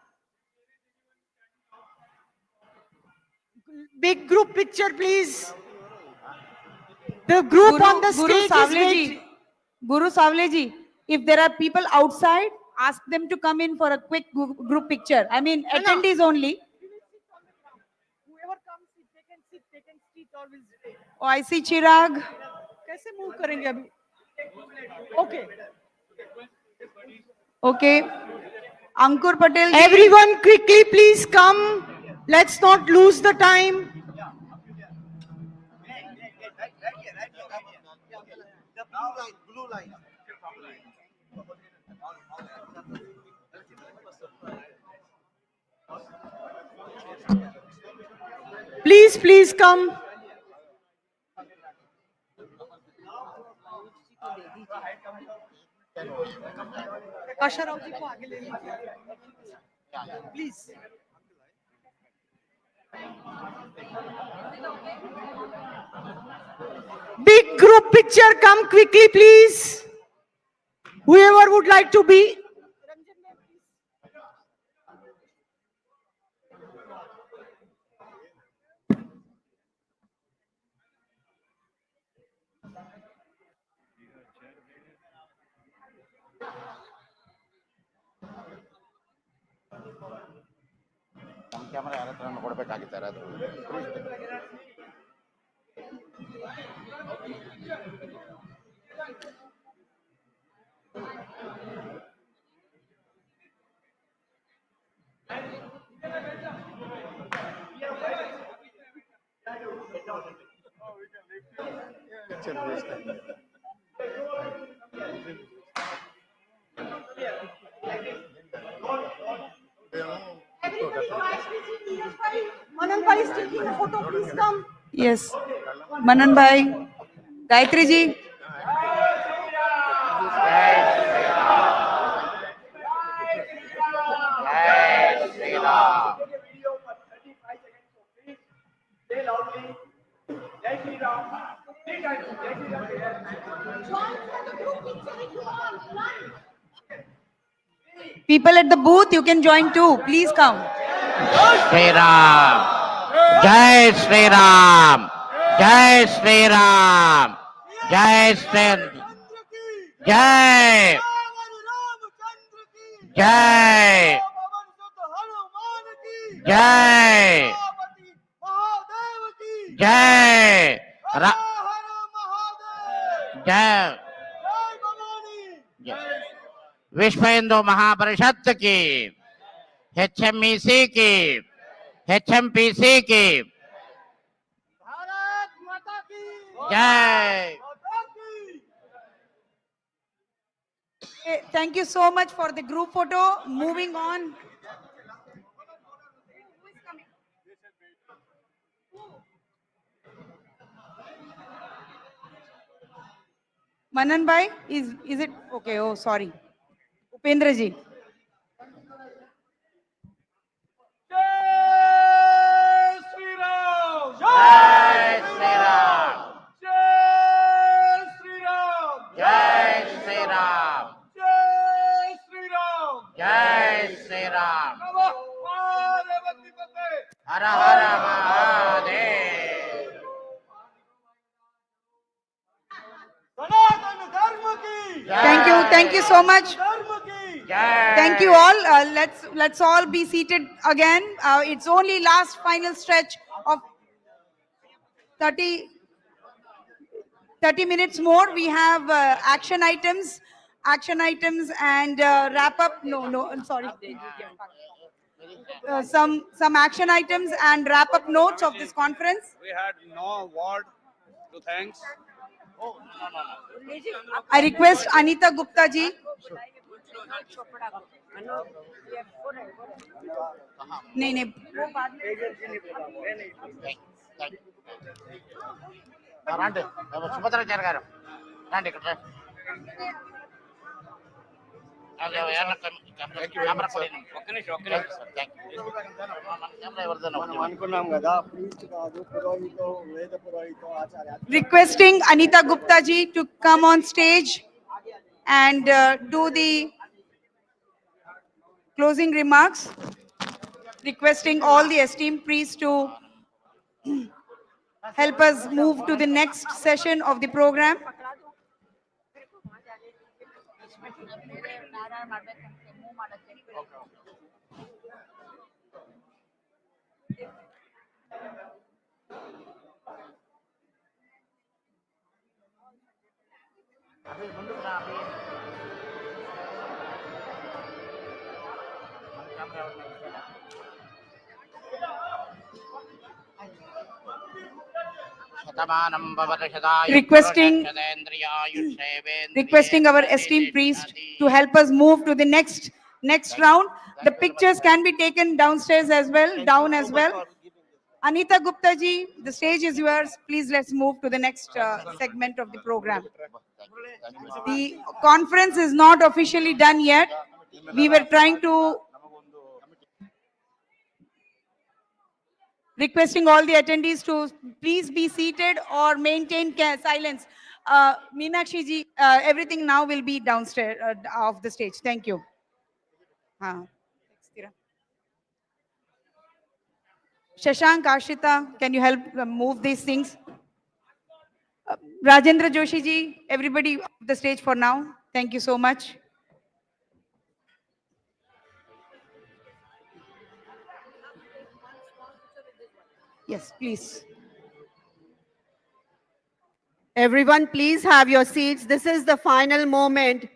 Big group picture, please. The group on the stage is waiting. Guru Savleji, if there are people outside, ask them to come in for a quick group picture. I mean, attendees only. Whoever comes, they can sit always. Oh, I see Chirag. कैसे move करेंगे अभी? Okay. Okay. Ankur Patel. Everyone quickly please come. Let's not lose the time. Please come. Kasha Rao ji ko aage le लीजिए. Please. Big group picture, come quickly, please. Whoever would like to be. ನಮ್ಮ camera ಯಾರ ಹತ್ರ ಕೊಡ್ಬೇಕಾಗಿತ್ತು ಅದು Manan bhai is taking a photo. Please come. Yes. Manan bhai, Gayatri ji. People at the booth, you can join too. Please come. Shri Ram. Jai Shri Ram. Jai Shri Ram. Jai Shri Jai. Jai. Jai. Jai. Jai. विश्व हिंदू महापरिषद की HMEC की HMPC की जय Thank you so much for the group photo. Moving on. Manan bhai, is it okay? Oh, sorry. Upendra ji. जय श्री राम जय श्री राम जय श्री राम जय श्री राम जय श्री राम जय श्री राम नमः पार्वती पते हर हर महादेव सनातन धर्म की Thank you so much. धर्म की Thank you all. Let's all be seated again. It's only last final stretch of 30 minutes more. We have action items and wrap up. No, I'm sorry. Some action items and wrap up notes of this conference. We had no award to thanks. I request Anita Gupta ji. नहीं రండి సుభద్రాచార్య గారు రండి ఇక్కడ Requesting Anita Gupta ji to come on stage and do the closing remarks. Requesting all the esteemed priests to help us move to the next session of the program. Requesting our esteemed priest to help us move to the next round. The pictures can be taken downstairs as well, down as well. Anita Gupta ji, the stage is yours. Please let's move to the next segment of the program. The conference is not officially done yet. We were trying to requesting all the attendees to please be seated or maintain silence. Meenakshi ji, everything now will be downstairs off the stage. Thank you. Shashank, Ashita, can you help move these things? Rajendra Joshi ji, everybody off the stage for now. Thank you so much. Yes, please. Everyone, please have your seats. This is the final moment.